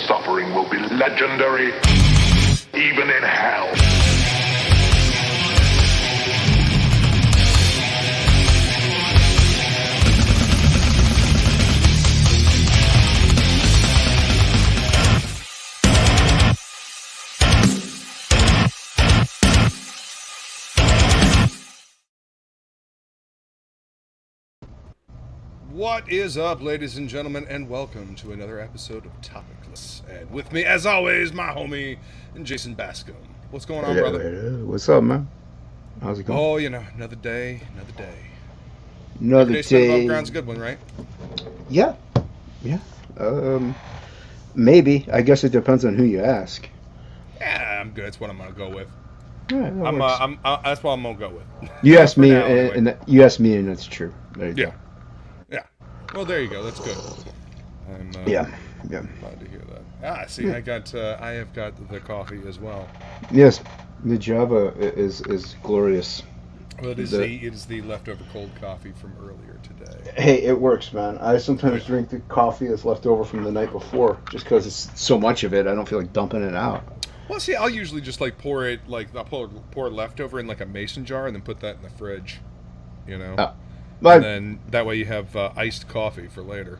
suffering will be legendary, even in hell. What is up, ladies and gentlemen, and welcome to another episode of TOPicLESS. And with me, as always, my homie, Jason Bascom. What's going on, brother? What's up, man? How's it going? Oh, you know, another day, another day. Another Every day spent above ground's a good one, right? Yeah. Maybe. I guess it depends on who you ask. Yeah, I'm good. That's what I'm gonna go with. Yeah, That's what I'm gonna go with. You asked me, now, anyway. you asked me, and that's true. There you go. Yeah. Well, there you go. That's good. I'm Yeah. glad to hear that. See, I have got the coffee as well. Yes, the Java is glorious. Well, it is the leftover cold coffee from earlier today. Hey, it works, man. I sometimes drink the coffee that's left over from the night before, just because it's so much of it. I don't feel like dumping it out. Well, see, I'll usually just pour it leftover in like a mason jar and then put that in the fridge, you know. And then that way you have iced coffee for later.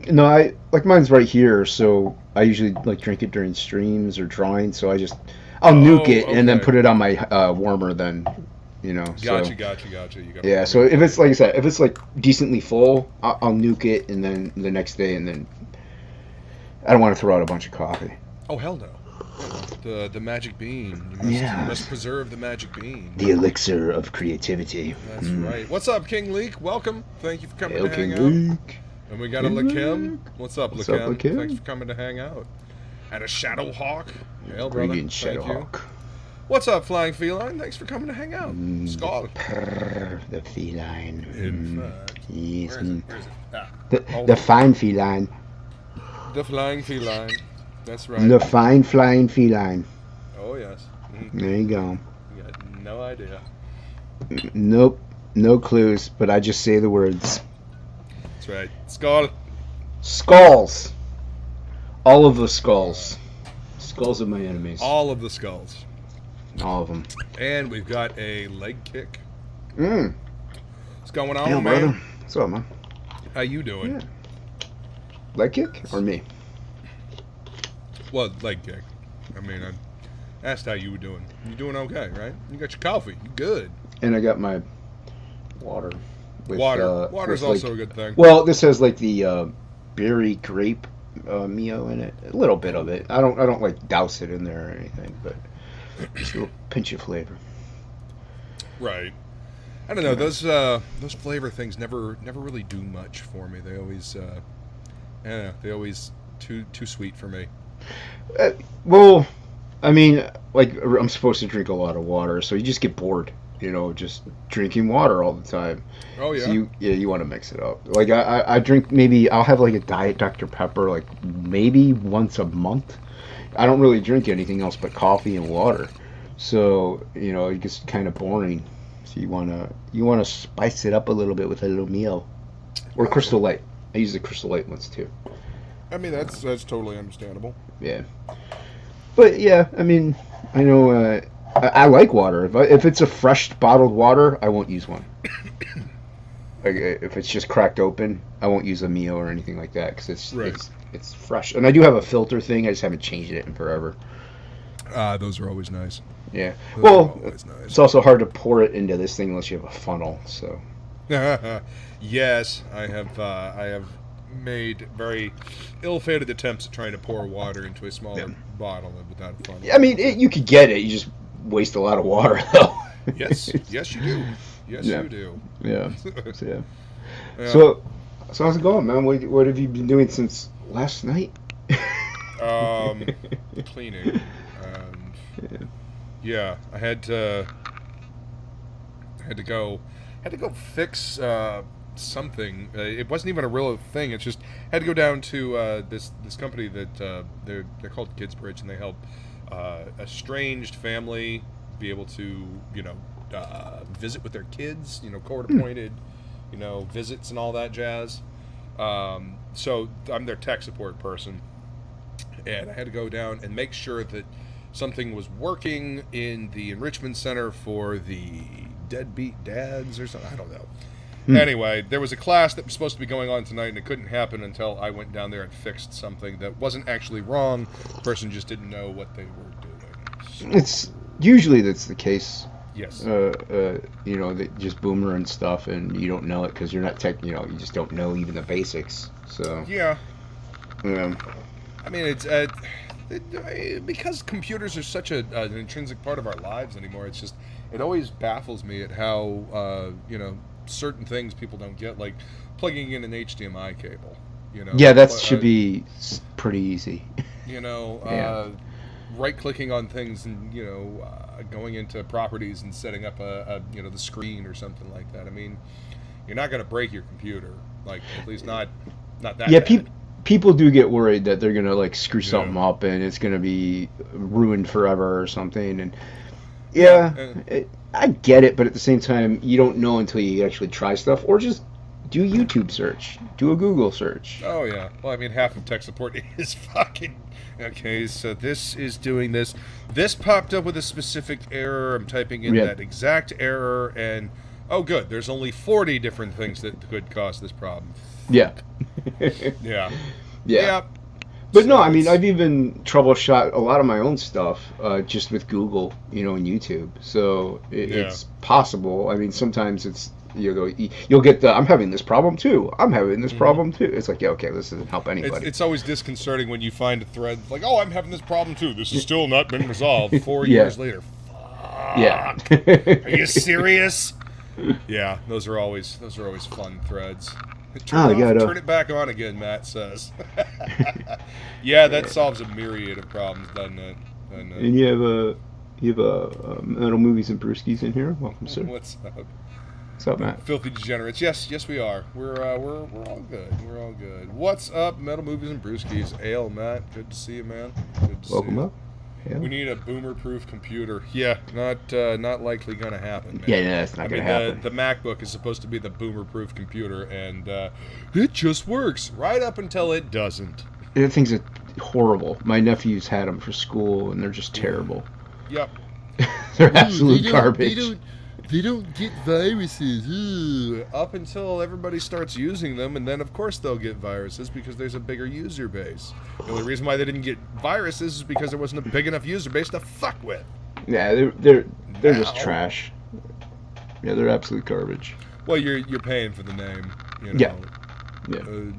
No, I like mine's right here, so I usually like drink it during streams or drawing. So I'll nuke it and then put it on my warmer. Then, you know. Gotcha. Yeah. So if it's like I said, if it's like decently full, I'll nuke it, and then the next day, and then I don't want to throw out a bunch of coffee. Oh hell no. The magic bean. You must preserve the magic bean. The elixir of creativity. That's right. What's up, King Leek? Welcome. Thank you for coming to hang King out. And we got a Lakim. What's up, Lakim? Thanks for coming to hang out. And a Shadow Hawk. Hail, brother. Thank you. What's up, Flying Feline? Thanks for coming to hang out. Skull. The feline. In fact. Yes. Where is it? The fine feline. The Flying Feline. That's right. The fine flying feline. Oh, yes. There you go. You got no idea. Nope. No clues, but I just say the words. That's right. Skull. Skulls. All of the skulls. Skulls of my enemies. All of the skulls. All of them. And we've got a leg kick. What's going on, Hey, man? brother. What's up, man? How you doing? Yeah. Leg kick or me? Well, leg kick. I mean, I asked how you were doing. You doing okay, right? You got your coffee. You good. And I got my water. With, Water's with also like, a good thing. Well, this has like the berry grape Mio in it. A little bit of it. I don't like douse it in there or anything, but just a little pinch of flavor. Right. I don't know. Those flavor things never really do much for me. They always, too sweet for me. Well, I mean, like I'm supposed to drink a lot of water, so you just get bored, you know, just drinking water all the time. Oh yeah. So you want to mix it up. Like I drink I'll have like a Diet Dr. Pepper like maybe once a month. I don't really drink anything else but coffee and water, so you know it gets kind of boring. So you wanna spice it up a little bit with a little meal, or Crystal Light. I use the Crystal Light ones too. I mean, that's totally understandable. Yeah. But, yeah, I mean, I know I like water. If it's a fresh bottled water, I won't use one. Like, if it's just cracked open, I won't use a Mio or anything like that because it's fresh. And I do have a filter thing. I just haven't changed it in forever. Those are always nice. Yeah. Those well, nice. It's also hard to pour it into this thing unless you have a funnel, so. Yes, I have made very ill-fated attempts at trying to pour water into a smaller bottle without a funnel. I mean, you could get it. You just waste a lot of water, though. Yes, you do. Yes, you do. Yeah. So how's it going, man? What have you been doing since last night? Cleaning. Yeah, I had to go fix something. It wasn't even a real thing. It's just had to go down to this company that they're called Kidsbridge, and they help estranged family be able to visit with their kids. Court appointed, visits and all that jazz. So I'm their tech support person, and I had to go down and make sure that something was working in the enrichment center for the deadbeat dads or something. I don't know. Anyway, there was a class that was supposed to be going on tonight, and it couldn't happen until I went down there and fixed something that wasn't actually wrong. The person just didn't know what they were doing. So, It's usually that's the case. yes. You know, they just boomer and stuff, and you don't know it because you're not tech. You know, you just don't know even the basics. So Yeah. yeah, I mean, it's because computers are such an intrinsic part of our lives anymore. It's just, it always baffles me at how you know, certain things people don't get, like plugging in an HDMI cable. You know. yeah, that should be pretty easy. You know, Yeah. right-clicking on things and, you know, going into properties and setting up a you know, the screen or something like that. I mean, you're not going to break your computer, like, at least not that Yeah, bad. people do get worried that they're gonna like screw Yeah. something up and it's gonna be ruined forever or something. And yeah, I get it, but at the same time, you don't know until you actually try stuff, or just do a YouTube search, do a Google search. Oh, yeah. Well, I mean, half of tech support is fucking... Okay, so this is doing this. This popped up with a specific error. I'm typing in Yeah. that exact error, and... Oh, good. There's only 40 different things that could cause this problem. Yeah. Yeah. Yeah. But no, So I mean, it's- I've even troubleshot a lot of my own stuff just with Google, you know, and YouTube. So it's possible. I mean, sometimes it's, you know, you'll get the, I'm having this problem too. I'm having this problem too. It's like, yeah, okay, this doesn't help anybody. It's always disconcerting when you find a thread like, oh, I'm having this problem too. This has still not been resolved 4 Yeah. years later. Yeah. Are you serious? Yeah, those are always fun threads. Turn it back on again, Matt says. Yeah, that solves a myriad of problems, doesn't it? And you have a Metal Movies and Brewskis in here. Welcome, sir. What's up? What's up, Matt? Filthy degenerates. Yes, we are. We're all good. We're all good. What's up, Metal Movies and Brewskis? Ale, Matt. Good to see you, man. Good to Welcome see you. up. Yeah. We need a boomer-proof computer. Yeah, not likely gonna happen, man. Yeah, that's not gonna happen. The MacBook is supposed to be the boomer-proof computer, and it just works right up until it doesn't. The things are horrible. My nephews had them for school, and they're just terrible. Yep. They're absolute garbage. They don't get viruses. Ugh. Up until everybody starts using them, and then of course they'll get viruses because there's a bigger user base. The only reason why they didn't get viruses is because there wasn't a big enough user base to fuck with. Yeah, they're just Now. trash. Yeah, they're absolute garbage. Well, you're paying for the name, you know. Yeah. Yeah.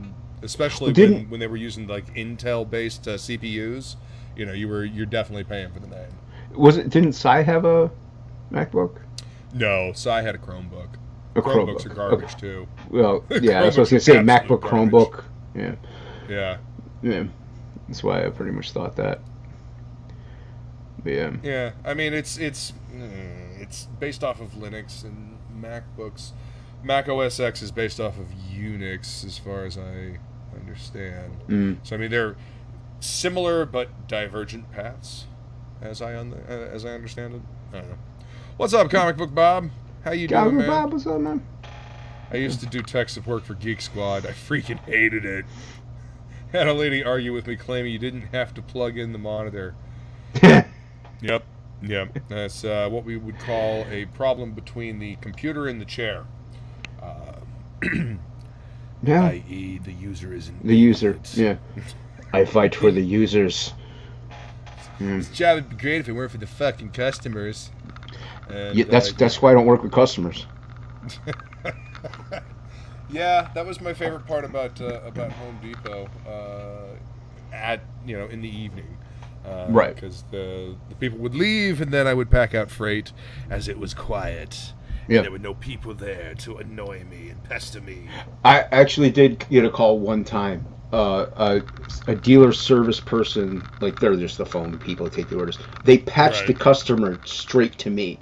Especially Well, when they were using like Intel-based CPUs, you know, you're definitely paying for the name. Didn't Cy have a MacBook? No, so I had a Chromebook. A Chromebooks Chromebook. are garbage Okay. too. Well, yeah, that's what I was Chromebooks gonna say. are MacBook, absolute Chromebook. Yeah, Yeah. yeah. That's why I pretty much thought that. But yeah. Yeah, I mean it's based off of Linux, and MacBooks. Mac OS X is based off of Unix, as far as I understand. So I mean they're similar but divergent paths, as I understand it. I don't know. What's up, Comic Book Bob? How you doing, man? Bob, what's up, man? I used to do tech support for Geek Squad. I freaking hated it. Had a lady argue with me claiming you didn't have to plug in the monitor. Yep. That's what we would call a problem between the computer and the chair. Yeah. I.e., the user isn't. The user. Yeah. I fight for the users. This job would be great if it weren't for the fucking customers. And, Yeah, that's why I don't work with customers. Yeah, that was my favorite part about Home Depot. In the evening, Right. Because the people would leave, and then I would pack out freight, as it was quiet. Yeah. And there were no people there to annoy me and pester me. I actually did get a call one time. A dealer service person, like they're just the phone people that take the orders. They patched the Right. customer straight to me.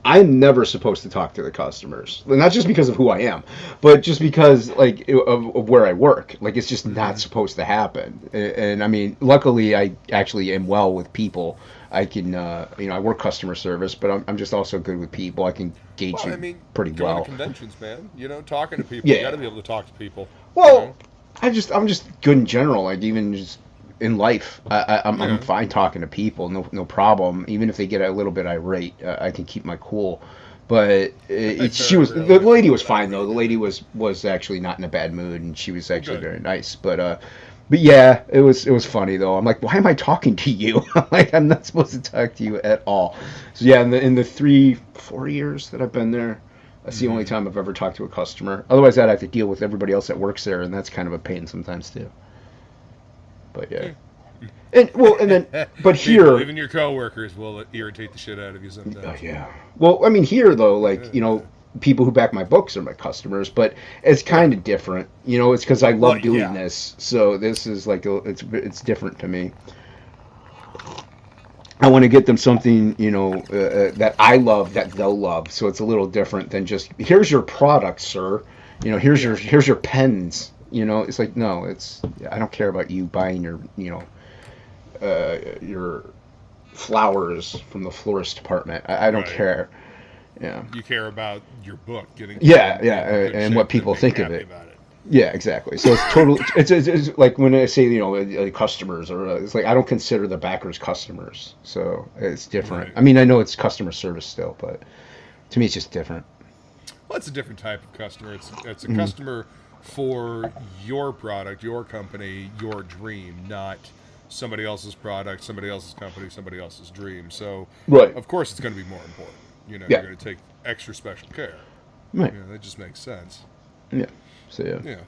I'm never supposed to talk to the customers, not just because of who I am, but just because of where I work. Like it's just not supposed to happen. And I mean, luckily, I actually am well with people. I can, I work customer service, but I'm just also good with people. I can gauge Well, you I mean, pretty going well. to conventions, man. Talking to people. Yeah. You got to be able to talk to people. Well, you know? I'm just good in general. Like even just in life. I'm fine talking to people, no problem. Even if they get a little bit irate, I can keep my cool. But the lady was fine though. The lady was actually not in a bad mood, and she was actually very nice. But yeah, it was funny though. I'm like, why am I talking to you? I'm like, I'm not supposed to talk to you at all. So yeah, in the 3-4 years that I've been there, that's the only time I've ever talked to a customer. Otherwise, I'd have to deal with everybody else that works there, and that's kind of a pain sometimes too. But yeah. But here, even your coworkers will irritate the shit out of you sometimes. Oh yeah. Well, I mean, here though, like people who back my books are my customers, but it's kind of different. It's because I love doing this, so this is like it's different to me. I want to get them something, that I love, that they'll love. So it's a little different than just here's your product, sir. Here's your pens. It's like no, I don't care about you buying your flowers from the florist department. I don't care. Yeah. You care about your book getting. And what people think of it. Yeah, exactly. So it's totally. It's like when I say customers, or it's like I don't consider the backers customers. So it's different. Right. I mean, I know it's customer service still, but to me, it's just different. Well, it's a different type of customer. It's a customer for your product, your company, your dream, not somebody else's product, somebody else's company, somebody else's dream. So, of course, it's going to be more important. You're going to take extra special care. Right. That just makes sense. Yeah. So yeah.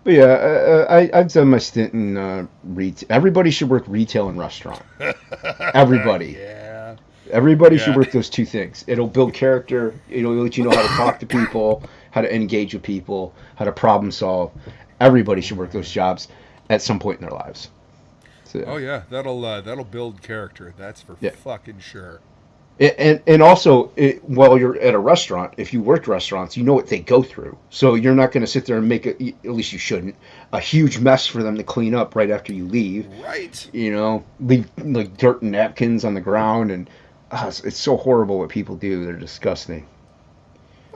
But yeah, I've done my stint in retail. Everybody should work retail and restaurant. Everybody. Yeah. Everybody should work those two things. It'll build character. It'll let you know how to talk to people, how to engage with people, how to problem solve. Everybody should work those jobs at some point in their lives. So, oh yeah, that'll build character. That's for fucking sure. And also, while you're at a restaurant, if you work restaurants, you know what they go through. So you're not going to sit there and make at least you shouldn't, a huge mess for them to clean up right after you leave. Right. Leave like dirt and napkins on the ground, and it's so horrible what people do. They're disgusting.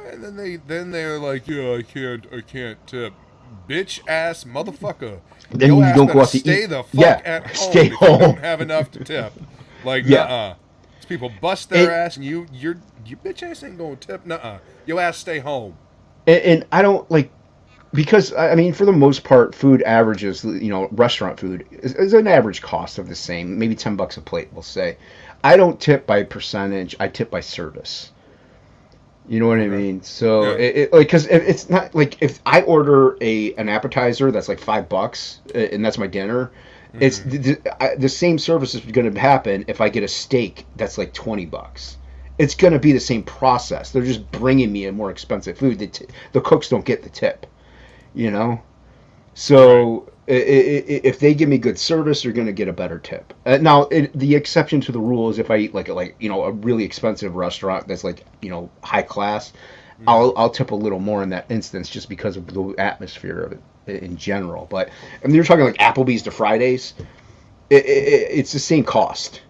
And then they're like, yeah, I can't tip. Bitch ass motherfucker. Then you don't go out to stay eat. the fuck at home. Stay if home. You don't have enough to tip. Like, people bust their ass, and your bitch ass ain't gonna tip. Your ass stay home. And I don't like, because I mean, for the most part, food averages. Restaurant food is an average cost of the same, maybe $10 a plate. We'll say. I don't tip by percentage. I tip by service. You know what I mean? So because it's not like if I order an appetizer that's like $5 and that's my dinner. It's the same service is going to happen if I get a steak that's like $20. It's going to be the same process. They're just bringing me a more expensive food. The cooks don't get the tip, So if they give me good service, they're going to get a better tip. Now, the exception to the rule is if I eat like a really expensive restaurant that's like high class, I'll tip a little more in that instance just because of the atmosphere of it in general. But I mean, you're talking like Applebee's to Fridays, it's the same cost,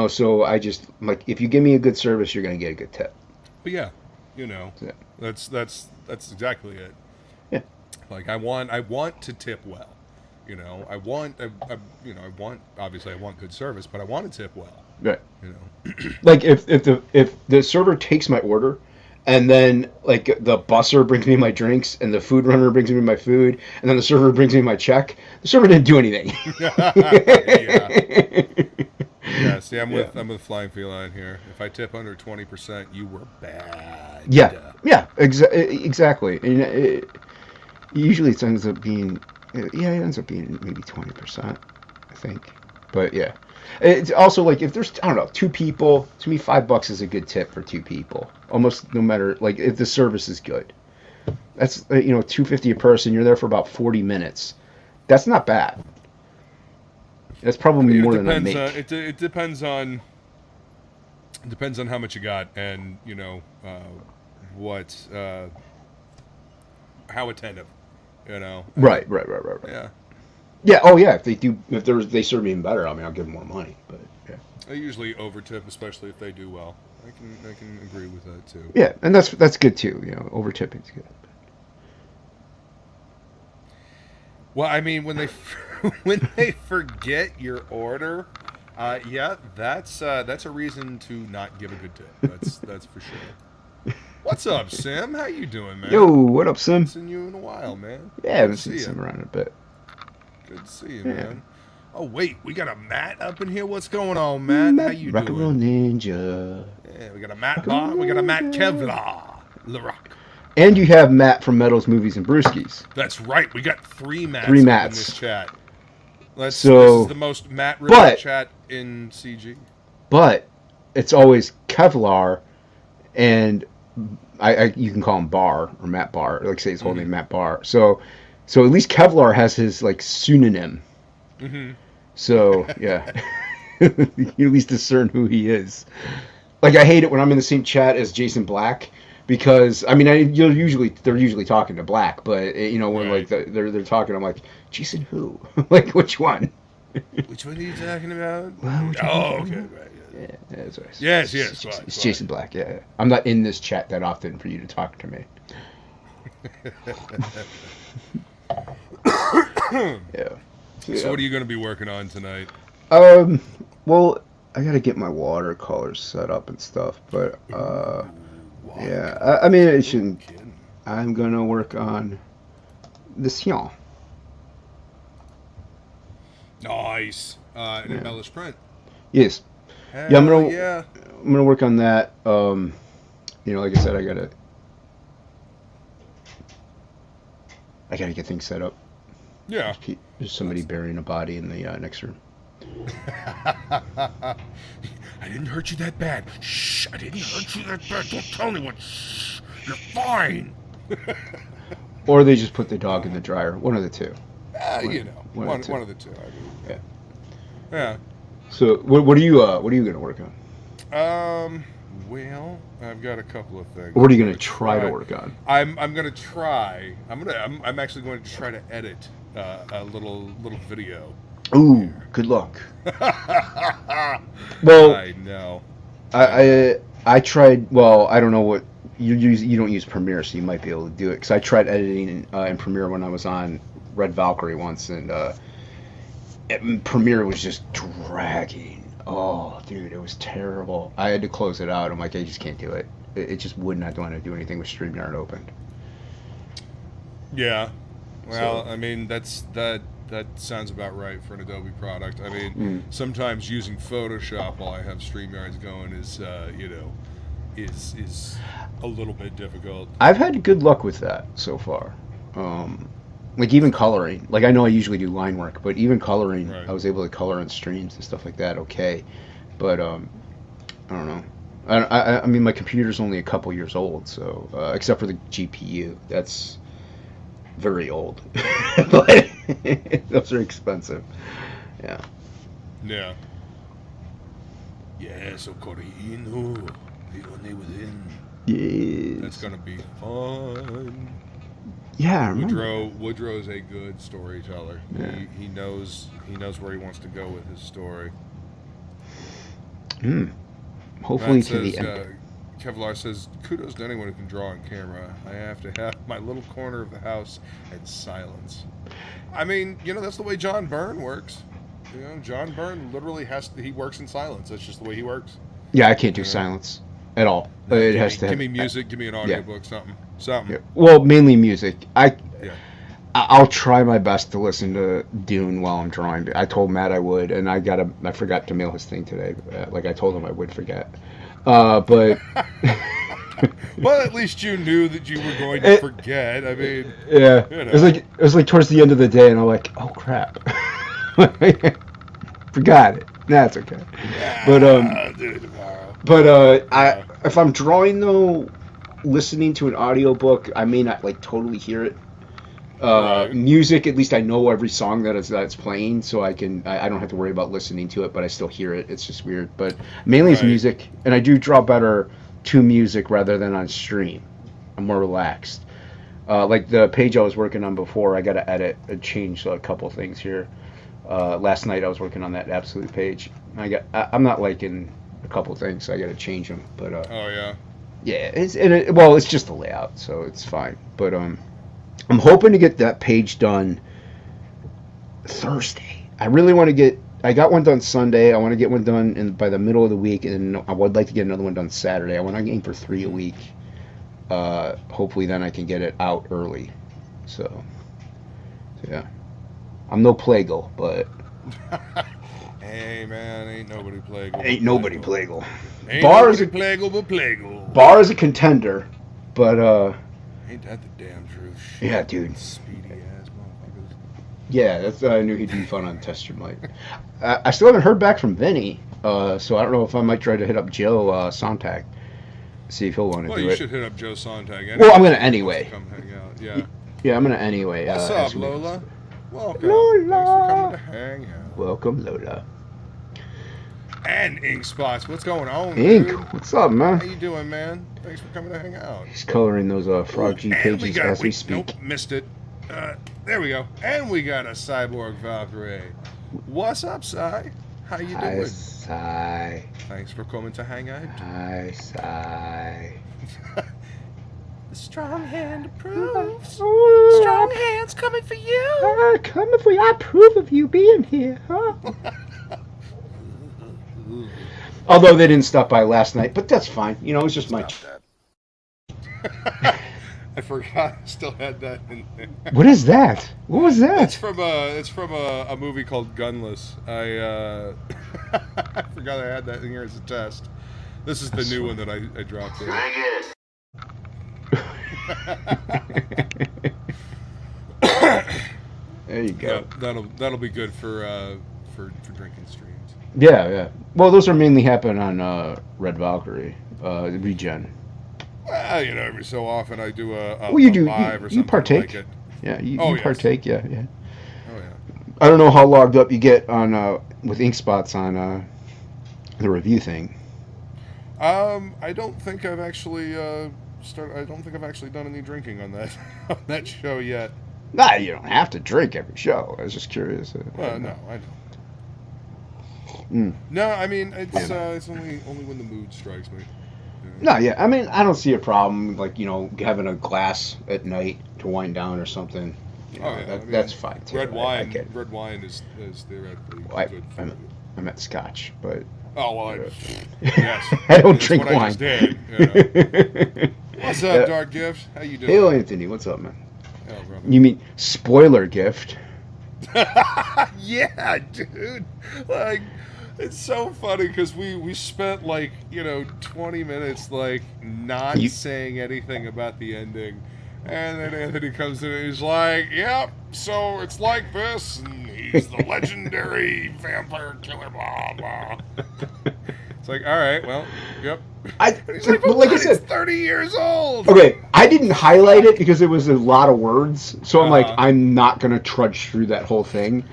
so I just like, if you give me a good service, you're going to get a good tip. But that's exactly it. Yeah. Like I want to tip well. I want obviously I want good service, but I want to tip well. Right. Like if the server takes my order, and then like the busser brings me my drinks, and the food runner brings me my food, and then the server brings me my check, the server didn't do anything. Yeah. See, I'm with Flying Feline here. If I tip under 20%, you were bad. Yeah. Exactly. And usually it ends up being maybe 20%, I think. But yeah. It's also like if there's, I don't know, 2 people, to me $5 is a good tip for 2 people. Almost no matter, like if the service is good. That's $2.50 a person, you're there for about 40 minutes. That's not bad. That's probably more than I make. It depends on how much you got, and how attentive, Right. Yeah. Yeah. Oh yeah. If they serve me even better, I mean, I'll give them more money. But yeah. I usually overtip, especially if they do well. I can agree with that too. Yeah, and that's good too. Overtipping's good. Well, I mean, when they when they forget your order, yeah, that's a reason to not give a good tip. That's for sure. What's up, Sim? How you doing, man? Yo, what up, Sim? Haven't seen you in a while, man. Yeah, I haven't seen Sim around a bit. Good to see you, man. Oh wait, we got a Matt up in here. What's going on, Matt? How you Rock and roll doing? ninja. Yeah, we got a Matt Bar. We got a Matt Kevlar. LaRock. And you have Matt from Metals, Movies, and Brewskis. That's right. We got three Matts. Three in Matts. this chat. This So, is the most Matt-ridden chat in CG. But it's always Kevlar, and you can call him Bar or Matt Bar. Like say his whole name Matt Bar. So at least Kevlar has his like pseudonym. Mm-hmm. So yeah, you at least discern who he is. Like I hate it when I'm in the same chat as Jason Black. Because I mean, they're usually talking to Black, but you know when like they're talking, I'm like, Jason who? Like which one? Which one are you talking about? Okay, right. Yeah, that's right. Yes. It's Jason Black. Yeah, I'm not in this chat that often for you to talk to me. Yeah. So what are you going to be working on tonight? Well, I gotta get my watercolors set up and stuff, but yeah, I mean, it shouldn't. I'm gonna work on the Sion. Nice. An embellished print. Yes. Hell I'm gonna work on that. You know, like I said, I gotta get things set up. Yeah. There's somebody burying a body in the next room. I didn't hurt you that bad. Shh, I didn't hurt you that bad. Don't tell anyone. Shh, you're fine. Or they just put the dog in the dryer. One of the two. You know, one of the two. I mean, yeah. So what are you gonna work on? Well, I've got a couple of things. What are you gonna try to work on? I'm gonna try. I'm actually going to try to edit a little video. Ooh, good luck. Well, I know. I tried. Well, I don't know what you use. You don't use Premiere, so you might be able to do it. Because I tried editing in Premiere when I was on Red Valkyrie once, and Premiere was just dragging. Oh, dude, it was terrible. I had to close it out. I'm like, I just can't do it. It just would not want to do anything with StreamYard open. Yeah. Well, so, I mean, that sounds about right for an Adobe product. I mean, sometimes using Photoshop while I have StreamYards going is a little bit difficult. I've had good luck with that so far. Like even coloring. Like I know I usually do line work, but even coloring, I was able to color on streams and stuff like that. Okay, but I don't know. I mean, my computer's only a couple years old, so except for the GPU, that's very old. But those are expensive. Yeah. Yeah. Yeah, so Corino, yes. That's gonna be fun. Yeah, I remember. Woodrow's a good storyteller. Yeah. He knows where he wants to go with his story. Hopefully Matt to says, the end. Kevlar says, kudos to anyone who can draw on camera. I have to have my little corner of the house in silence. I mean, you know, that's the way John Byrne works. You know, John Byrne literally he works in silence. That's just the way he works. Yeah, I can't do silence at all. No, it has to give me music, give me an audiobook, something. Yeah. Well, mainly music. I'll try my best to listen to Dune while I'm drawing. I told Matt I would, and I forgot to mail his thing today. Like I told him I would forget. But well, at least you knew that you were going to forget. I mean, yeah, you know. it was like towards the end of the day, and I'm like, oh crap, forgot it. Nah, it's okay. If I'm drawing though, listening to an audiobook, I may not like totally hear it. Music, at least I know every song that's playing, so I don't have to worry about listening to it, but I still hear it. It's just weird, but mainly it's music, and I do draw better to music rather than on stream. I'm more relaxed. Like the page I was working on before, I got to edit and change a couple things here. Last night I was working on that absolute page. I'm not liking a couple things, so I got to change them. But yeah, it's just the layout, so it's fine. But I'm hoping to get that page done Thursday. I really want to get. I got one done Sunday. I want to get one done by the middle of the week, and I would like to get another one done Saturday. I want to aim for 3 a week. Hopefully, then I can get it out early. So yeah, I'm no Plegle, but hey man, ain't nobody Plegle. Ain't nobody Plegle. Ain't Bar is nobody a Plegle but Plegle. Bar is a contender, but ain't that the damn truth? yeah, dude. Speedy ass motherfuckers. Yeah, that's I knew he'd be fun on Test Your Mic. I still haven't heard back from Vinny, so I don't know if I might try to hit up Joe Sontag, see if he'll want to do it. Well, you should hit up Joe Sontag. Anyway. Well, I'm gonna anyway. Come hang out. Yeah. Yeah, I'm gonna anyway. What's up, Lola? Welcome. Lola. Thanks for coming to hang out. Welcome, Lola. And Ink Spots. What's going on, Ink, dude? what's up, man? How you doing, man? Thanks for coming to hang out. He's coloring those Frog G pages as we speak. Nope, missed it. There we go. And we got a Cyborg Valkyrie. What's up, Cy? How you Hi, doing? Cy. Thanks for coming to hang out. Hi, Cy. The strong hand approves. Ooh. Strong hands coming for you. Coming for you. I approve of you being here, huh? Although they didn't stop by last night, but that's fine. You know, it's just my. I forgot. I still had that in there. What is that? What was that? It's from a movie called Gunless. I I forgot I had that in here as a test. This is the new one that I dropped in. There you go. Yeah, that'll be good for drinking streams. Yeah, yeah. Well, those are mainly happen on Red Valkyrie, Regen. Well, you know, every so often I do a Well, you do. live or You something partake. like it. Yeah, you Yes. partake. Yeah, yeah. Oh yeah. I don't know how logged up you get on with ink spots on the review thing. I don't think I've actually I don't think I've actually done any drinking on that on that show yet. Nah, you don't have to drink every show. I was just curious. Well, no, I don't. No, I mean it's only when the mood strikes me. No, yeah. I mean, I don't see a problem like having a glass at night to wind down or something. You know, that's fine too. Red wine. I get it. Red wine is theoretically good. I meant Scotch, but. Oh well, yes. I don't drink what wine. I just did, you know. What's up, Dark Gift? How you doing? Hey, Anthony. What's up, man? Oh, brother. You mean spoiler gift? Yeah, dude. Like, it's so funny because we spent 20 minutes not saying anything about the ending, and then Anthony comes in and he's like, "Yep, so it's like this, and he's the legendary vampire killer, blah blah." It's like, all right, well, yep. He's like, but like I said, it's 30 years old. Okay, I didn't highlight it because it was a lot of words, so I'm like, I'm not gonna trudge through that whole thing.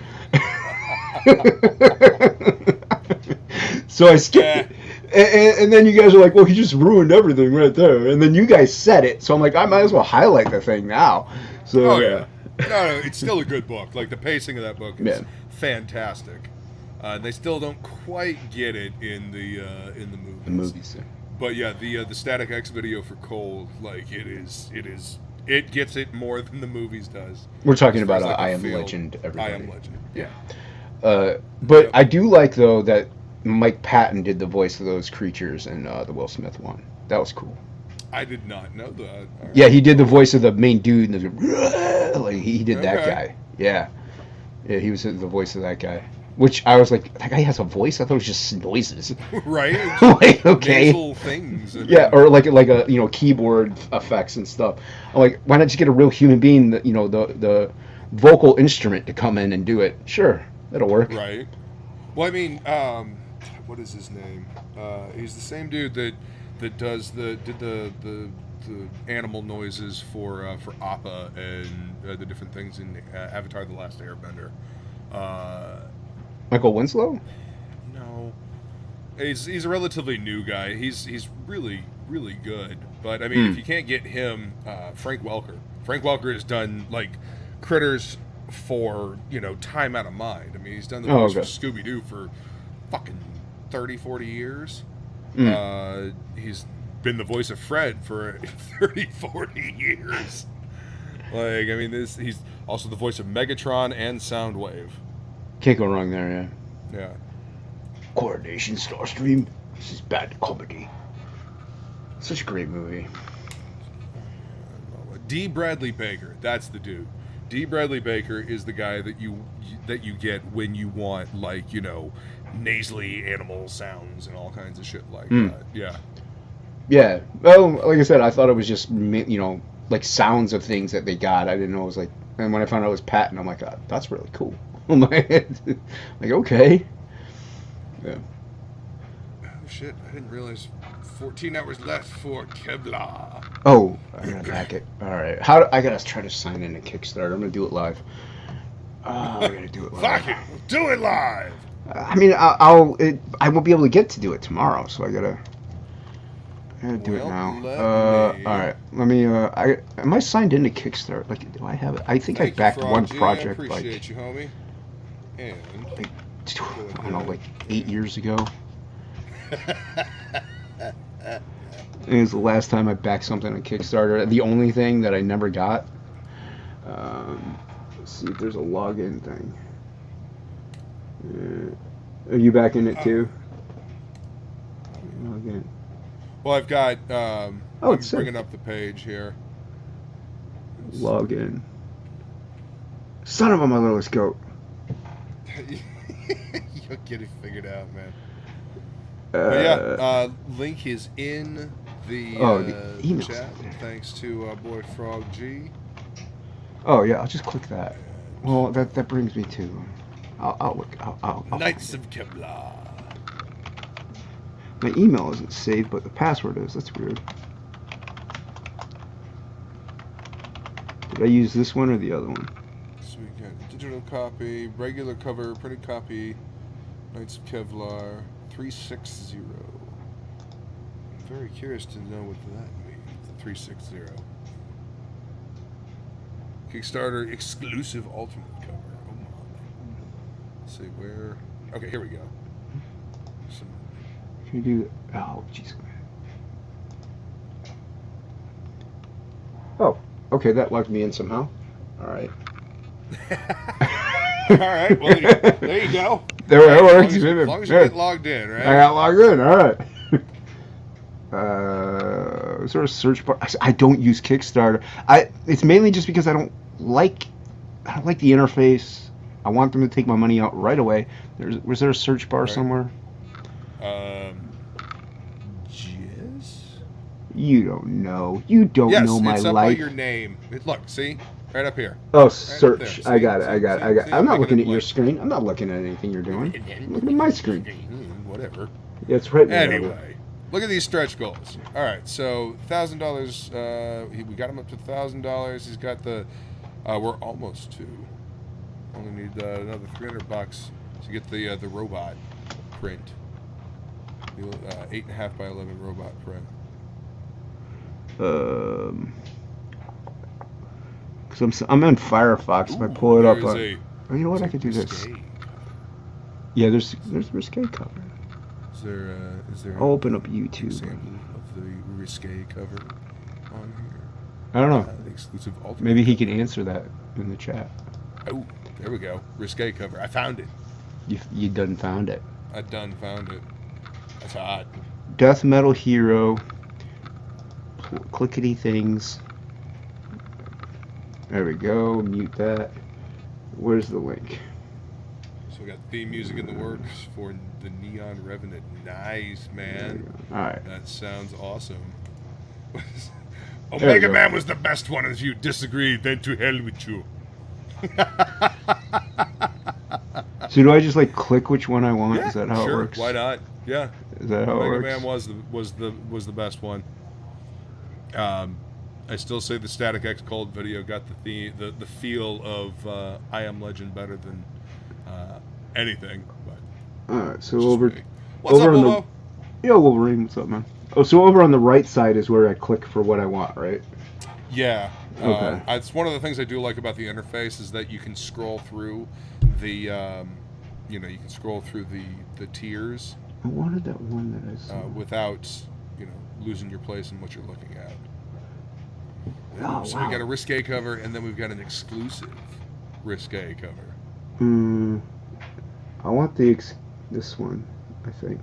So I skipped it. And then you guys are like, well, he just ruined everything right there. And then you guys said it, so I'm like, I might as well highlight the thing now. So yeah. No, it's still a good book. Like, the pacing of that book is fantastic. They still don't quite get it in the movies. The movies, yeah. But yeah, the Static X video for Cold, it gets it more than the movies does. We're talking about I Am Legend, everybody. I Am Legend, yeah. But I do like, though, that Mike Patton did the voice of those creatures in the Will Smith one. That was cool. I did not know that. Yeah, he did the voice of the main dude. And he did that guy. Yeah. Yeah, he was the voice of that guy. Which I was like, that guy has a voice? I thought it was just noises. Right? Like, okay. Nasal things. Yeah, or like a keyboard effects and stuff. I'm like, why not just get a real human being, the vocal instrument to come in and do it? Sure, that'll work. Right. Well, I mean, what is his name? He's the same dude that did the animal noises for Appa and the different things in Avatar: The Last Airbender. Michael Winslow? No, he's a relatively new guy. He's really really good. But I mean, if you can't get him, Frank Welker. Frank Welker has done Critters for Time Out of Mind. I mean, he's done the voice for Scooby Doo for fucking 30-40 years. He's been the voice of Fred for 30-40 years. Like, I mean, he's also the voice of Megatron and Soundwave. Can't go wrong there, yeah. Yeah. Coronation Starstream. This is bad comedy. Such a great movie. D. Bradley Baker, that's the dude. D. Bradley Baker is the guy that you get when you want, like, you know, nasally animal sounds and all kinds of shit like that. Yeah. Yeah. Well, like I said, I thought it was just, you know, like sounds of things that they got. I didn't know it was like, and when I found out it was patent, I'm like, oh, that's really cool. Like, okay. Yeah. Oh, shit. I didn't realize 14 hours left for Kevlar. Oh, I gotta back it. All right. I gotta try to sign in to Kickstarter. I'm gonna do it live. I gotta do it live. Fuck it. We'll do it live. I mean, I won't be able to get to do it tomorrow, so I gotta do it now. All right. Let me. Am I signed into Kickstarter? Like, do I have it? I think I backed one project. I appreciate you, homie. And like, I don't know, like 8 years ago. It was the last time I backed something on Kickstarter. The only thing that I never got. Let's see if there's a login thing. Are you back in it too? Login. Well, I've got. I'm bringing up the page here. Login. Son of a motherless goat. You'll get it figured out, man. But yeah, link is in the email chat. Thanks to boy Frog G. Oh yeah, I'll just click that. Well, that brings me to. I'll look. I'll Knights of Kevlar. My email isn't saved, but the password is. That's weird. Did I use this one or the other one? So we got digital copy, regular cover, printed copy, Knights of Kevlar, 360. I'm very curious to know what that means. 360. Kickstarter exclusive ultimate cover. Oh my. Let's see where. Okay, here we go. Can you do? Oh, jeez. Oh, okay, that logged me in somehow. All right. All right. Well, there you go. There it works. As long as you get logged in, right? I got logged in. All right. Is there a search bar? I don't use Kickstarter. It's mainly just because I don't like the interface. I want them to take my money out right away. Was there a search bar somewhere? Yes. You don't know. You don't know my it's up life. by your name. Look, see, right up here. Oh, right search. See, I got it. See, I'm not looking at your screen. I'm not looking at anything you're doing. I'm looking at my screen. Whatever. Yeah, it's right. Anyway, look at these stretch goals. All right, so $1,000. We got him up to $1,000. He's got the. We're almost to. Only need another $300 to get the robot print. The 8.5 by 11 robot print. Because I'm in Firefox. If I pull it up, you know what? I could do this. Risque. Yeah, there's risque cover. Is there? I'll open up YouTube. Sample of the risque cover on here. I don't know. The exclusive ultimate. Maybe he can answer that in the chat. Oh, there we go. Risque cover. I found it. You done found it. I done found it. That's hot. DeathMetalHero. Clickety things. There we go. Mute that. Where's the link? So we got theme music in the works for the Neon Revenant. Nice, man. All right. That sounds awesome. Omega Man was the best one. If you disagree, then to hell with you. So do I just like click which one I want? Yeah, Is that how it works? Why not? Yeah. Is that how Omega it works? Man was the best one. I still say the Static X Cold video got the feel of I Am Legend better than anything. But all right. So over. What's over up, on Wolvo? Yeah, Wolverine. What's up, man? Oh, so over on the right side is where I click for what I want, right? Yeah. Okay. It's one of the things I do like about the interface is that you can scroll through the, you can scroll through the tiers. I wanted that one that I saw. Without, losing your place in what you're looking at. Oh, So we got a risque cover, and then we've got an exclusive risque cover. I want this one, I think.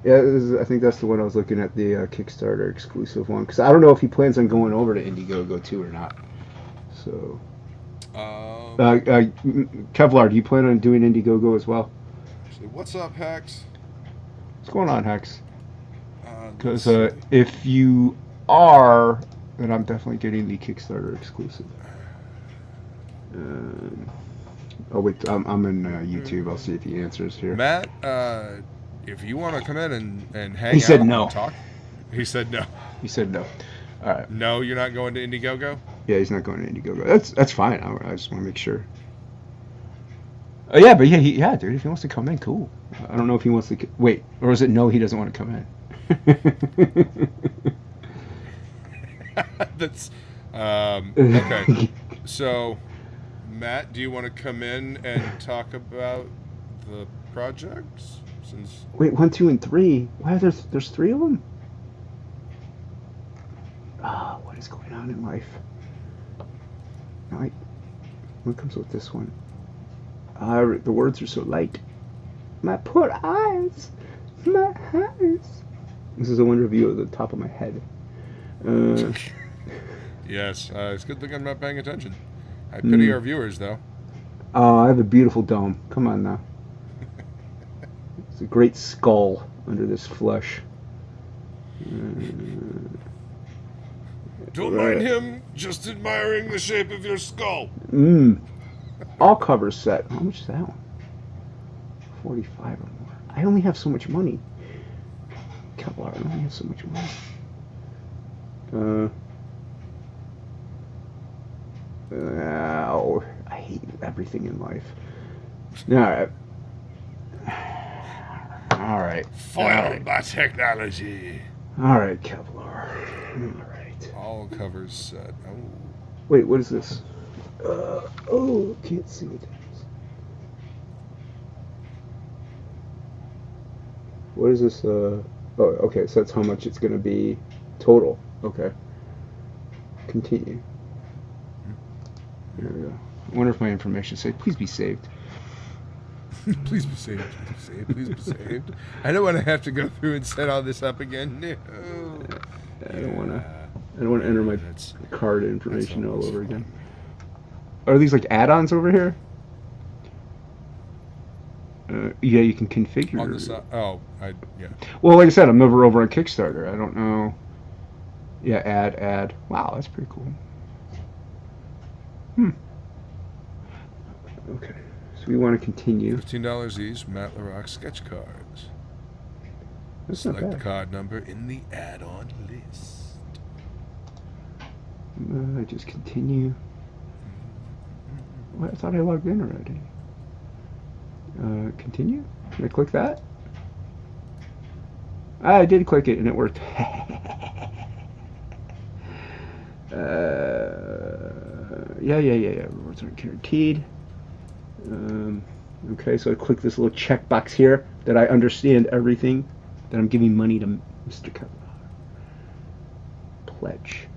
Yeah, I think that's the one I was looking at, the Kickstarter exclusive one. Because I don't know if he plans on going over to Indiegogo too or not. So, Kevlar, do you plan on doing Indiegogo as well? Actually, what's up, Hex? What's going on, Hex? Because if you are, then I'm definitely getting the Kickstarter exclusive. Oh wait, I'm in YouTube. I'll see if he answers here. Matt, if you want to come in and hang out, he said no. And talk. He said no. He said no. All right. No, you're not going to Indiegogo? Yeah, he's not going to Indiegogo. That's fine. I just want to make sure. Oh yeah, but yeah, dude. If he wants to come in, cool. I don't know if he wants to wait, or is it no? He doesn't want to come in. That's okay. So, Matt, do you want to come in and talk about the projects? Since wait, 1, 2, and 3. Why there's 3 of them? Ah, what is going on in life? No, what comes with this one? The words are so light. My poor eyes, my eyes. This is a one review of the top of my head. Yes, it's a good thing I'm not paying attention. I pity our viewers, though. Oh, I have a beautiful dome. Come on now. It's a great skull under this flesh. Don't mind him, just admiring the shape of your skull. All cover set. How much is that one? 45 or more. I only have so much money. Kevlar, I only have so much money. Oh, I hate everything in life. All right. Foiled by technology. All right, Kevlar. All right. All covers set. Oh. Wait, what is this? Oh, can't see what that is. What is this? Oh, okay, so that's how much it's going to be total. Okay. Continue. There we go. I wonder if my information say, please be saved. Please be saved. Please be saved. Please be saved. I don't want to have to go through and set all this up again. No. I don't want to enter my card information all over again. Are these like add-ons over here? Yeah, you can configure. On the side. Oh, yeah. Well, like I said, I'm never over on Kickstarter. I don't know. Yeah, add. Wow, that's pretty cool. Okay, so we want to continue. $15 each, Matt LaRock sketch cards. That's not Select bad. the card number in the add-on list. Just continue. What? I thought I logged in already. Continue? Can I click that? I did click it and it worked. Yeah. Rewards aren't guaranteed. Okay, so I click this little checkbox here that I understand everything, that I'm giving money to Mr. Kevlar. Pledge.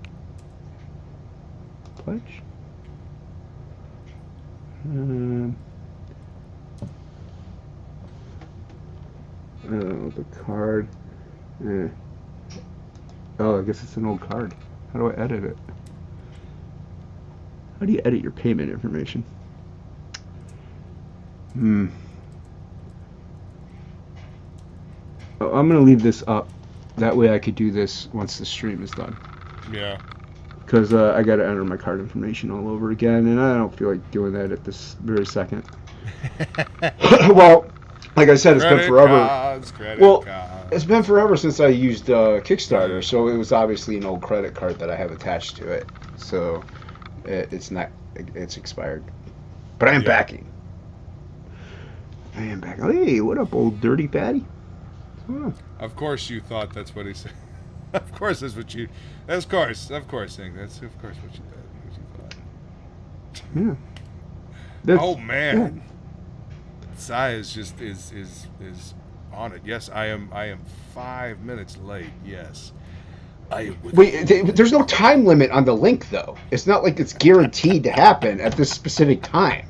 The card. Oh, I guess it's an old card. How do I edit it? How do you edit your payment information? Oh, I'm gonna leave this up. That way I could do this once the stream is done. Yeah. Because I gotta enter my card information all over again, and I don't feel like doing that at this very second. Well, like I said, it's been forever. It's been forever since I used Kickstarter, so it was obviously an old credit card that I have attached to it. So it's expired. But I am backing. Hey, what up, old dirty fatty? Of course you thought that's what he said. Of course that's what you... Of course, Nick. That's of course what you thought. Yeah. Oh, man. Sai is just is on it. Yes, I am 5 minutes late. Yes. Wait, there's no time limit on the link, though. It's not like it's guaranteed to happen at this specific time.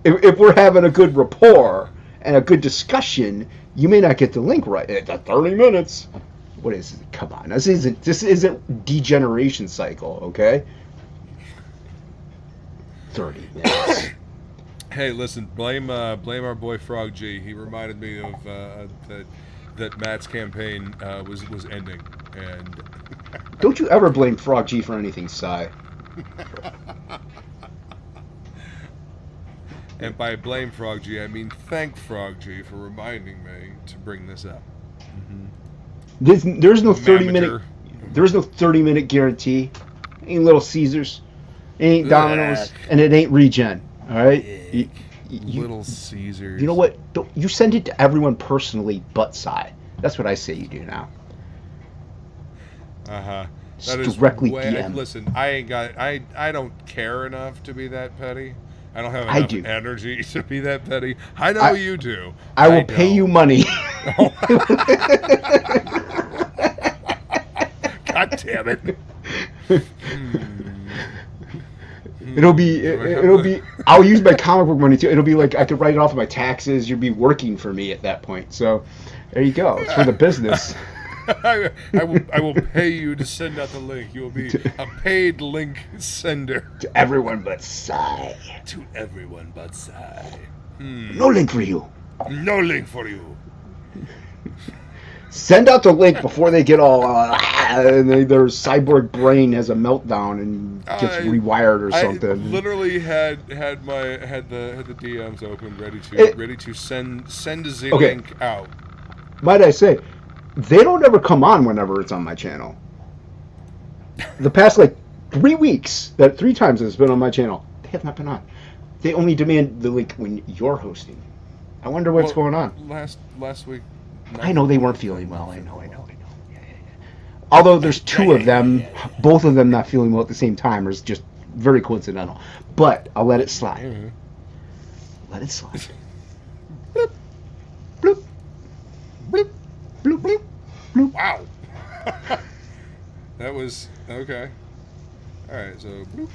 If we're having a good rapport and a good discussion, you may not get the link right at 30 minutes. What is it? Come on, this isn't degeneration cycle, okay? 30 minutes. Hey, listen, blame our boy Frog G. He reminded me of that Matt's campaign was ending, and Don't you ever blame Frog G for anything, Si. and by blame Frog G, I mean thank Frog G for reminding me to bring this up. There's no 30-minute. Mamager. There's no 30-minute guarantee. Ain't Little Caesars, it ain't Domino's, and it ain't Regen. All right. Little Caesars. You know what? You send it to everyone personally, but Si. That's what I say you do now. That Just is directly way, DM. Listen, I don't care enough to be that petty. I don't have I enough do. energy to be that petty. I know you do. I will pay you money. God damn it. It'll be. I'll use my comic book money too. It'll be like I could write it off of my taxes. You'll be working for me at that point. So, there you go. It's for the business. I will pay you to send out the link. You will be a paid link sender To everyone but Si. to everyone but Si. No link for you. No link for you. Send out the link before they get all and their cyborg brain has a meltdown and gets rewired or something. I literally had the DMs open, ready to send a Z link out. Might I say, they don't ever come on whenever it's on my channel. The past 3 weeks, that 3 times it's been on my channel, they have not been on. They only demand the link when you're hosting. I wonder what's going on. Last week. I know they weren't feeling well. I know. Yeah. Although there's 2 of them, both of them not feeling well at the same time is just very coincidental. But I'll let it slide. Mm-hmm. Let it slide. Bloop, bloop, bloop, bloop, bloop, bloop. Wow. That was okay. All right, so bloop,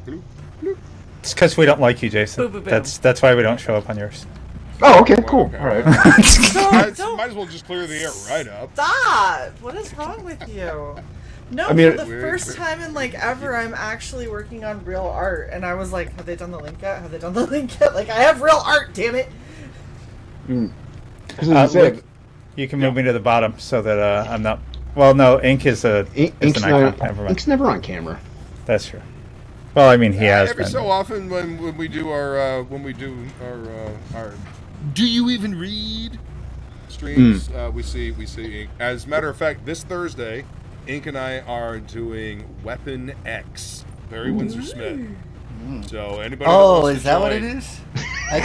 bloop, bloop. It's because we don't like you, Jason. Boom, boom, boom. That's why we don't show up on yours. Oh, okay, cool. Okay. All right. Might as well just clear the air right up. Stop! What is wrong with you? No, I mean, for the first time in ever, I'm actually working on real art, and I was like, "Have they done the link yet? Have they done the link yet? I have real art, damn it!" Look, you can move me to the bottom so that I'm not. Well, no, Ink is an icon. Never mind. Ink's never on camera. That's true. Well, I mean, he has every been. so often when we do our Do You Even Read streams, we see Ink. As a matter of fact, this Thursday, Ink and I are doing Weapon X, Barry Windsor Smith. So anybody? Oh, is that what it is? I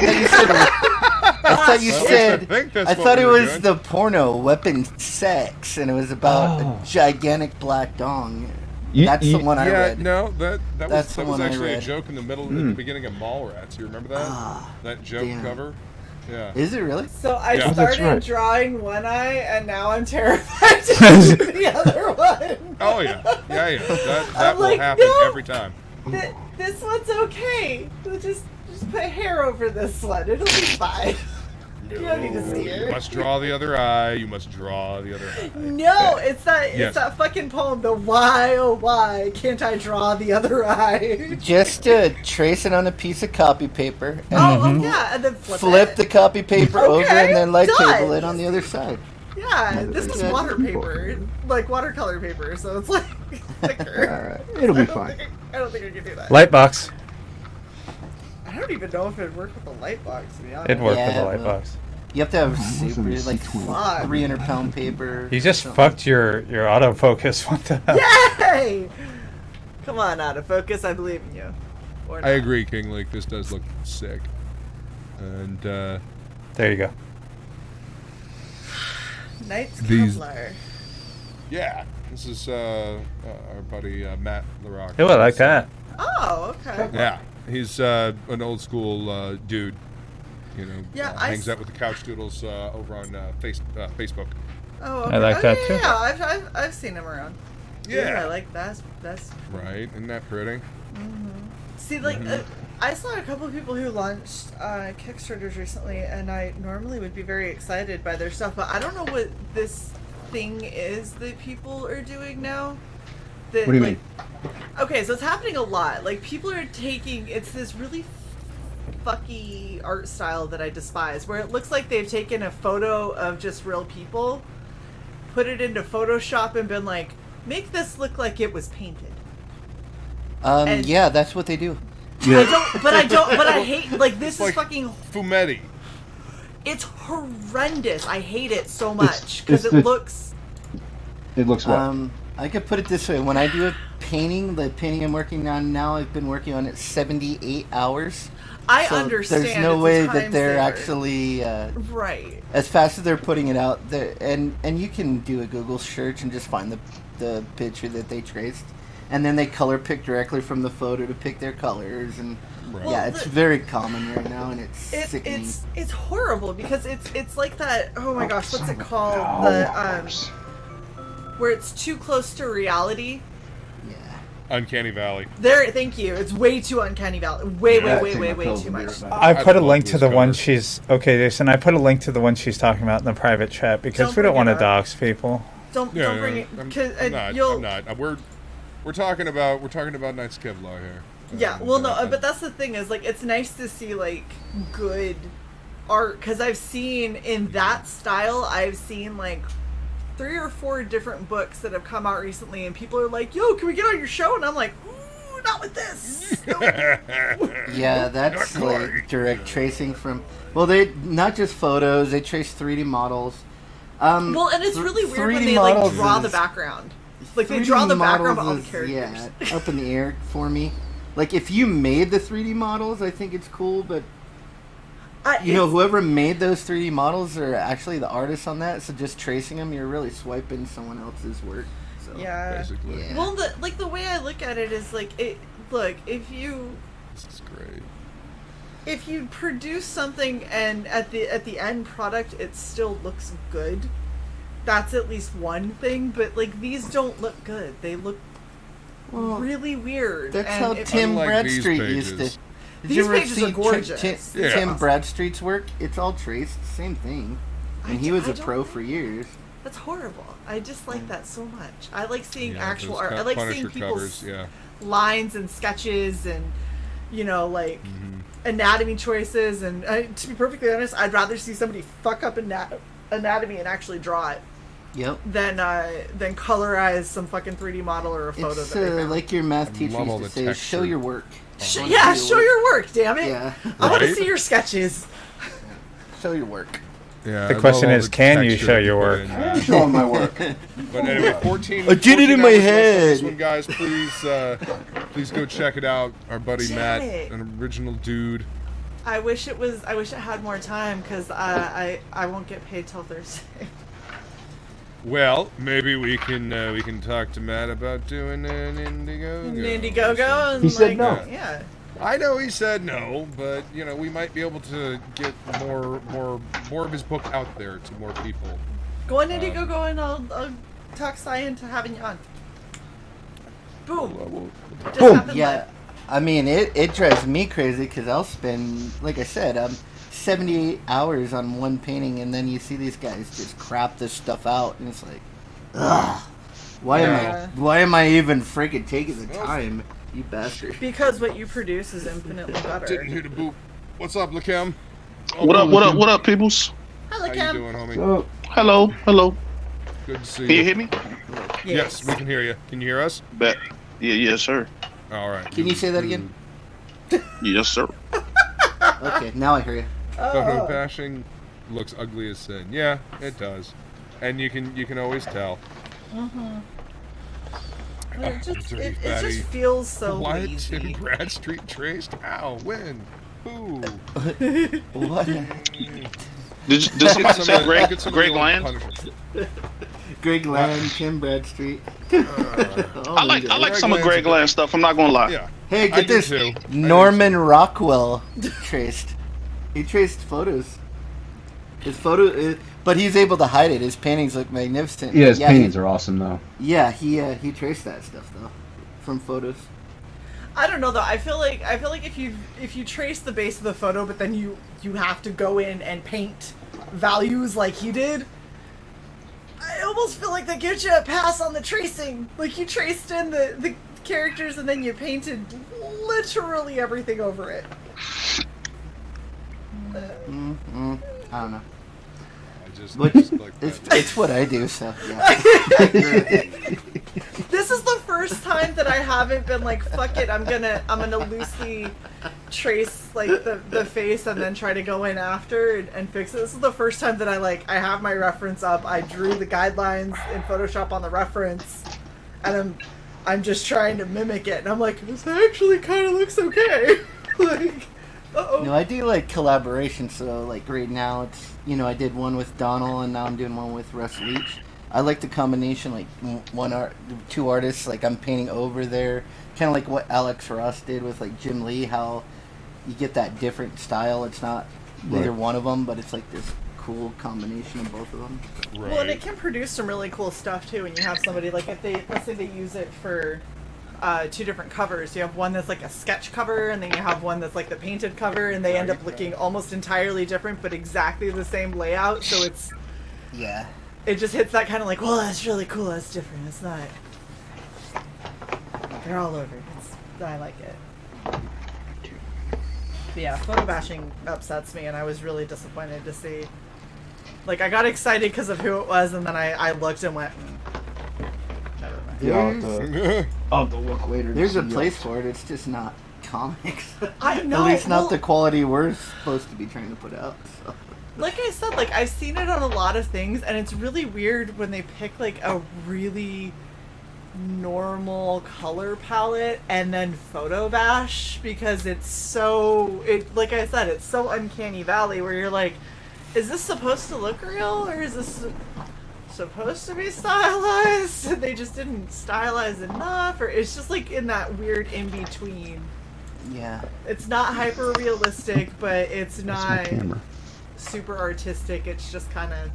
thought you said. I thought it was the porno Weapon Sex, and it was about a gigantic black dong. That's the one I read. No, that was actually a read. joke in the middle, at the beginning of Mallrats. You remember that? That joke cover? Yeah. Is it really? So I Yeah. started drawing one eye, and now I'm terrified to do the other one. Oh yeah. That I'm will like, happen no. every time. This one's okay. We'll just put hair over this one. It'll be fine. You don't need to see her. You must draw the other eye. You must draw the other eye. No, it's that Yes. it's that fucking poem. The why, oh why can't I draw the other eye? Just trace it on a piece of copy paper and Oh yeah, and then flip the copy paper Okay, over and then light done. table it on the other side. Yeah, this is water paper, watercolor paper, so it's thicker. All right, it'll be fine. I don't think I can do that. Lightbox. I don't even know if it'd work with the light box, to be honest. It'd work Yeah, with the well, lightbox. You have to have super, wasn't Fuck. 300-pound paper. You just something. fucked your autofocus. What the hell? Yay! Come on, autofocus, I believe in you. Or not. I agree, King Lake. This does look sick. And There you go. Knight's These- Cobbler. yeah, this is our buddy Matt LaRock. Oh, I like that. Oh, okay. Yeah, he's an old school dude. Yeah, I hangs out with the Couch Doodles over on Facebook. Oh, okay. I like that too. Yeah, I've seen him around. Yeah. I like that's Right? Isn't that pretty? See, like, I saw a couple of people who launched Kickstarters recently, and I normally would be very excited by their stuff, but I don't know what this thing is that people are doing now. That, What do you like, mean? Okay, so it's happening a lot. Like, people are taking, it's this really fucky art style that I despise, where it looks like they've taken a photo of just real people, put it into Photoshop, and been like, make this look like it was painted. And- Yeah, that's what they do. But I hate, like, this Like is fucking, Fumetti. it's horrendous. I hate it so much, because it's it the- looks, It looks what? I could put it this way: when I do a painting, the painting I'm working on now, I've been working on it 78 hours. I So understand. there's no it's a way time that they're saver. actually Right. as fast as they're putting it out. And you can do a Google search and just find the picture that they traced, and then they color pick directly from the photo to pick their colors. And Right. yeah, Well, it's very common right now, and it's sickening. It's horrible because it's like that. Oh my gosh, what's it called? Dollars. Where it's too close to reality. Yeah. Uncanny Valley. There, thank you. It's way too uncanny valley. Way take my way pills too and be much. right back. I put a love link to this the one cover. she's okay, Jason. I put a link to the one she's talking about in the private chat because Don't we don't bring want to it up. dox people. Don't bring it I'm, because I'm not. you'll. I'm not. We're talking about Knights of Kevlar here. Yeah, well, no, but that's the thing is, like, it's nice to see, like, good art, because I've seen, in that style, I've seen, like, 3 or 4 different books that have come out recently, and people are like, yo, can we get on your show? And I'm like, ooh, not with this. No. Yeah, that's like direct tracing from. Well, they not just photos; they trace 3D models. Well, and it's really weird when 3D they, like, models draw the is- background. Like, they 3D draw the background of all models the characters. Yeah, up in the air for me. Like, if you made the 3D models, I think it's cool, but you know, whoever made those 3D models are actually the artists on that, so just tracing them, you're really swiping someone else's work. So. Yeah. Basically. Yeah. Well, the way I look at it is, like, look, if you This is great. if you produce something and at the end product it still looks good, that's at least one thing. But, like, these don't look good. They look really weird. That's and how if- Tim Unlike these Bradstreet used to. pages. Did These you ever pages see are gorgeous. Tim Yeah. Bradstreet's work? It's all traced, same thing. And he was I a pro don't- for years. That's horrible. I just like that so much. I like seeing Yeah, actual those art. I like Punisher seeing people's covers. Yeah. lines and sketches and, you know, like, anatomy choices. And to be perfectly honest, I'd rather see somebody fuck up anatomy and actually draw it Yep. than colorize some fucking 3D model or a photo It's that they found. like your math teacher love all used to the say, texture. show your work. Yeah, show your work, damn it. Yeah. I want to Right? see your sketches. Show your work. Yeah. The I question love all is, the can you texture show that your put work? in, I'm showing my work. But anyway, 14. I did it in 14 my hours left on head. This one, guys, please go check it out. Our buddy Damn Matt, it. an original dude. I wish it had more time because I won't get paid till Thursday. Well, maybe we can talk to Matt about doing an Indiegogo. Indiegogo and He said no. Yeah. I know he said no, but you know we might be able to get more of his book out there to more people. Go on Indiegogo and I'll talk Cy into having you on. Boom. Just Boom. happened Yeah. live. I mean, it drives me crazy because I'll spend, like I said, 78 hours on one painting, and then you see these guys just crap this stuff out, and it's like, ugh. Why am I even freaking taking the time, you bastard? Because what you produce is infinitely better. Didn't hear the boop. What's up, Lakem? What up, peoples? Hi, How you Cam. doing, homie? So, Hello. Good to see Can you you. hear me? Yes, we can hear you. Can you hear us? Bet. Yeah, yes, sir. All right. Can you say that again? Yes, sir. Okay, now I hear you. Photo bashing looks ugly as sin. Yeah, it does, and you can always tell. It just, Dirty it fatty. just feels so What? lazy. Tim Bradstreet traced? How? When? Who? What? Did somebody Get say some- Greg get some of the Greg old Lyons? Punisher. Greg Land, Tim Bradstreet. I like Greg some of Lyons Greg are- Land stuff. I'm not gonna lie. Yeah. Hey, I get do this. too. Norman Rockwell traced. He traced photos. His photo. But he's able to hide it. His paintings look magnificent. Yeah, his paintings are awesome though. Yeah, he traced that stuff though, from photos. I don't know though. I feel like if you trace the base of the photo, but then you have to go in and paint values like he did, I almost feel like that gives you a pass on the tracing. Like you traced in the characters and then you painted literally everything over it. I don't know. Like It's what I do, so yeah. This is the first time that I haven't been like, fuck it, I'm gonna loosely trace like the face and then try to go in after and fix it. This is the first time that I have my reference up. I drew the guidelines in Photoshop on the reference, and I'm just trying to mimic it. And I'm like, this actually kind of looks okay. Like, uh-oh. No, I do like collaboration. So like right now, it's I did one with Donald, and now I'm doing one with Russ Leach. I like the combination, like two artists. Like I'm painting over there, kind of like what Alex Ross did with like Jim Lee. How you get that different style. It's not either one of them, but it's like this cool combination of both of them. Right. Well, and it can produce some really cool stuff too when you have somebody like let's say they use it for two different covers. You have one that's like a sketch cover, and then you have one that's like the painted cover, and they end up looking almost entirely different, but exactly the same layout. So it just hits that kind of like, well, that's really cool. That's different. It's not. They're all over. I like it. But yeah, photo bashing upsets me, and I was really disappointed to see. Like, I got excited because of who it was, and then I looked and went, never mind. Yeah, I'll have to look later. There's a place for it. It's just not comics. I know. At least not the quality we're supposed to be trying to put out. So. Like I said, like I've seen it on a lot of things, and it's really weird when they pick like a really normal color palette and then photo bash, because like I said, it's so uncanny valley where you're like, is this supposed to look real or is this supposed to be stylized? And they just didn't stylize enough, or it's just like in that weird in between. Yeah. It's not hyper realistic, but it's not super artistic. It's just kind of.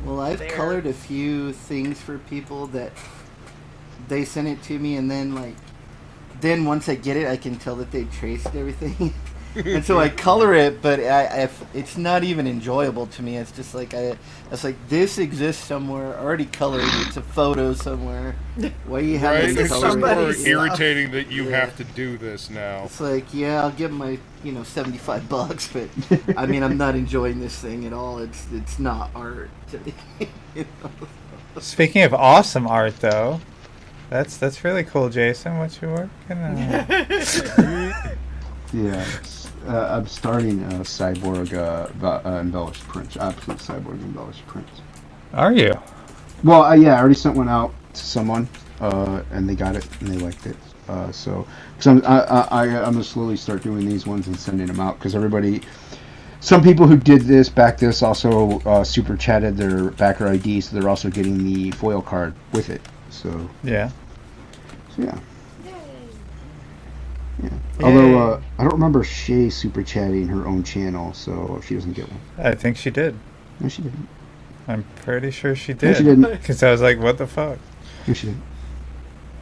Well, I've colored a few things for people that they send it to me, and then once I get it, I can tell that they traced everything. And so I color it, but it's not even enjoyable to me. It's just like it's like this exists somewhere, already colored. It's a photo somewhere. Why do you have Right? this It's color? more irritating that you have to do this now. It's like, yeah, I'll give my $75, but I mean, I'm not enjoying this thing at all. It's not art to me. Speaking of awesome art, though, that's really cool, Jason. What you working on? Yeah, I'm starting a cyborg embellished prints. Absolute cyborg embellished prints. Are you? Well, yeah, I already sent one out to someone, and they got it and they liked it. So I'm gonna slowly start doing these ones and sending them out, because some people who did this also super chatted their backer ID, so they're also getting the foil card with it. So yeah. Yeah. Although I don't remember Shay super chatting her own channel, so she doesn't get one. I think she did. No, she didn't. I'm pretty sure she did. No, she didn't. Because I was like, what the fuck? No, she didn't.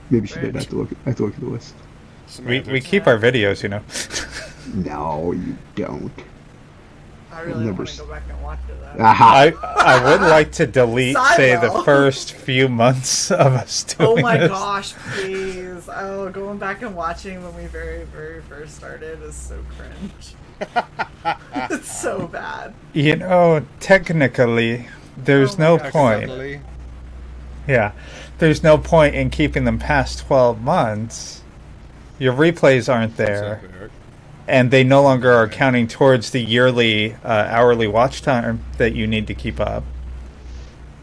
Maybe she did. I have to look at the list. We keep our videos, you know. No, you don't. I really want to go back and watch it. Aha. I would like to delete, say, the Silo. first few months of us doing Oh my this. gosh, please. Oh, going back and watching when we very, very first started is so cringe. It's so bad. You know, technically, there's no point. Yeah, there's no point in keeping them past 12 months. Your replays aren't there, and they no longer are counting towards the yearly, hourly watch time that you need to keep up,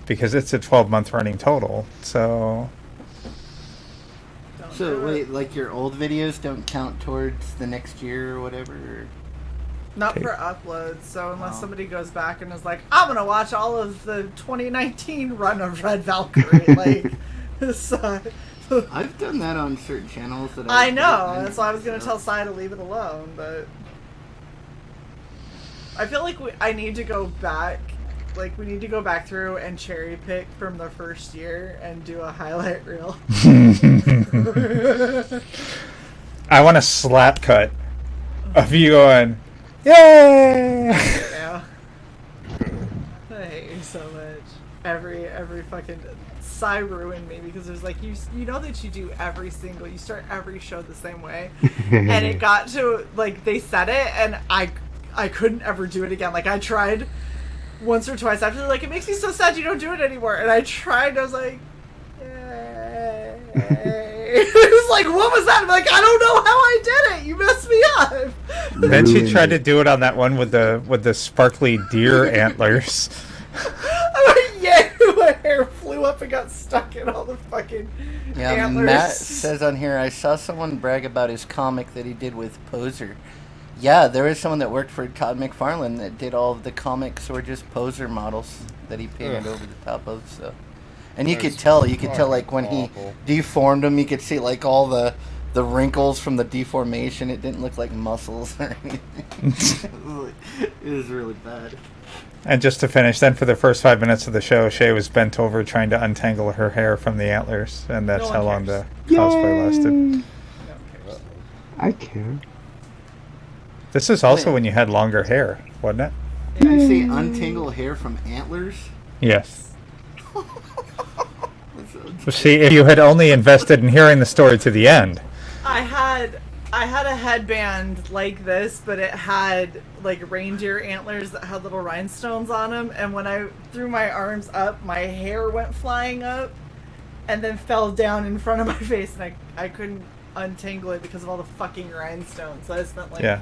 because it's a 12-month running total. So Wait, like your old videos don't count towards the next year or whatever? Not for uploads, so unless somebody goes back and is like, I'm gonna watch all of the 2019 run of Red Valkyrie, like, this, I've done that on certain channels. I know, that's why I was gonna tell Sai to leave it alone, but I feel like I need to go back Like, we need to go back through and cherry pick from the first year and do a highlight reel. I want a slap cut of you going, yay! Yeah. I hate you so much. Every fucking sigh ruined me because there's like you know that you do you start every show the same way, and it got to like they said it and I couldn't ever do it again. Like I tried once or twice after, like, it makes me so sad you don't do it anymore. And I tried, and I was like, yay. It was like, what was that? I'm like, I don't know how I did it. You messed me up. Then she tried to do it on that one with the sparkly deer antlers. I'm like, yeah, my hair flew up and got stuck in all the fucking antlers. Matt says on here, I saw someone brag about his comic that he did with Poser. Yeah, there is someone that worked for Todd McFarlane that did all of the comics or just Poser models that he painted over the top of. So, and you could tell like when he deformed them, you could see like all the wrinkles from the deformation. It didn't look like muscles or anything. It was really bad. And just to finish, then for the first 5 minutes of the show, Shay was bent over trying to untangle her hair from the antlers, and that's how long the cosplay lasted. I care. This is also when you had longer hair, wasn't it? Did you say untangle hair from antlers? Yes. See, if you had only invested in hearing the story to the end. I had a headband like this, but it had like reindeer antlers that had little rhinestones on them, and when I threw my arms up, my hair went flying up and then fell down in front of my face, and I couldn't untangle it because of all the fucking rhinestones. So I spent like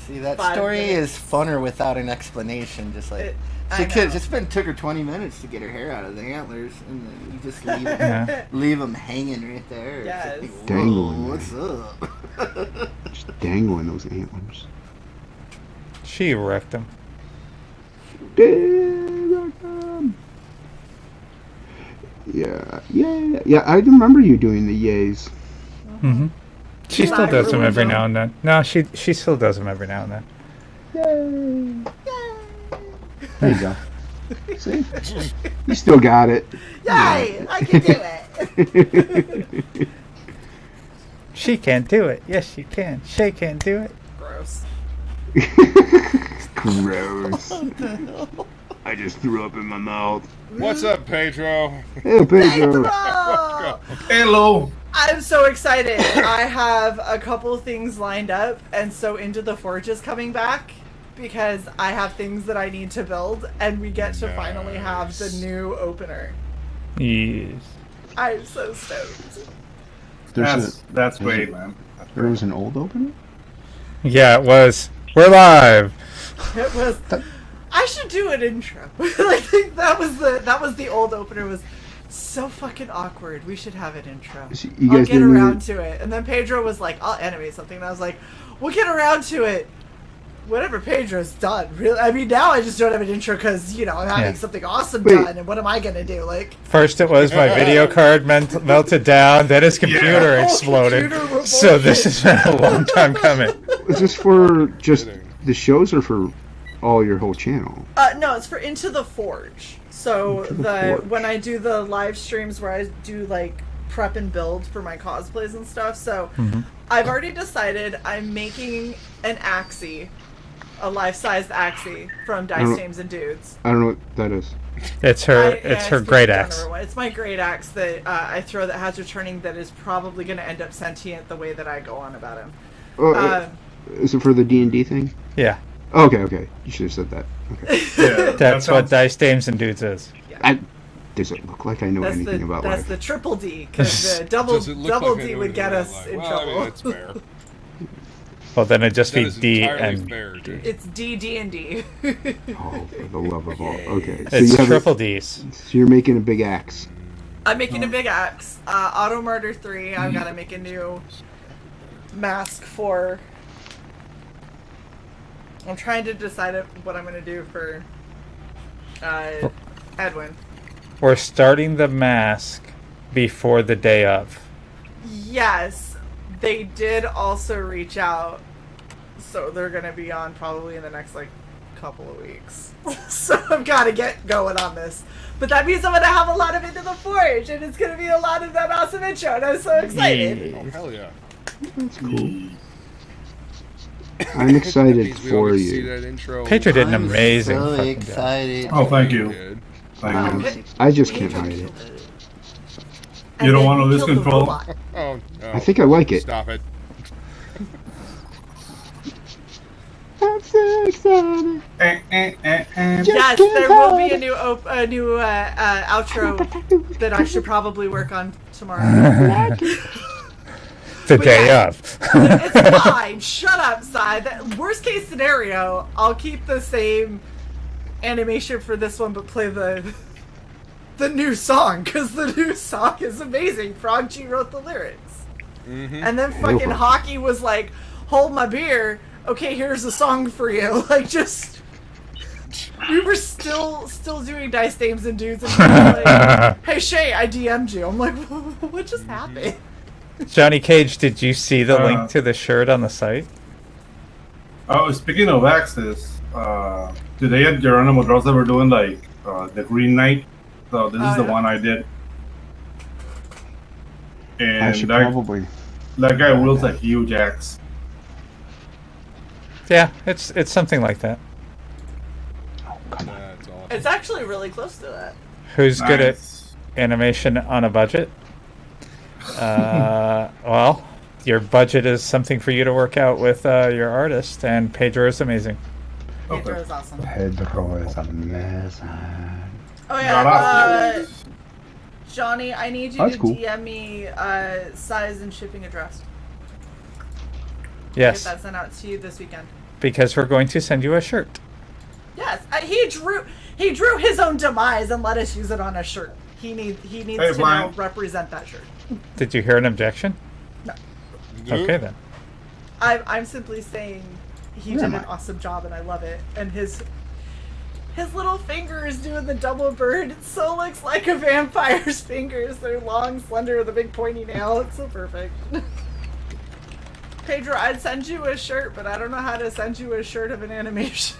See, that story is funner without an explanation. Just like took her 20 minutes to get her hair out of the antlers, and then you just leave them hanging right there. Yes. Like, Dangling. What's up? Just dangling those antlers. She wrecked them. Yeah. I remember you doing the yays. Mm-hmm. She still does them every now and then. No, she still does them every now and then. Yay! There you go. See? You still got it. Yay! I can do it. She can't do it. Yes, she can. Shay can't do it. Gross. Gross. I just threw up in my mouth. What's up, Pedro? Hey, Pedro. Hello. I'm so excited. I have a couple things lined up, and so Into the Forge is coming back because I have things that I need to build, and we get to finally have the new opener. Yes. I'm so stoked. That's great, man. There was an old opener? Yeah, it was. We're live. It was. I should do an intro. Like that was the old opener. Was so fucking awkward. We should have an intro. So you guys I'll get around to it. And then Pedro was like, I'll animate something. And I was like, we'll get around to it. Whatever Pedro's done. Really, I mean, now I just don't have an intro because, you know, I'm having something awesome done. And what am I going to do? Like, first it was my video card melted down. Then his computer exploded. So this has been a long time coming. Is this for just the shows or for all your whole channel? No, it's for Into the Forge. So when I do the live streams where I do like prep and build for my cosplays and stuff. So I've already decided I'm making an Axie, a life-sized Axie from Dice Dames and Dudes. I don't know what that is. It's her great axe. It's my great axe that I throw that has returning that is probably going to end up sentient the way that I go on about him. Is it for the D&D thing? Yeah. Okay. You should have said that. Okay. Yeah, That's what Dice Dames and Dudes is. Does it look like I know anything about that's life? the triple D, because the double D would get us in trouble. I mean, that's fair. Well, then it'd just That be is D entirely and fair, dude. It's D and D. Oh, for the love of all. Okay. So it's you have triple Ds. So you're making a big axe. I'm making a big axe. Auto Murder 3, I've got to make a new mask for. I'm trying to decide what I'm going to do for Edwin. We're starting the mask before the day of. Yes, they did also reach out, so they're going to be on probably in the next like couple of weeks. So I've got to get going on this. But that means I'm going to have a lot of Into the Forge, and it's going to be a lot of that awesome intro, and I'm so excited. Oh, hell yeah. That's cool. I'm excited for you. Pedro did an amazing So fucking job. excited. Oh, thank you. Good. Thank you. I just can't hide it. You don't want to lose Kill the control? robot. Oh, no. I think I like it. Stop it. I'm so excited. Yes, there will be a new outro that I should probably work on tomorrow. The day of. It's fine. Shut up, Sai. Worst case scenario, I'll keep the same animation for this one, but play the new song, because the new song is amazing. Frog G wrote the lyrics. And then fucking Hockey was like, hold my beer. Okay, here's a song for you. Like, just... We were still doing Dice Dames and Dudes, and he was like, hey, Shay, I DM'd you. I'm like, what just happened? Johnny Cage, did you see the link to the shirt on the site? Oh, speaking of Axis, today at Geronimo Drosa we're doing like the Green Knight. So this is the one I did. And I should probably. that guy wields a huge axe. Yeah, it's something like that. That's awesome. It's actually really close to that. Who's good at Nice. animation on a budget? Well, your budget is something for you to work out with your artist, and Pedro is amazing. Pedro is awesome. Pedro is amazing. Oh Got yeah, off. Johnny, I need you That's to cool. DM me size and shipping address. Yes, Get that sent out to you this weekend. because we're going to send you a shirt. Yes, he drew his own demise and let us use it on a shirt. He needs Hey, to now Brian. represent that shirt. Did you hear an objection? No. Okay then. I'm simply saying he did an awesome job and I love it. And his little finger is doing the double bird. It so looks like a vampire's fingers. They're long, slender, with a big pointy nail. It's so perfect. Pedro, I'd send you a shirt, but I don't know how to send you a shirt of an animation.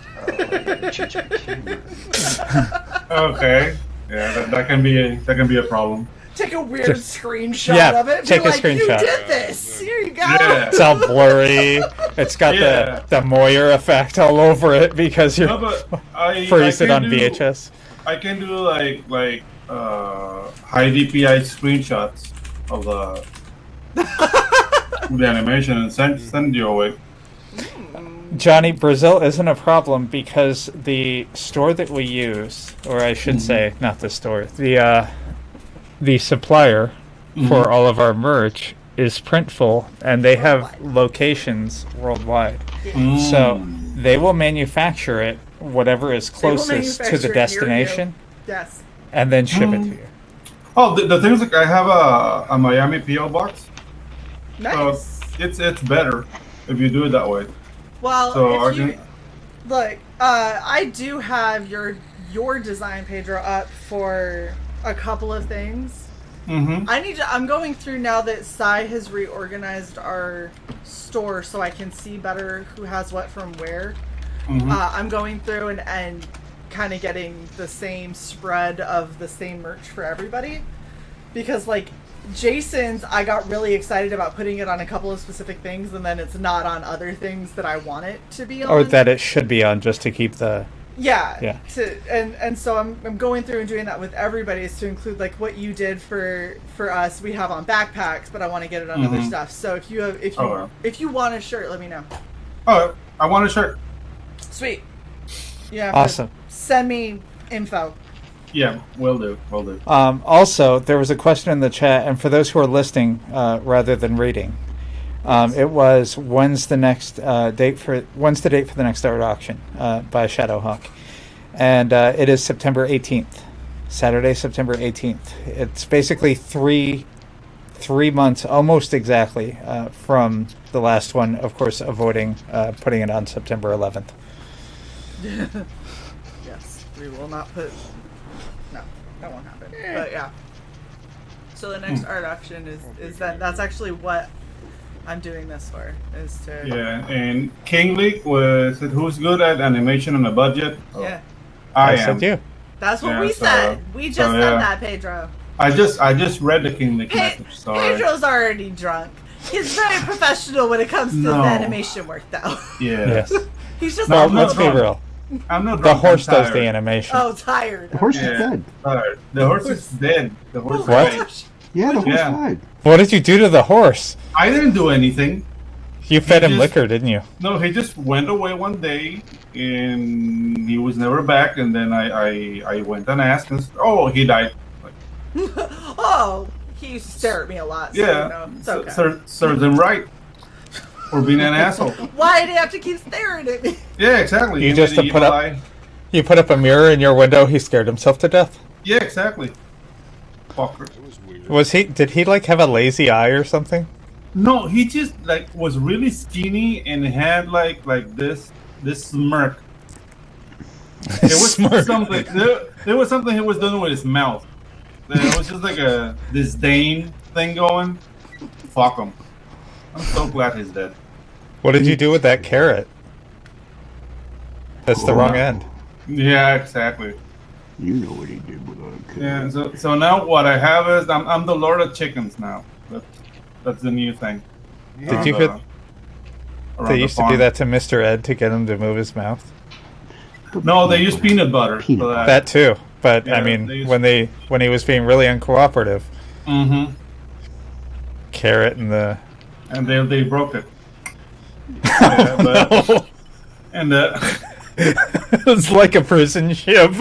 Okay. Yeah, that can be a problem. Take a weird screenshot Yeah, of it. And take be a like, You screenshot. did this. Here you go. Yeah. It's all blurry. It's got Yeah. the Moyer effect all over it because you're No, but I freeze it can on do- VHS. I can do like high DPI screenshots of the animation and send you away. Johnny, Brazil isn't a problem because the store that we use, or I should say, not the store, the supplier for all of our merch is Printful, and they have locations worldwide. So they will manufacture it, whatever is closest to manufacture the it near you. destination, Yes. and then ship it to you. Oh, the thing is, like, I have a Miami PO box. Nice. It's better if you do it that way. Well, So if you look, I do have your design, Pedro, up for a couple of things. Mm-hmm. I'm going through now that Sai has reorganized our store so I can see better who has what from where. Mm-hmm. I'm going through and kind of getting the same spread of the same merch for everybody, because like Jason's, I got really excited about putting it on a couple of specific things, and then it's not on other things that I want it to be on. Or that it should be on just to keep the... Yeah. And so I'm going through and doing that with everybody, is to include like what you did for us. We have on backpacks, but I want to get it on other stuff. So if you want a shirt, let me know. Oh, I want a shirt. Sweet. Yeah. Awesome. Send me info. Yeah, will do. Also, there was a question in the chat, and for those who are listening rather than reading, it was when's the date for the next art auction by Shadowhawk, and it is September 18th, Saturday, September 18th. It's basically three months, almost exactly, from the last one. Of course, avoiding putting it on September 11th. Yes, we will not put. No, that won't happen. But yeah. So the next art auction is then. That's actually what I'm doing this for. Is to Yeah, and King League was who's good at animation on a budget? yeah. I I am. said you. That's what Yeah, we so- said. We just so, said yeah. that, Pedro. I just read the King League message. Sorry. Pedro's already drunk. He's very professional when it comes to No. the animation work, though. Yeah. Yes. He's just No, Well, I'm not let's be drunk. real. I'm not The drunk, horse I'm does the tired. animation. oh tired. The horse Yeah. is dead. Tired. The horse is dead. The horse What? died. Yeah, the horse Yeah. died. What did you do to the horse? I didn't do anything. You fed him just- liquor, didn't you? No, he just went away one day, and he was never back. And then I went and asked, and oh, he died. Like, Oh, he used to stare at me a lot. So, yeah, you know, it's okay. serves him right for being an asshole. Why did he have to keep staring at me? Yeah, exactly. You He just made the put evil up- eye. You put up a mirror in your window. He scared himself to death. Yeah, exactly. Fucker. It was weird. Was he? Did he like have a lazy eye or something? No, he just like was really skinny and had like this smirk. It was Smirk. something. There was something he was doing with his mouth. There was just like a disdain thing going. Fuck him. I'm so glad he's dead. What did you do with that carrot? That's the wrong end. Yeah, exactly. You know what he did with that. Yeah. So now what I have is I'm the Lord of Chickens now. That's the new thing. Did you put? They used to do that to Mr. Ed to get him to move his mouth. No, they use peanut butter. Peanut for butter. That too. But I Yeah, mean, they used- when he was being really uncooperative, Mm-hmm. carrot and the. And they broke it. Yeah, but, No. and It was like a prison ship.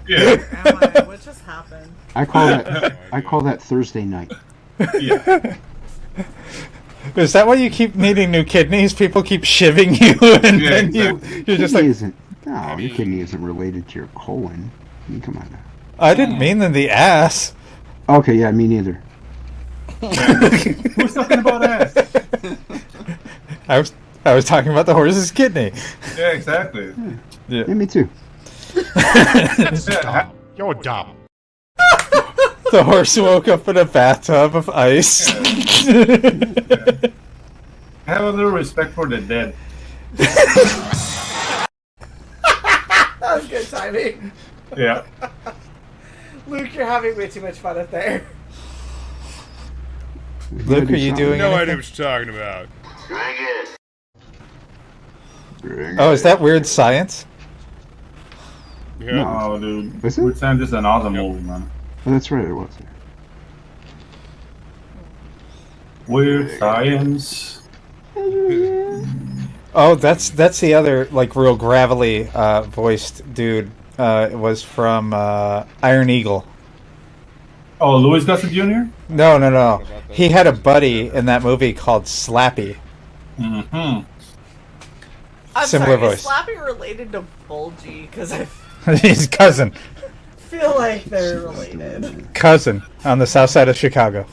yeah, Am I? What just happened? I call that Thursday night. yeah. Is that why you keep needing new kidneys? People keep shivving you, and Yeah, then exactly. you're just Kidney like, isn't. No, your kidney isn't related to your colon. I mean, come on now. I didn't mean in the ass. Okay, yeah, me neither. Who's talking about ass? I was talking about the horse's kidney. Yeah, exactly. Yeah, me too. Yeah, You're dumb. The horse woke up in a bathtub of ice. have a little respect for the dead. That was good timing. Yeah. Luke, you're having way too much fun up there. Luke, are you doing No anything? idea what you're talking about. Oh, is that weird science? Yeah. Oh, dude. Is it? Weird Science is an awesome movie, man. Oh, that's right, it was. Weird Science. Oh, that's the other like real gravelly voiced dude. It was from Iron Eagle. Oh, Louis Gossett Jr.? No. He had a buddy in that movie called Slappy. Mm-hmm. I'm Similar sorry, voice. Is Slappy related to Bulgy? Because I His cousin feel like they're related. on the south side of Chicago.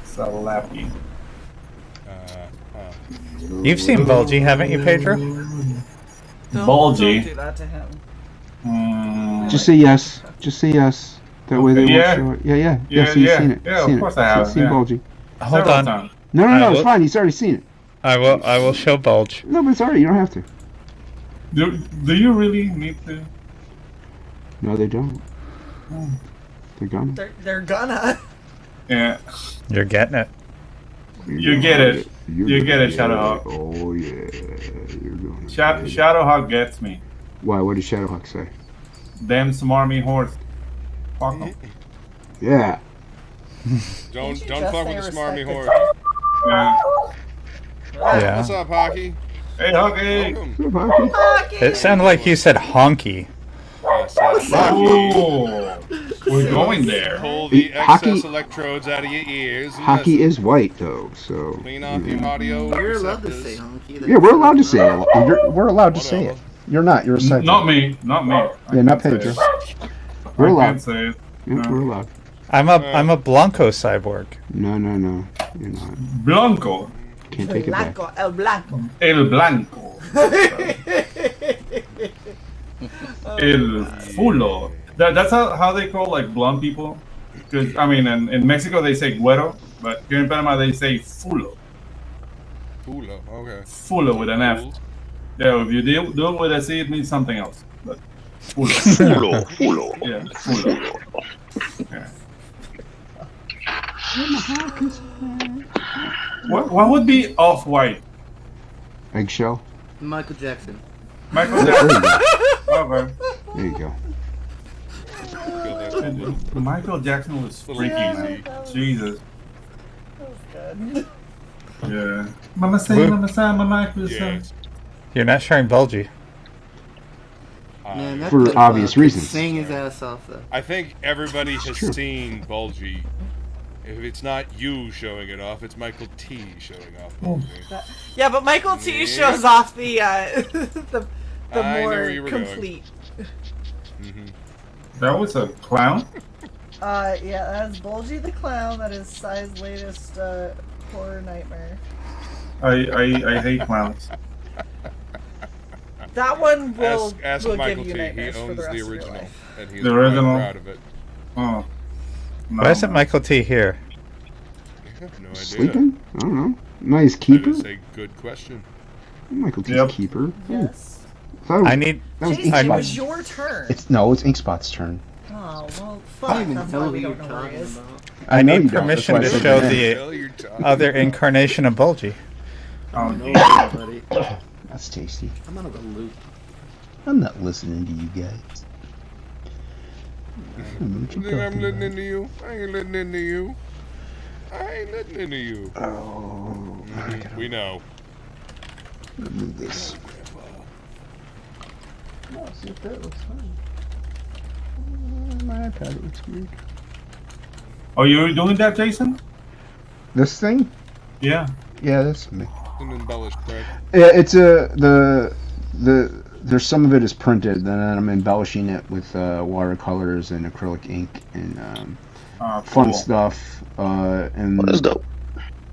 Salappy. You've seen Bulgy, haven't you, Pedro? Bulgy. Don't do that to him. Just say yes. Just say yes. That way they Yeah. won't show it. Yeah. Yeah, So you've yeah. seen it. Yeah, of seen course it. I have, Seen yeah. Bulgy. Hold Several on. times. No, I it's will- fine. He's already seen it. I will show Bulge. No, but it's alright. You don't have to. Do you really need to? No, they don't. They're gone. They're gonna. Yeah. You're getting it. You get it. You get it, Shadowhawk. Oh yeah, you're going. Shadowhawk gets me. Why? What did Shadowhawk say? Damn smarmy horse. Fuck 'em. Yeah. Don't you fuck just with say the smarmy respect horse. Yeah. Yeah. What's up, Hockey? Hey, Hockey. Welcome. Good, Hockey. Hockey! It sounded like you said honky. Oh, we're going there. Pull the Hockey- excess electrodes out of your ears. and Hockey listen. is white though, so. Clean off your audio. You're allowed to receptors. say honky. Yeah, we're allowed to say it. We're allowed to say it. You're not. You're a psycho. Not me. Not me. Yeah, not I can't Pedro. say it. We're I allowed. can't say it. Yeah, we're allowed. I'm a Blanco cyborg. No, you're not. Blanco. Can't take it back. Blanco, El Blanco. El Blanco. El Fulo. That's how they call like blonde people. Because I mean, in Mexico they say güero, but here in Panama they say fulo. Fulo, okay. Fulo with an F. Yeah, if you do it with a C, it means something else. But fulo. Fulo. Yeah, fulo. Yeah. What would be off-white? Eggshell. Michael Jackson. Michael There you Jackson. go. Okay. There you go. Michael Jackson was freaky, man. Jesus. That was good. Yeah. Mama say, Mama say, Mama say. Yes. You're not sharing Bulgy. Man, that For kid, obvious could reasons. Sing his ass off though. I think everybody has true. seen Bulgy. If it's not you showing it off, it's Michael T showing off Bulgy. Yeah, but Michael T Yeah. shows off the the I know more where you were going. complete. That was a clown? Yeah, that's Bulgy the Clown. That is Sai's latest horror nightmare. I hate clowns. That one will Ask will Michael give you T. He nightmares for owns the rest the of your original, life. and he's The quite original? proud of it. Oh. No, Why isn't man. Michael T here? I have no idea. Sleeping? I don't know. Nice That keeper. is a good question. Michael T's Yep. keeper. Yes. Thought it was- I need. That was Jason, I it Inkspot's. was your turn. It's Inkspot's turn. Oh well, fuck. I don't even That's know why who we you're don't know where he talking is. about. I know need you don't. That's permission why I to said show your name. the Hell, you're talking other incarnation of Bulgy. Oh, No, yeah. buddy. That's tasty. I'm out of the loop. I'm not listening to you guys. I don't know what You you're think I'm talking letting about. into you? I ain't letting into you. I ain't letting into you. Oh, I gotta We know. move this. Oh, see if that looks fine. My iPad looks weird. Oh, you're doing that, Jason? This thing? Yeah. Yeah, that's me. An embellished bread. Yeah, it's there's some of it is printed, and then I'm embellishing it with watercolors and acrylic ink and fun Cool. stuff. And Well, that's dope.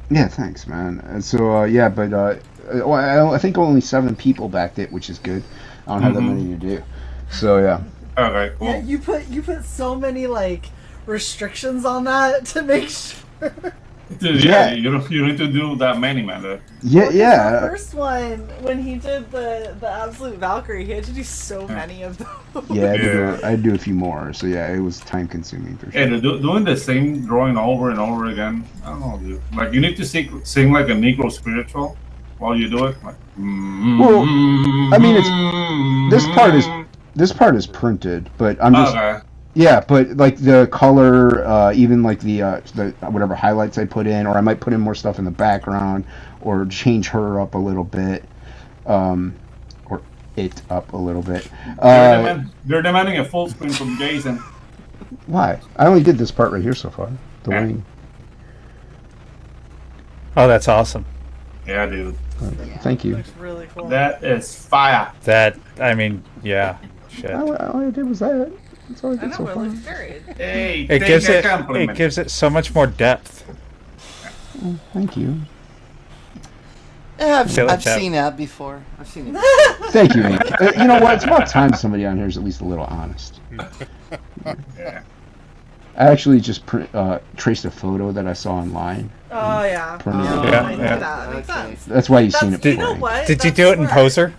yeah, thanks, man. And so yeah, but I think only 7 people backed it, which is good. I don't have that many to do. So yeah. Okay, cool. Yeah, you put so many like restrictions on that to make sure. Dude, yeah, you don't need to do that many, man. Yeah, The yeah. first one, when he did the Absolute Valkyrie, he had to do so many of those. Yeah, Yeah. I'd do a few more. So yeah, it was time consuming for sure. Hey, doing the same drawing over and over again, I don't know, dude. Like, you need to sing like a Negro spiritual while you do it. Like, Well, I mean, this part is printed, but I'm just okay. yeah, but like the color, even like the whatever highlights I put in, or I might put in more stuff in the background, or change her up a little bit, or it up a little bit. They're demanding a full screen from Jason. Why? I only did this part right here so far. The Yeah. wing. Oh, that's awesome. Yeah, dude. Thank you. Looks really cool. That is fire. That, I mean, yeah. Shit. All I did was that. That's all I I did know, so it far. looks great. Hey, It take gives a it. compliment. It gives it so much more depth. Thank you. Yeah, Feel like I've that. seen that before. I've seen it. Thank you, Ink. You know what? It's about time somebody on here is at least a little honest. Yeah. I actually just traced a photo that I saw online. Oh yeah. Printed Oh, it. Yeah, I knew yeah. that. Makes Okay. sense. That's why you've seen it That's, you before. know Ink. what? Did you That's do it in smart. Poser?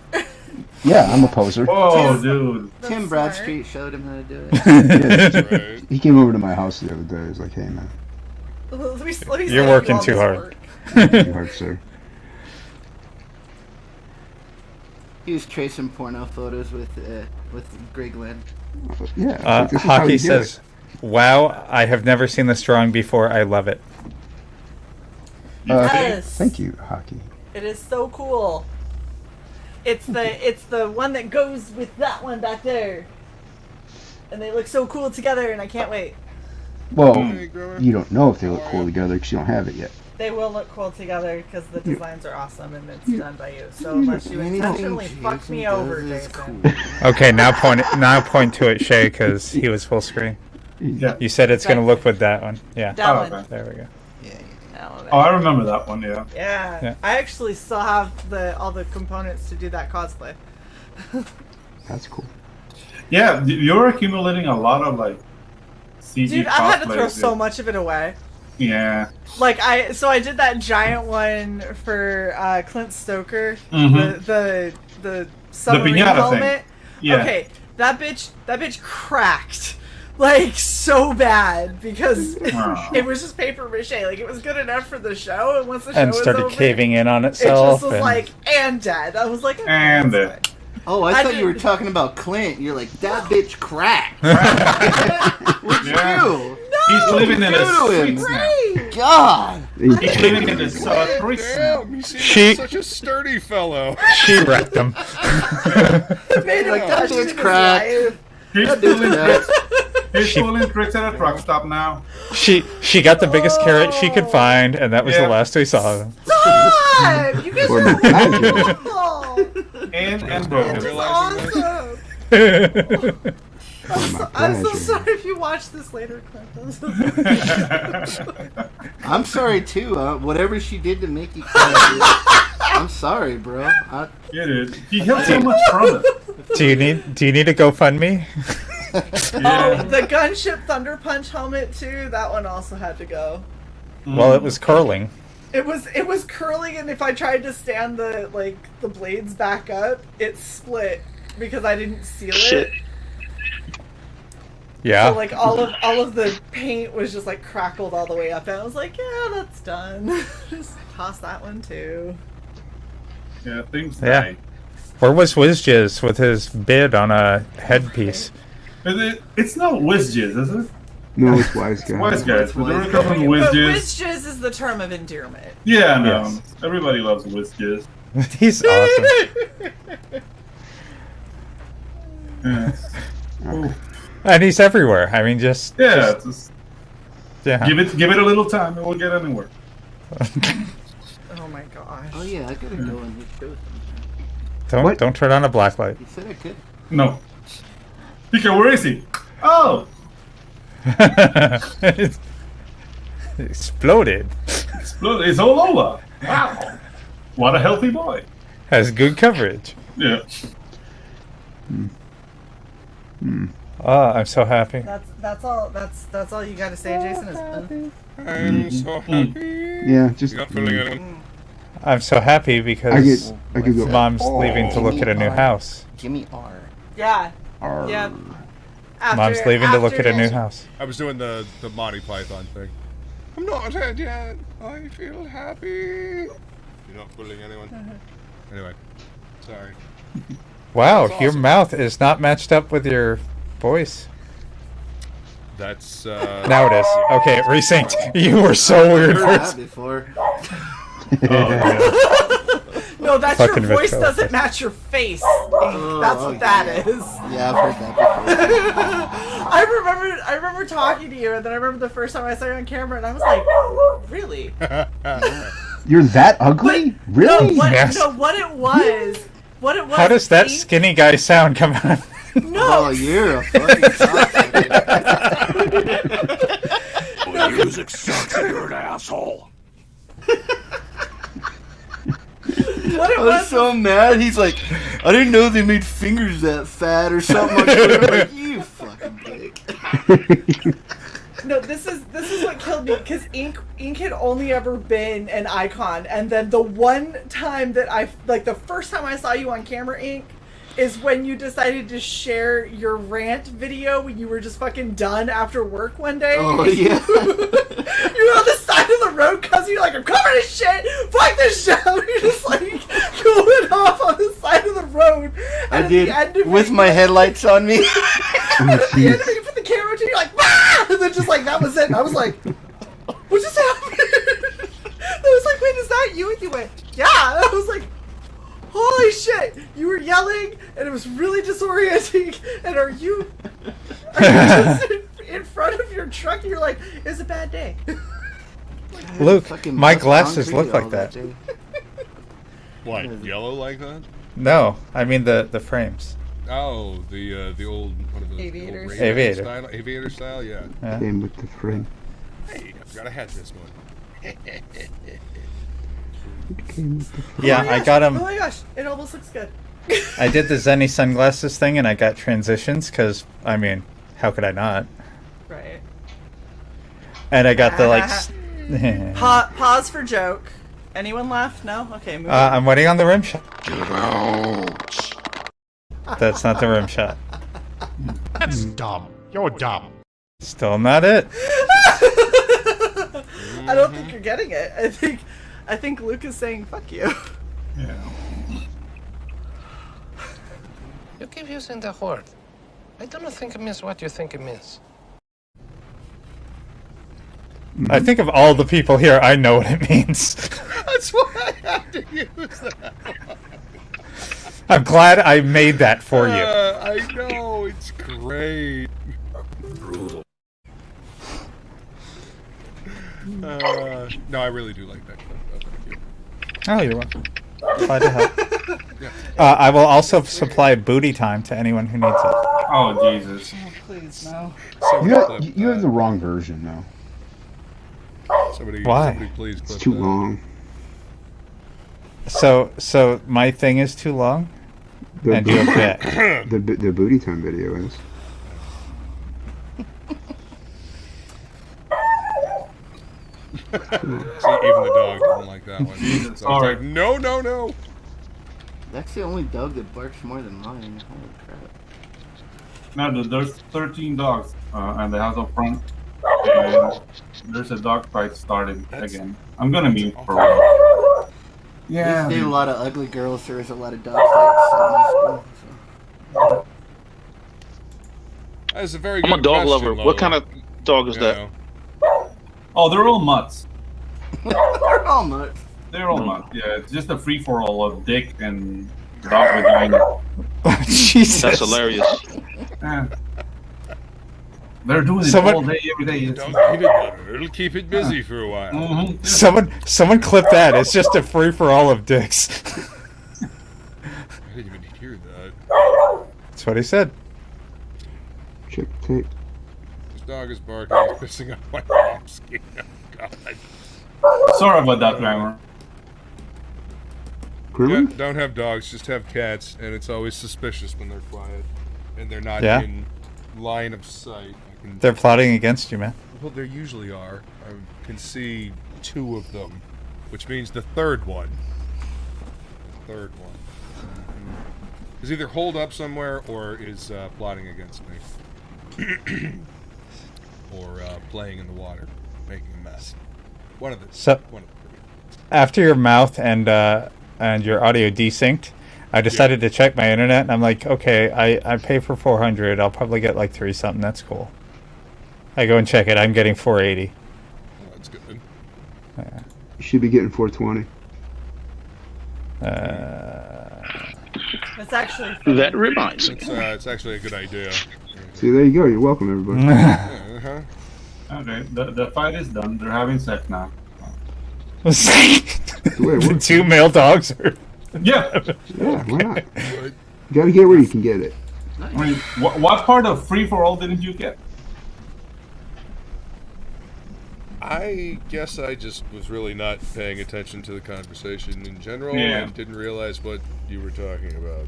Yeah, I'm a poser. Oh, dude. That's Tim smart. Bradstreet showed him how to do it. That's right. He came over to my house the other day. He was like, "Hey, man, Let me You're say working all too this hard. work. you hard, sir." He was tracing porno photos with Greg Lynn. Yeah. it's like, this is how Hockey you do says, "Wow, I have never seen this drawing before. I love it." it. Yes. Thank you, Hockey. It is so cool. It's the one that goes with that one back there. And they look so cool together, and I can't wait. Well, Hey, Grover. you don't know if they look cool together because you don't have it yet. They will look cool together because the designs are awesome and it's done by you. So unless you intentionally fuck me over, Jason. Okay, now point to it, Shay, because he was full screen. Yeah. You said it's gonna look with that one. Yeah. That Oh, one. okay. There we go. That one. Oh, I remember that one, yeah. Yeah. Yeah. I actually still have all the components to do that cosplay. That's cool. Yeah, you're accumulating a lot of, like, CG Dude, I had to cosplays, throw so dude. much of it away. Yeah. Like I did that giant one for Clint Stoker, Mhm. the submarine piñata helmet. thing. Yeah. Okay, that bitch cracked like so bad because Wow. it was just paper mache. Like it was good enough for the show, and once the show And was started over, caving in on it itself. just was and- like and dead. I was like, okay, And that's dead. fine. Oh, I I thought you were did- talking about Clint. You're like, that bitch cracked. What'd you Yeah. do? He's living in the do to him? streets now. Right. God. He's living in the streets now. Damn, you seem She- like such a sturdy fellow. She wrecked him. Made him Like, that question bitch his cracked. life. He's pulling tricks. He's pulling tricks at a truck stop now. She got the biggest carrot she could find, and that was Yeah. the last we saw of him. God, you guys Or are Nathaniel. awful. And broken. It's Realizing awesome. I'm so pleasure. sorry if you watch this later, Clint. I'm so sorry. I'm sorry too. Whatever she did to make you cry, dude. I'm sorry, bro. Yeah, dude. He held so much from it. Do you need a GoFundMe? Yeah. The Gunship Thunder Punch helmet too. That one also had to go. Well, it was curling. It was curling, and if I tried to stand the blades back up, it split because I didn't seal Shit. it. Yeah. So like all of the paint was just like crackled all the way up, and I was like, yeah, that's done. Just toss that one too. Yeah, things Yeah. die. Where was WizJizz with his bid on a headpiece? It's not whiz jizz, is it? No, it's wise guy. Wise guys. But there are a Wise couple of But whiz whiz jizz. jizz is the term of endearment. Yeah, no. Yes. Everybody loves whiz jizz. He's awesome. Yeah. Ooh. And he's everywhere. I mean, just Yeah, just yeah. give it a little time and we'll get anywhere. Oh my gosh. Oh yeah, I gotta go in here too. What? Don't turn on a black light. You said I could. No. Pika, where is he? Oh! It exploded. It's all over. Wow. What a healthy boy. Has good coverage. Yeah. Oh, I'm so happy. That's all you gotta say, Jason. Is I'm so happy. Yeah, just You're not feeling anyone. I'm so happy because I could go. Mom's leaving to look at a new house. Jimmy R. yeah. Arr. Yeah. Mom's leaving to look at a new house. I was doing the Monty Python thing. I'm not dead yet. I feel happy. You're not fooling anyone. Anyway, sorry. Wow, That's your awesome. mouth is not matched up with your voice. That's Now it is. Okay, resynced. You were so weird Heard first. that before. No, that's Fucking your voice retro. doesn't match your face. That's what that is. Yeah, I've heard that before. I remember talking to you, and then I remember the first time I saw you on camera, and I was like, really? You're that ugly? Really? Yes. What it was. What it was. How does that Ink- skinny guy sound come out? No. Oh, you're a fucking toxic. The music sucks and you're an asshole. What it I was. was so mad. He's like, I didn't know they made fingers that fat or something like that. I'm like, you fucking dick. No, this is what killed me because Ink had only ever been an icon, and then the one time that the first time I saw you on camera, Ink, is when you decided to share your rant video when you were just fucking done after work one day. Oh, yeah. You were on the side of the road because you're like, I'm covered in shit. Fuck this show. You're just like going off on the side of the road. I And at did. the end of With it, my headlights on me. and at the end of it, you put the camera to you, you're like, ah! And then just like, that was it. And I was like, what just happened? I was like, wait, is that you? And you went, yeah. And I was like, holy shit. You were yelling, and it was really disorienting. And are you just in front of your truck? And you're like, it's a bad day. Luke, Fucking my bust glasses concrete look like all that. day. What, yellow like that? No, I mean the frames. Oh, the old one of those Aviators. old radio Aviator. style, aviator style, yeah. Yeah. Came with the friend. Hey, I forgot I had this one. Came with the Yeah, Oh my I gosh, got Oh them. my gosh, it almost looks good. I did the Zenny sunglasses thing, and I got transitions because, I mean, how could I not? Right. And I got the like. Pause for joke. Anyone laugh? No? Okay, move on. I'm waiting on the rim shot. Get out. That's not the rim shot. That's dumb. You're dumb. Still not it. I don't think you're getting it. I think Luke is saying fuck you. Yeah. You keep using the word. I don't think it means what you think it means. I think of all the people here, I know what it means. That's why I had to use that. I'm glad I made that for you. I know, it's great. Brutal. No, I really do like that clip. Oh, thank you. Oh, you're welcome. Glad to help. I will also supply booty time to anyone who needs it. Oh Jesus! Oh, please, no. You have the wrong version now. Why? Somebody please clip It's too that. long. So my thing is too long, and you object. The booty time video is. See, even the dog doesn't like that one. Jesus, So I was alright. like, no. That's the only dog that barks more than mine. Holy crap. No, there's 13 dogs at the house up front. And there's a dog fight started again. I'm gonna mute for a while. Yeah. There's a lot of ugly girls. There's a lot of dog fights at my school. So. That's a very I'm good a dog question, lover. Lola. What kind of dog is You that? know. Oh, they're all mutts. They're all nuts. They're all mutts. Yeah, it's just a free for all of dick and dog vagina. Jesus. That's hilarious. Yeah. They're doing it Someone- all day, every day. Dog peanut butter. It'll keep it busy for a while. Mm-hmm. Someone clip that. It's just a free for all of dicks. I didn't even hear that. That's what he said. Check tape. This dog is barking. It's pissing off my mom's skin. Oh, God. Sorry about that, grammar. Grimmer? Yeah, don't have dogs, just have cats, and it's always suspicious when they're quiet and they're not Yeah? in line of sight. They're plotting against you, man. Well, there usually are. I can see 2 of them, which means the third one. Is either holed up somewhere or is plotting against me. Or playing in the water, making a mess. One of the So- one of the three. After your mouth and your audio desynced, I decided to check my internet, and I'm like, okay, I pay for 400. I'll probably get like 3 something. That's cool. I go and check it. I'm getting 480. Oh, that's good. You should be getting 420. It's actually That reminds me. It's actually a good idea. See, there you go. You're welcome, everybody. Uh-huh. Okay, the fight is done. They're having sex now. The 2 male dogs are. Yeah. Yeah, why not? You gotta get where you can get it. I mean, what part of free for all didn't you get? I guess I just was really not paying attention to the conversation in general Yeah. and didn't realize what you were talking about.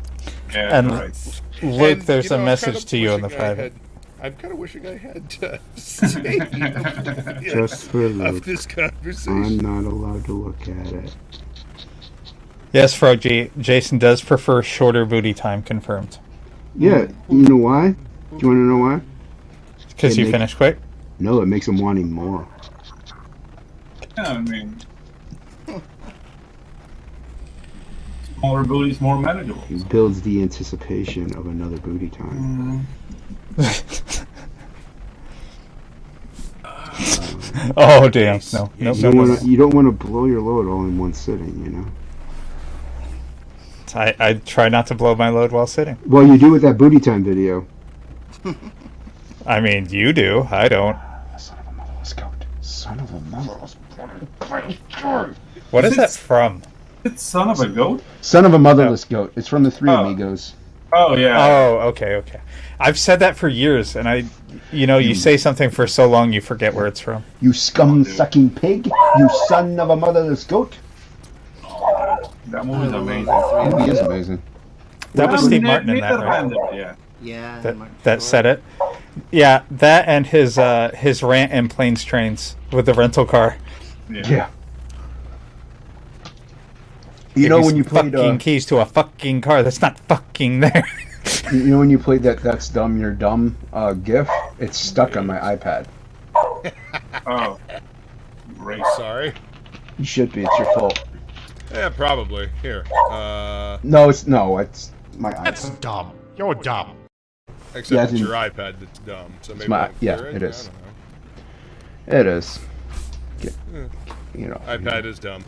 Yeah, And right. Luke, And, there's you know, a I'm message kind of to you in the wishing I private. had- I'm kind of wishing I had saved Just for of Luke. this I'm conversation. not allowed to look at it. Yes, Froggy, Jason does prefer shorter booty time, confirmed. Yeah, you know why? Do you want to know why? Because It you makes- finish quick? No, it makes him wanting more. Yeah, I mean, smaller booties, more manageable. It builds the anticipation of another booty time. Oh, damn. No. Nope, You no, don't no, wanna- no. you don't want to blow your load all in one sitting, you know? I try not to blow my load while sitting. Well, you do with that booty time video. I mean, you do. I don't. Son of a motherless goat. Son of a motherless What is that from? It's son of a goat? Son of a motherless goat. It's from the Three Oh. Amigos. Oh, yeah. Oh, okay. I've said that for years, and you say something for so long you forget where it's from. You scum-sucking pig. You son of a motherless goat. That movie's amazing. That movie is amazing. That was Steve Martin in that, right? Yeah. Yeah. That said it. Yeah, that and his rant in Planes Trains with the rental car. Yeah. You know when you played fucking keys to a fucking car that's not fucking there. You know when you played that "That's Dumb, You're Dumb" GIF? It's stuck on my iPad. Oh, great. Sorry. You should be. It's your fault. Yeah, probably. Here. No, it's my iPad. That's dumb. You're dumb. Except Yeah, it's your iPad that's dumb. So maybe my- don't yeah, clear it is. I don't know. It is. You know. iPad is dumb.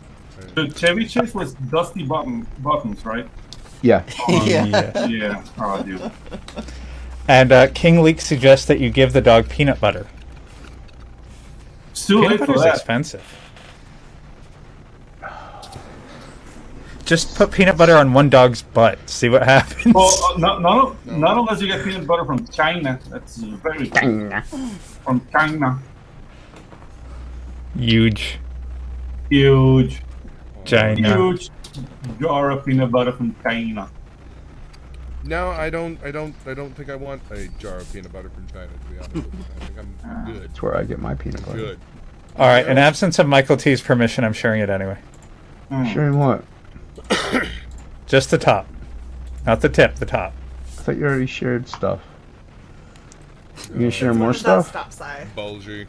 The Chevy Chase was dusty buttons, right? Yeah. Yeah. Yeah. Oh, dude. And King Leak suggests that you give the dog peanut butter. It's too Peanut late for butter's that. expensive. Just put peanut butter on one dog's butt. See what happens. Well, not unless you get peanut butter from China. That's very from China. Huge. Huge. China. Huge jar of peanut butter from China. No, I don't think I want a jar of peanut butter from China, to be honest with you. I think I'm good. That's where I get my peanut butter. Good. All right. In absence of Michael T's permission, I'm sharing it anyway. Sharing what? Just the top, not the tip. The top. I thought you already shared stuff. You gonna share more What is that stuff? stop sign? Bulgy. You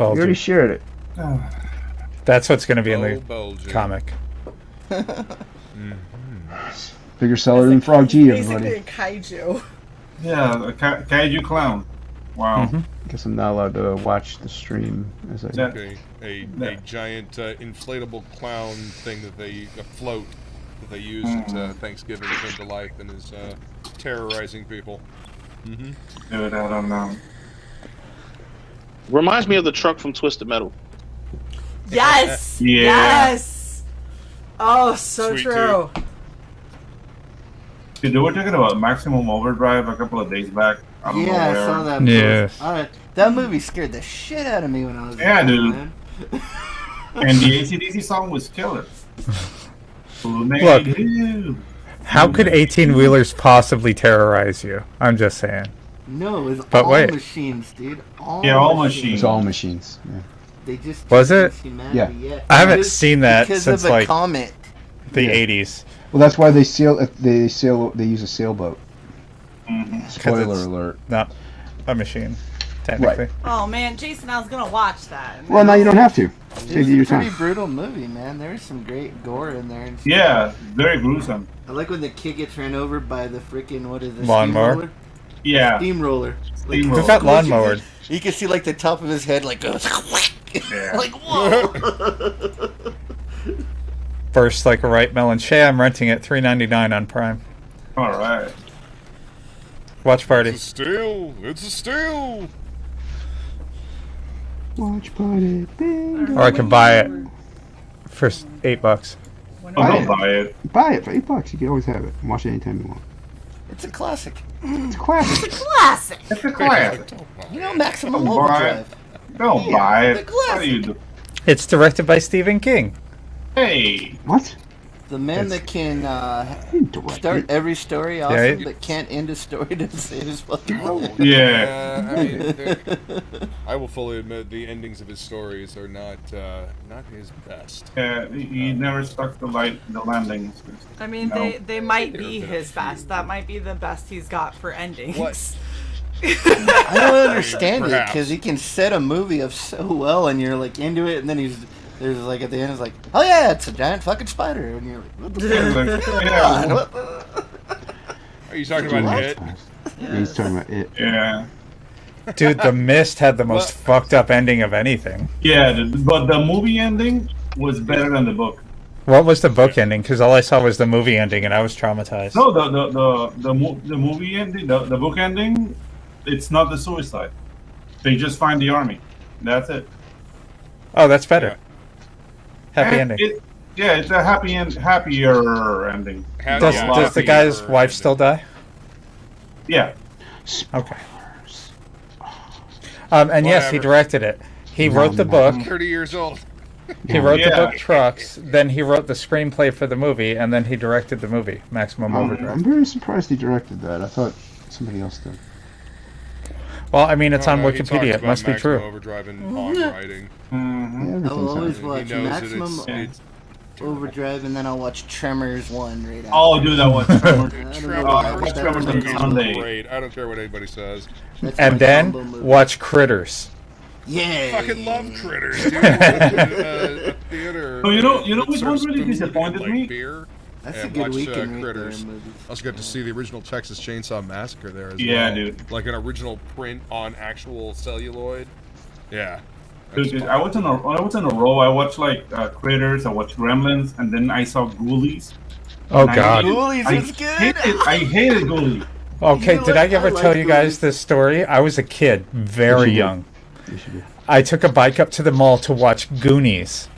already Bulgy. shared it. That's what's going to be in the Bulgy. comic. Bigger seller than Frog G, Basically everybody. a kaiju. Yeah, a kaiju clown. Wow. Guess I'm not allowed to watch the stream as I. Yeah. A giant inflatable clown thing that a float that they use at Thanksgiving came to life and is terrorizing people. Dude, I don't know. Reminds me of the truck from Twisted Metal. Yes. Yeah. Yes. Oh, so Sweet true. Dude, they were talking about Maximum Overdrive a couple of days back. I don't know Yeah, I where. saw that. Yes. That movie scared the shit out of me when I was Yeah, a kid, dude. man. And the AC/DC song was killer. Who made Look. you? How could 18-wheelers possibly terrorize you? I'm just saying. No, it was But all wait. machines, dude. All machines. It's all machines. Yeah. They just Was took it? humanity, yeah. I haven't Because- seen that because since of a like comet. the Yeah. 80s. Well, that's why they use a sailboat. Spoiler it's- alert. Not a machine, technically. Right. Oh man, Jason, I was gonna watch that. Well, now you don't have to. It Take was your a pretty time. brutal movie, man. There was some great gore in there. And Yeah, very gruesome. I like when the kid gets ran over by the freaking, what is it? Lawnmower? Steamroller? Yeah. Steamroller. Steamroller. Who got lawnmowered? You can see like the top of his head like goes Yeah. like whoa. First, like a right melon. Shay, I'm renting it $3.99 on Prime. All right. Watch party. It's a steal. It's a steal. Watch party. Bingo. Or I can buy it for $8. Oh, don't buy it. Buy it for $8. You can always have it. Watch it anytime you want. It's a classic. It's a classic. Classic. It's a classic. You know, Maximum Don't buy Overdrive. it. Don't buy it. the What do you do? It's directed by Stephen King. Hey. What? The man that can Direct start it. every story awesome, Yeah, but can't end a story to save his fucking life. Yeah. I mean, I will fully admit the endings of his stories are not his best. Yeah, he never stuck the landings. I mean, No. they might be his best. That might be the best he's got for endings. What? I don't understand it Perhaps. because he can set a movie up so well, and you're like into it, and then there's like at the end, it's like, oh yeah, it's a giant fucking spider, and you're like, what the fuck? Yeah. What the- Are you talking about it? Yeah, he's talking about it. Yeah. Dude, The Mist had the most fucked up ending of anything. Yeah, but the movie ending was better than the book. What was the book ending? Because all I saw was the movie ending, and I was traumatized. No, the movie ending, the book ending, it's not the suicide. They just find the army. That's it. Oh, that's better. Happy ending. Yeah, it's a happier ending. Does the guy's wife still die? Yeah. Okay. And yes, he Whatever. directed it. He wrote the book. 30 years old. He wrote the Yeah. book Trucks. Then he wrote the screenplay for the movie, and then he directed the movie Maximum Overdrive. I'm very surprised he directed that. I thought somebody else did. Well, I mean, it's on He talks Wikipedia. It about must be maximum true. overdrive and on writing. I will always watch He knows Maximum that it's Overdrive, and then I'll watch Tremors 1 right after. Oh, dude, I watch Tremors. Tremors on Sunday. Great. I don't care what anybody says. That's And my then combo movie. watch Critters. Yeah. Fucking love Critters, dude. A theater. So you know that which one serves really food and, disappointed like, me? Beer. That's a And good watch weekend right Critters. there in movies. Also got to see the original Texas Chainsaw Massacre there as well. Yeah, dude. Like an original print on actual celluloid. Yeah. Dude, I was in a row. I watched like Critters, I watched Gremlins, and then I saw Ghoulies. Oh, And God. Ghoulies was good. I hated Ghoulies. Okay, You know did what? I ever I tell like you guys Ghoulies. this story? I was a kid, very did. young. I took a bike up to the mall to watch Goonies.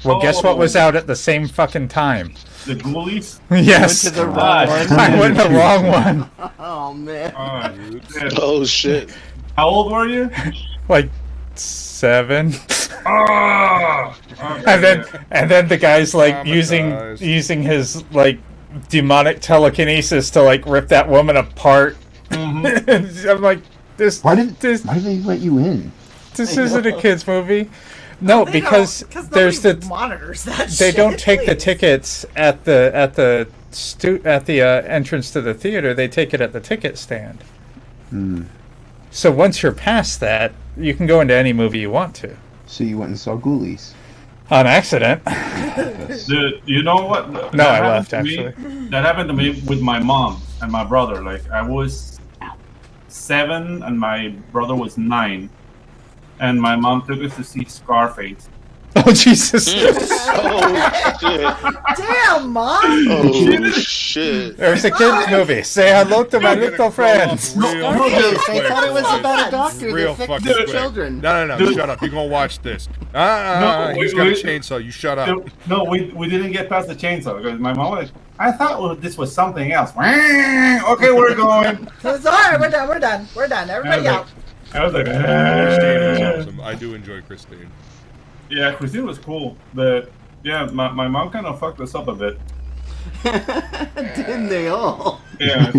Well, guess what was out at the same fucking time? The Ghoulies? Yes. Went to the wrong Ah, one. I went the wrong one. Oh man. Shit. Oh shit. How old were you? Like 7. Ah! And then the guy's like Traumatized. using his like demonic telekinesis to like rip that woman apart. Mm-hmm. I'm like, Why did this they let you in? isn't a kids movie. No, They because don't- there's nobody the monitors that they shit, don't take the please. tickets at the entrance to the theater. They take it at the ticket stand. So once you're past that, you can go into any movie you want to. So you went and saw Ghoulies. On accident. Dude, you know what? No, I happened left, to me- actually. That happened to me with my mom and my brother. Like, I was 7 and my brother was 9. And my mom took us to see Scarface. Oh, Jesus. Oh shit. Damn, mom. Oh shit. There's a kids movie. Say hello to my You're little gonna crawl off friends. real No, fucking they quick, thought it was boys. about a doctor Real that fucking fixed quick. children. No, Dude. shut up. You're gonna watch this. No, He's we- got a we- chainsaw. You shut up. No, we didn't get past the chainsaw because my mom was like, I thought this was something else. Okay, we're going. It's all right. We're done. Everybody out. I was like, Christine is awesome. I do enjoy Christine. Yeah, Christine was cool, but yeah, my mom kind of fucked us up a bit. Didn't they all? Yeah.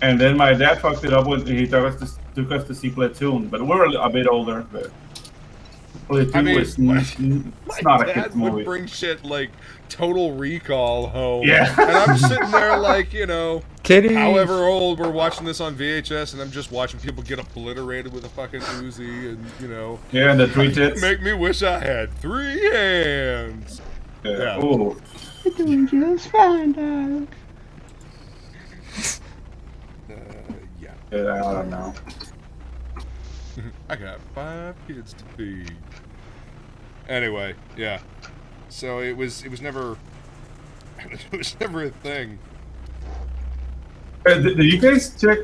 And then my dad fucked it up when he took us to see Platoon, but we're a bit older. But Platoon I mean, was my it's not a dad kid's would movie. bring shit like Total Recall home. Yeah. And I'm sitting there like, Kitty. however old, we're watching this on VHS, and I'm just watching people get obliterated with a fucking Uzi, and, Yeah, and the 3 tits. make me wish I had 3 hands. Yeah. Oh, You're doing just fine, Dad. Yeah. yeah, I don't know. I got 5 kids to feed. Anyway, yeah. So it was never it was never a thing. Did you guys check?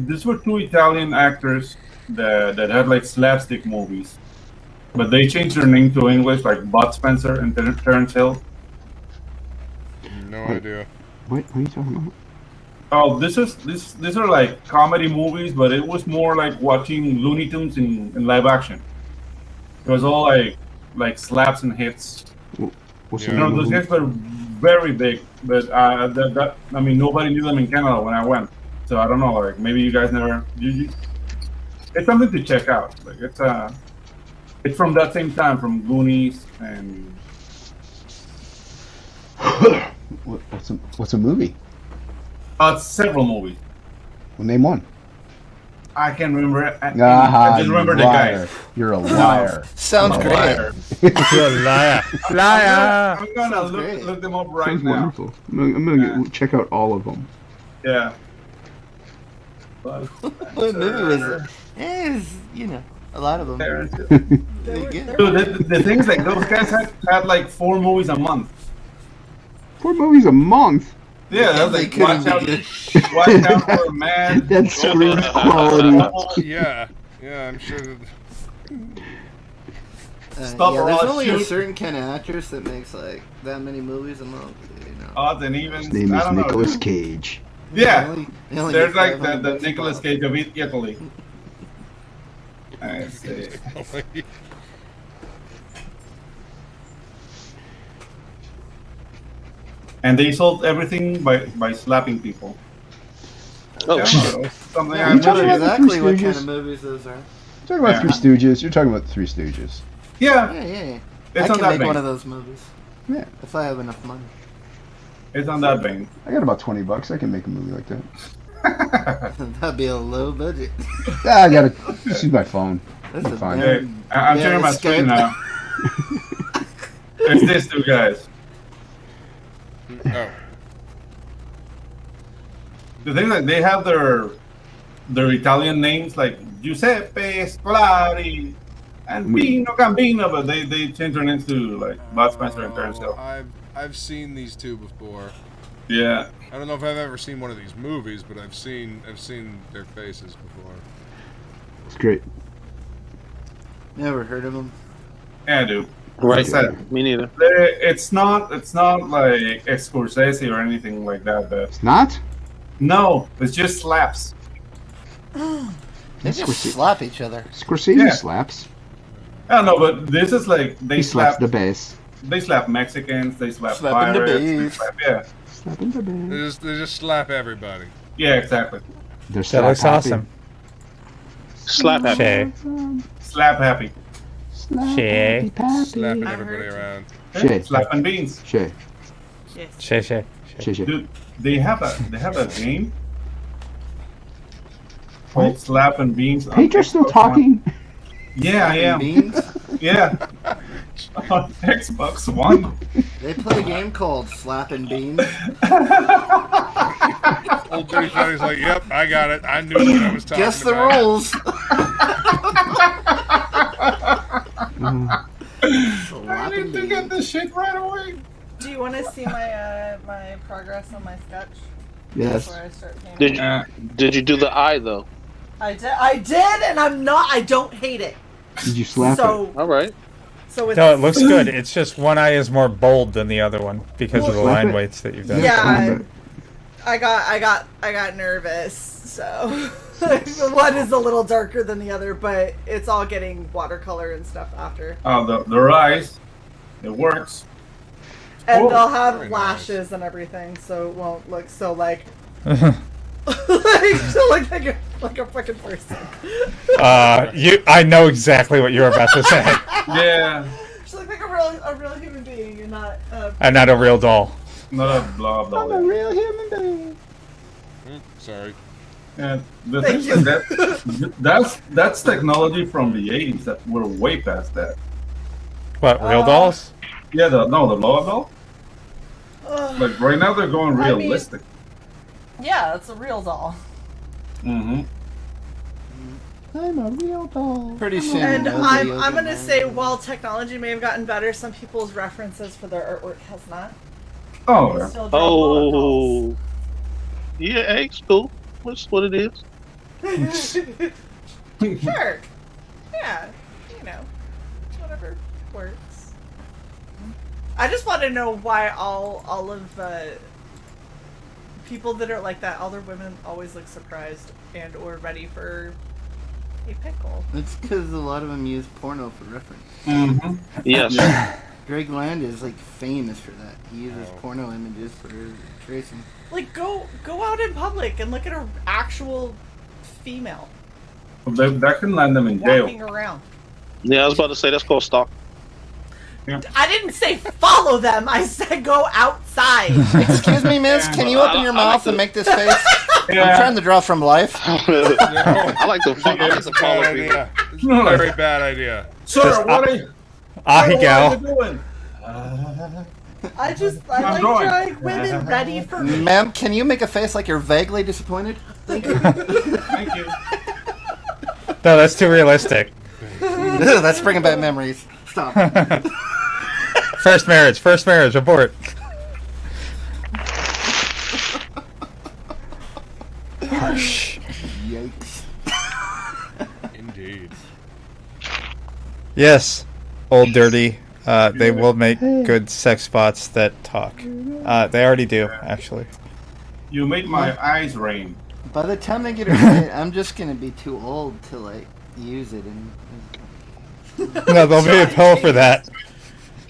These were 2 Italian actors that had like slapstick movies, but they changed their name to English, like Bud Spencer and Terrence Hill. No idea. What are you talking about? Oh, these are like comedy movies, but it was more like watching Looney Tunes in live action. It was all like slaps and hits. What's Yeah. the You know, name those of guys were very big, but I mean, nobody knew them in Canada when I went. So I don't know, like maybe you guys never. It's something to check out. Like it's from that same time, from Goonies and. What's a movie? Several movies. Well, name one. I can remember. I just You remember the liar. guys. You're a liar. Sounds great. Liar. You're a liar. Liar. I'm gonna great. look them up right Sounds now. wonderful. I'm gonna check out all of them. Yeah. What movie was it? It's, a lot of them. Dude, They're good. the things like those guys had like 4 movies a month. 4 movies a month. Yeah, that's They like couldn't watch be out, good. watch out for a man. That's screwed quality. Yeah, I'm sure. Stop yeah, or there's I'll only a shoot. certain kind of actress that makes like that many movies a month. Odds and evens. His name I is don't know. Nicolas Cage. Yeah, They only there's get like 500 the bucks a Nicolas pop. Cage of Italy. I see. and they sold everything by slapping people. Oh, Yeah, shit. something Yeah, I I know talking about the exactly Three what kind Stooges? of movies those are. You're talking about Three Stooges. You're talking about the Three Stooges. Yeah, Yeah. it's I on can that make vein. one of those movies Yeah. if I have enough money. It's on that vein. I got about $20. I can make a movie like that. That'd be a low budget. I gotta use my phone. That's a Fine. Hey, I'm Yeah, sharing my Skype. screen now. It's these two guys. Oh. The thing that they have their Italian names like Giuseppe Scolari and Pino Gambino, but they changed their names to like Bud Spencer and Terence Hill. I've seen these two before. Yeah. I don't know if I've ever seen one of these movies, but I've seen their faces before. It's great. Never heard of them. Yeah, dude. Right. Like I said, Me neither. it's not like Scorsese or anything like that. But It's not? no, it's just slaps. They just Scorsese. slap each other. Scorsese Yeah. slaps. I don't know, but this is like He slaps the bass. They slap Mexicans. They slap Slapping the pirates. they beef. slap- yeah, Slapping the bass. They just slap everybody. yeah, exactly. They're That slap looks happy. awesome. Slap happy. Shay. Slap happy. Slap Shay. happy pappy. Slapping I everybody heard you. around. Shay. Slap and beans. Shay. Yes. Shay. Shay. Shay. Dude, they have a game called Slap and Beans. on Pedro's still Xbox talking. One. Yeah, I am. Beans? Yeah. On Xbox One. They play a game called Slapping Beans. Old Dirty Freddy's like, yep, I got it. I knew what I was talking Guess the about. rules. I Slapping need to get Beans. this shit right away. Do you want to see my my progress on my sketch? Yes. Before I start painting? Did you do the eye though? I did, and I don't hate it. Did you slap So, All right. so it's No, it looks good. It's just one eye is more bold than the other one because of the Slap line it. weights that you've done. Yeah, I got nervous. So one is a little darker than the other, but it's all getting watercolor and stuff after. Oh, their eyes. It works. And Oh, they'll have very lashes and everything, so it won't look so like like a fucking person. I know exactly what you were about to say. Yeah. Just look like a real human being and not And not a real doll. Not a blah blah. I'm a real human being. Sorry. And the Thank thing you. is that that's technology from the 80s that we're way past that. What, real dolls? Yeah, the blow doll. Like right now they're going I mean- realistic. yeah, it's a real doll. Mm-hmm. I'm a real doll. Pretty soon. And nobody I'm will I'm get gonna mad. say while technology may have gotten better, some people's references for their artwork has not. Oh, They yeah. still draw bullet dolls. Oh. Yeah, hey, it's cool. That's what it is. Sure. Yeah. You know, whatever works. I just want to know why all of people that are like that, all their women always look surprised and or ready for a pickle. It's because a lot of them use porno for reference. Mm-hmm. Yes. Greg Land is like famous for that. He uses porno images for tracing. Like go out in public and look at an actual female That can land them in jail. walking around. Yeah, I was about to say that's called stalk. I didn't say follow them. I said go outside. Excuse me, miss, can you open your I like mouth and to- make this face? I'm Yeah. trying to draw from life. I like to follow Bad people. idea. Very bad idea. Sir, what are you Ahigal. doing? I I'm like drawing. drawing women ready for me. Ma'am, can you make a face like you're vaguely disappointed? Thank you. No, that's too realistic. That's bringing back memories. Stop. First marriage, abort. Harsh. Yikes. Indeed. Yes, old dirty. They will make good sex bots that talk. They already do, actually. You made my eyes rain. By the time they get it, I'm just gonna be too old to like use it. And No, there'll be a pill for that.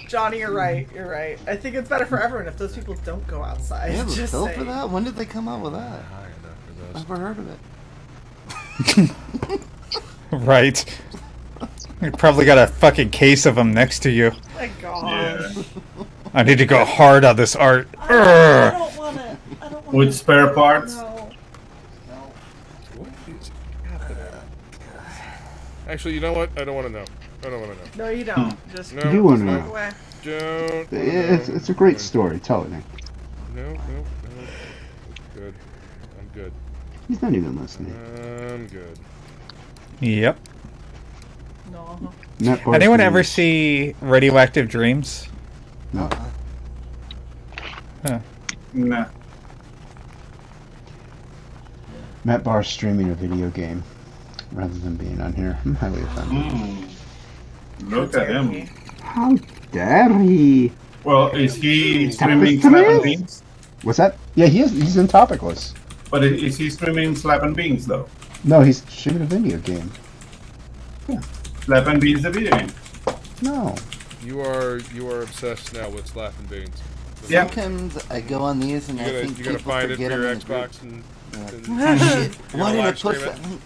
Johnny, you're right. You're right. I think it's better for everyone if those people don't go outside. They have a Just pill for saying. that? When did they come out with that? High enough for those. Never heard of it. Right. You probably got a fucking case of them next to you. Oh my gosh. Yeah. I need to go hard on this art. I Urgh. don't want to. I don't want With spare parts. No. What is happening? Actually, you know what? I don't want to know. I don't want to know. No, you don't. Just No, You do want to walk know. away. don't. wanna It's, know. it's a great story. Tell it, Nick. No. Good. I'm good. He's not even listening. I'm good. Yep. No. Matt Barnes Anyone ever streams- see Radioactive Dreams? No. Huh. Nah. Matt Barr's streaming a video game rather than being on here. I'm highly offended. Look at him. How dare he? Well, is he Stop streaming it, Slap and please. Beans? What's that? Yeah, he is. He's in TOPicLESS. But is he streaming Slap and Beans though? No, he's streaming a video game. Slap and Beans the video game. No. You are obsessed now with Slap and Beans. Yeah. Sometimes I go on these and I think You gotta people find it for forget your them in the group. Xbox and Shit. Why did I live push stream that link?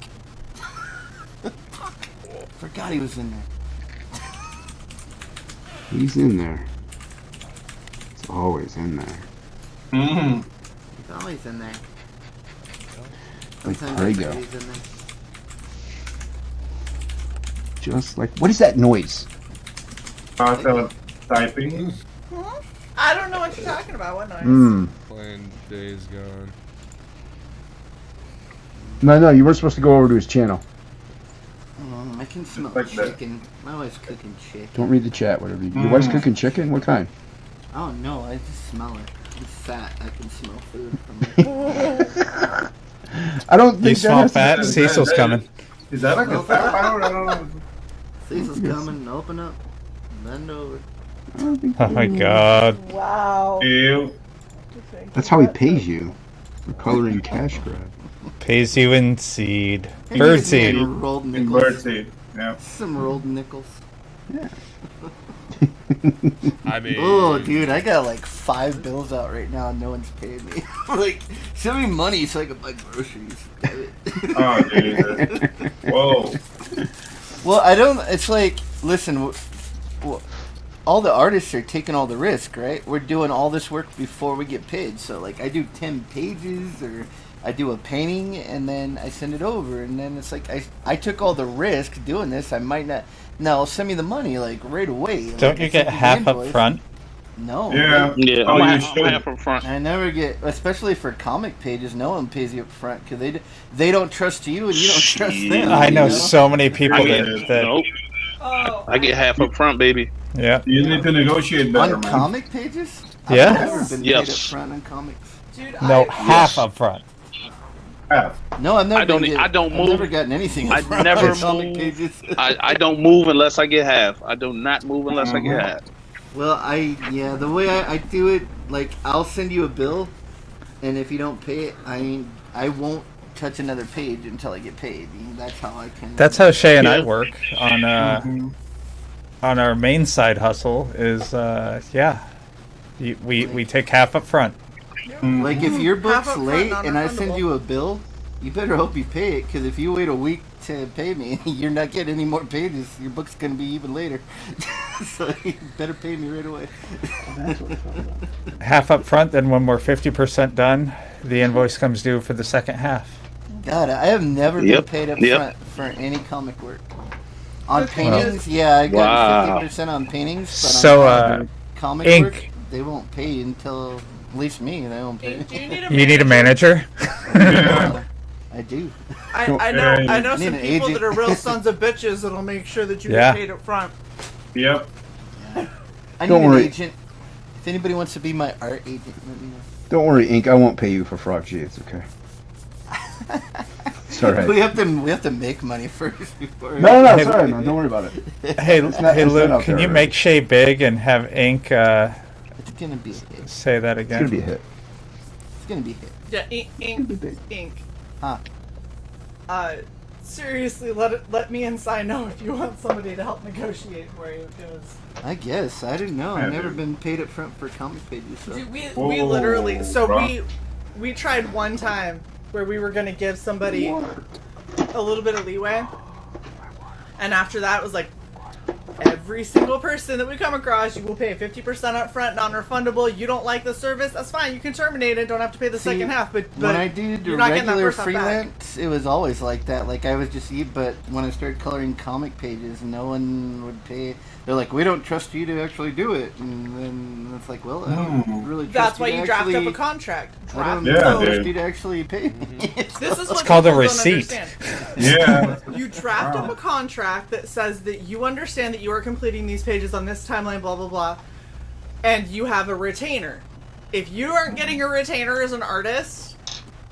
Forgot he was in there. He's in there. He's always in there. Mm-hmm. He's always in there. Like Sometimes I Prego. forget he's in there. Just like, what is that noise? Typing. I don't know what you're talking about. What noise? playing Days Gone. No, you weren't supposed to go over to his channel. I can smell Like that. chicken. My wife's cooking chicken. Don't read the chat, whatever you do. Your wife's cooking chicken? What kind? Oh no, I just smell it. I'm fat. I can smell food from it. I don't think You that smell has to fat? do with- Cecil's coming. Is that like a fat power? I don't know. Cecil's coming. Open up. Bend over. I don't think Oh my god. Wow. Ew. That's how he pays you for coloring cash grab. Pays you in seed. Hey, Bird you get me seed. Rolled And nickels. birdseed. Yeah. Some rolled nickels. I mean, Oh, dude, I got like 5 bills out right now and no one's paid me. Like, send me money so I can buy groceries. Oh, Jesus. Whoa. Well, I don't. It's like, listen, all the artists are taking all the risk, right? We're doing all this work before we get paid. So, like, I do 10 pages or I do a painting and then I send it over. And then it's like, I took all the risk doing this. I might not. No, send me the money, like, right away. Don't Like, you I get send the half up invoice. front? No. Yeah. Yeah, Oh, you I'm should. half up front. I never get, especially for comic pages, no one pays you up front because they don't trust you and you don't trust them. I know you so many people I get that nope. Oh. I get half up front, baby. yeah. You need to negotiate better, On man. comic pages? Yeah? I've never been Yes. paid up front on comics. Dude, No, I, half up front. Half. No, I've never. I don't- been I don't I've move. never gotten anything. I up front never on comic move. pages. I don't move unless I get half. I do not move unless I get half. Well, the way I do it, like, I'll send you a bill, and if you don't pay it, I won't touch another page until I get paid. That's how I can. That's how Shay and I Yeah. work on our main side hustle. Is we take half up front. Like, if your Half book's up front, late and I send non-refundable. you a bill, you better hope you pay it, because if you wait a week to pay me, you're not getting any more pages. Your book's gonna be even later. So you better pay me right away. Half up front, then when we're 50% done, the invoice comes due for the second half. God, I have never Yep, been paid up yep. front for any comic work. On That's paintings, yeah, I got Wow. 50% on paintings, but So, on comic ink. work, they won't pay you until, at least me, they won't pay. do you need a You need a manager? I do. I Yeah, know need some an people agent. that are real sons of bitches that'll make sure that you Yeah. get paid up front. Yep. I need Don't an worry. agent. If anybody wants to be my art agent, let me know. Don't worry, Ink. I won't pay you for Frog G. It's okay. It's all right. We have to make money first before. No, it's all right, man. Don't worry about it. Hey, not- hey, it's not Luke, out can there you already. make Shay big and have Ink It's gonna be a hit. say that It's gonna again? be a hit. It's gonna be a hit. Yeah, ink. Be big. Ink. Huh. seriously, let me and Si know if you want somebody to help negotiate for you, because I guess I didn't know. I've never been paid up front for comic pages. So. dude, we literally we tried one time where we were gonna give somebody a little bit of leeway, and after that it was like, every single person that we come across, you will pay 50% up front, non-refundable. You don't like the service, that's fine. You can terminate it. Don't have to pay the second half. But when I did regular freelance, it was always like that. Like I was just but when I started coloring comic pages, no one would pay. They're like, we don't trust you to actually do it, and then it's like, well, I don't really trust that's you why to you actually, draft up a contract. I don't trust you to actually pay me. This is it's called a receipt. Yeah. You draft up a contract that says that you understand that you are completing these pages on this timeline, blah blah blah, and you have a retainer. If you aren't getting a retainer as an artist,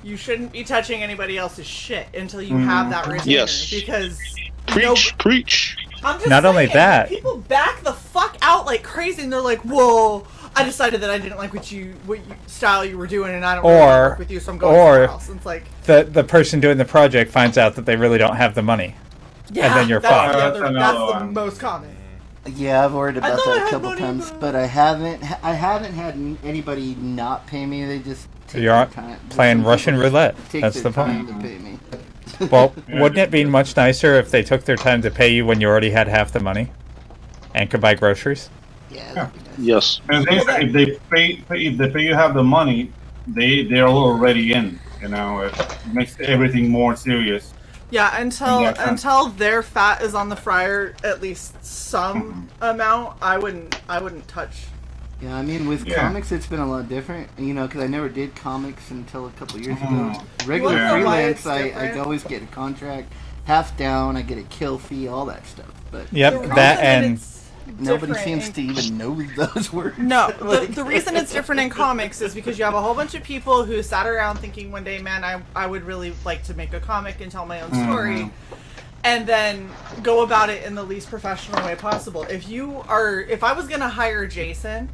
you shouldn't be touching anybody else's shit until you have that retainer. Yes. Because preach. I'm just Not saying, only that, people back the fuck out like crazy, and they're like, "Whoa, I decided that I didn't like what style you were doing, and I don't really work with you, so I'm going somewhere else." And it's like the person doing the project finds out that they really don't have the money, and then you're fucked. That's the most common. Yeah, I've worried about that a couple times, but I haven't had anybody not pay me. They just take You're time. playing Russian roulette. That's the point. To pay me. Well, wouldn't it be much nicer if they took their time to pay you when you already had half the money and could buy groceries? Yeah. Yes. And if they pay you have the money, they're already in. You know, it makes everything more serious. Yeah, until their fat is on the fryer, at least some amount, I wouldn't touch. Yeah, I mean, with comics, it's been a lot different, you know, because I never did comics until a couple years ago. Regular freelance, I always get a contract, half down, I get a kill fee, all that stuff. But that and nobody seems to even know those words. No, the reason it's different in comics is because you have a whole bunch of people who sat around thinking one day, man, I would really like to make a comic and tell my own story. And then go about it in the least professional way possible. If I was going to hire Jason,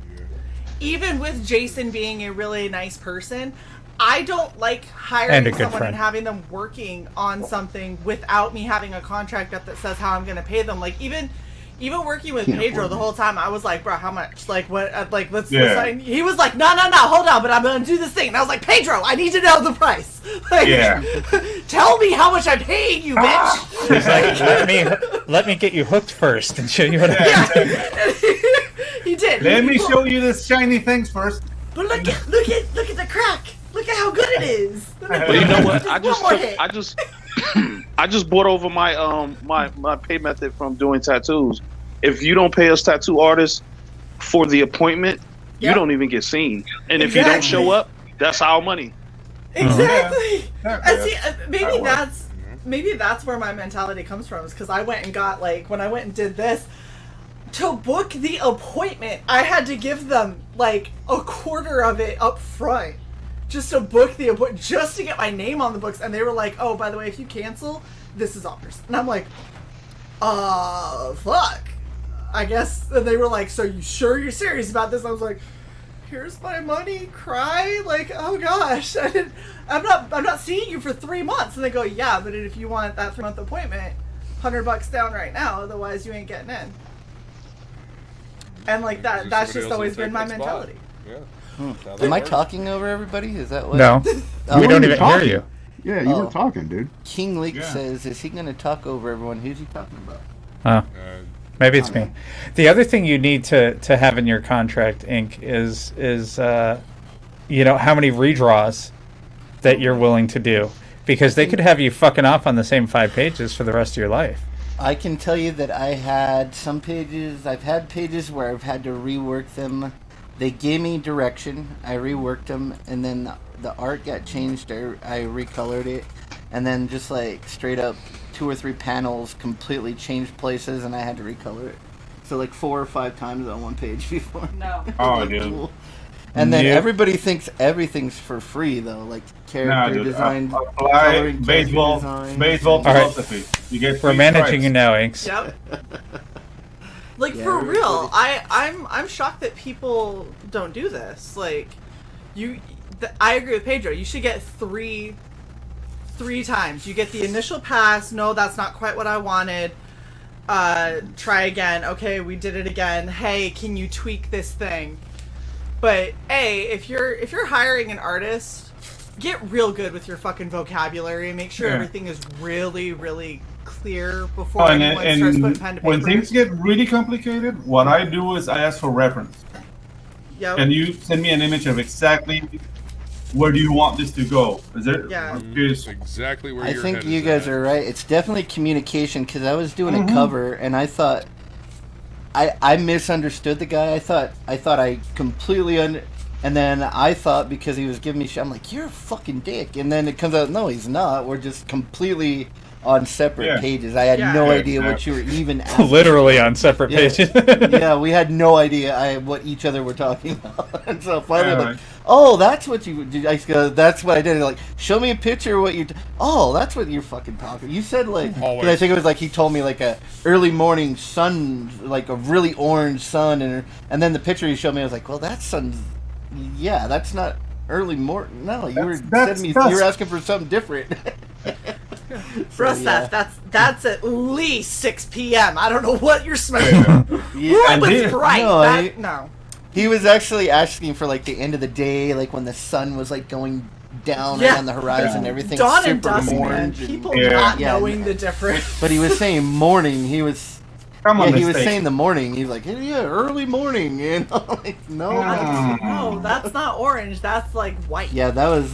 even with Jason being a really nice person, I don't like hiring someone and having them working on something without me having a contract up that says how I'm going to pay them. Like even working with Pedro the whole time, I was like, bro, how much? Like what? Like let's. He was like, no, hold on, but I'm going to do this thing. And I was like, Pedro, I need to know the price. Like, tell me how much I'm paying you, bitch. He's like, let me get you hooked first and show you what He did. Let me show you this shiny things first. But look at the crack. Look at how good it is. But you know what? I just bought over my my pay method from doing tattoos. If you don't pay us tattoo artists for the appointment, you don't even get seen. And if you don't show up, that's our money. Exactly. See, maybe that's where my mentality comes from. Is because I went and got when I went and did this. To book the appointment, I had to give them like a quarter of it up front just to book the appointment, just to get my name on the books. And they were like, oh, by the way, if you cancel, this is ours. And I'm like, fuck. I guess. And they were like, so you sure you're serious about this? And I was like, here's my money, cry. Like, oh gosh, I'm not seeing you for 3 months. And they go, yeah, but if you want that 3-month appointment, $100 down right now, otherwise you ain't getting in. And like that's just always been my mentality. Am I talking over everybody? Is that what? No, we don't even hear you. Yeah, you were talking, dude. King Leak says, is he going to talk over everyone? Who's he talking about? Maybe it's me. The other thing you need to have in your contract, Ink, is how many redraws that you're willing to do, because they could have you fucking off on the same 5 pages for the rest of your life. I can tell you that I've had pages where I've had to rework them. They gave me direction, I reworked them, and then the art got changed, I recolored it, and then just like straight up 2 or 3 panels completely changed places, and I had to recolor it. So like 4 or 5 times on one page before. No. Oh, dude. Cool. And then everybody thinks everything's for free though, like character design, coloring, baseball philosophy. You get We're managing you now, Inks. Yep. For real, I'm shocked that people don't do this. Like, I agree with Pedro. You should get 3 3 times. You get the initial pass. No, that's not quite what I wanted. Try again. Okay, we did it again. Hey, can you tweak this thing? But if you're hiring an artist, get real good with your fucking vocabulary. Make sure everything is really, really clear before anyone starts putting pen to paper. When things get really complicated, what I do is I ask for reference. Yep. Can you send me an image of exactly where do you want this to go? Is there? Yeah. Exactly where I your think head you is at. guys are right. It's definitely communication, because I was doing a cover and I thought I misunderstood the guy. I thought I completely and then I thought because he was giving me shit, I'm like, you're a fucking dick. And then it comes out, no, he's not. We're just completely on separate pages. I had no idea what you were even asking. Literally on separate pages. Yeah, we had no idea what each other were talking about. And so finally, like, oh, that's what you did. I go, that's what I did. Like, show me a picture of what you. Oh, that's what you're fucking talking. You said like, 'cause I think it was like he told me like a early morning sun, like a really orange sun, and then the picture he showed me, I was like, well, that sun's. Yeah, that's not early morning. No, you were asking for something different. That's at least 6 p.m. I don't know what you're smelling. It's bright. No. He was actually asking for like the end of the day, like when the sun was like going down on the horizon, everything dawn super and dusk, orange. man. People not knowing the difference. But he was saying morning. He was. He was saying the morning. He's like, early morning. You know, like no, no, that's not orange. That's like white. Yeah, that was.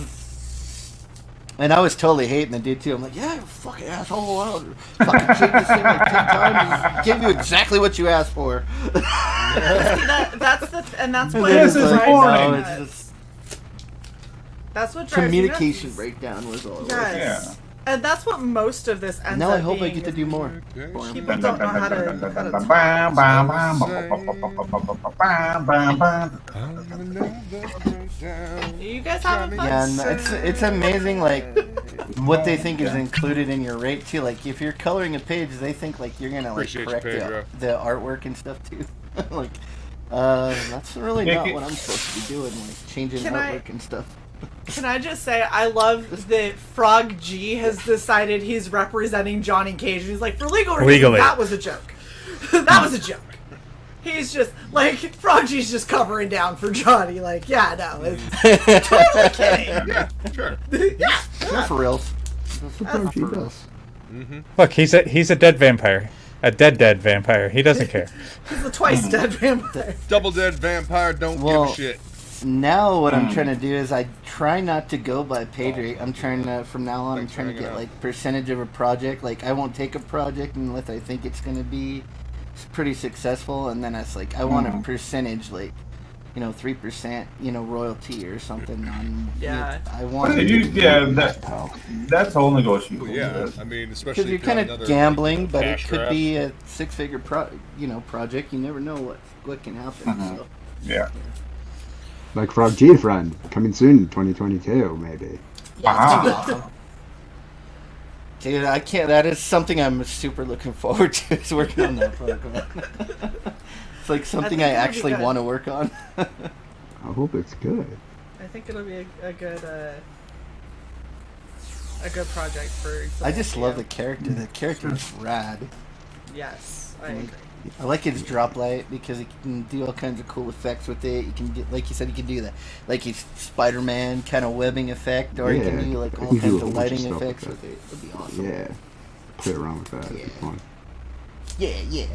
And I was totally hating the dude too. I'm like, you fucking asshole! I'll fucking change this thing like 10 times. Give you exactly what you asked for. That's what this is boring. That's what drives communication breakdown was all. Yes. Yeah. And that's what most of this ends up being. Now I hope I get to do more. People don't know how to You guys having fun? Yeah, and it's amazing, like, what they think is included in your rate, too. Like, if you're coloring a page, they think, like, you're going to, like, correct the artwork and stuff, too. Like, that's really not what I'm supposed to be doing, like, changing artwork and stuff. Can I just say, I love that Frog G has decided he's representing Johnny Cage. He's like, for legal reasons, that was a joke. That was a joke. He's just, like, Frog G's just covering down for Johnny. Like, yeah, no, it's totally kidding. Yeah, sure. Yeah, for reals. Frog G does. Look, he's a dead vampire. A dead vampire. He doesn't care. He's a twice dead vampire. Double dead vampire, don't give a shit. Now what I'm trying to do is I try not to go by page rate. I'm trying to, from now on, I'm trying to get like percentage of a project. Like I won't take a project unless I think it's going to be pretty successful, and then it's like I want a percentage, like 3%, royalty or something on. Yeah. I want. That's all negotiable. Yeah, I mean, especially because you're kind of gambling, but it could be a 6-figure project. You never know what can happen. So. Yeah. Like Frog G Friend, coming soon, 2022, maybe. Yeah, dude, I can't. That is something I'm super looking forward to. Is working on that Pokemon. It's like something I actually want to work on. I hope it's good. I think it'll be a good project for. I just love the character. The character is rad. Yes, I agree. I like his drop light because he can do all kinds of cool effects with it. You can do, like you said, you can do that, like his Spider-Man kind of webbing effect, or you can do like all kinds of lighting effects with it. It'd be awesome. Yeah, play around with that. It'd be fun. Yeah.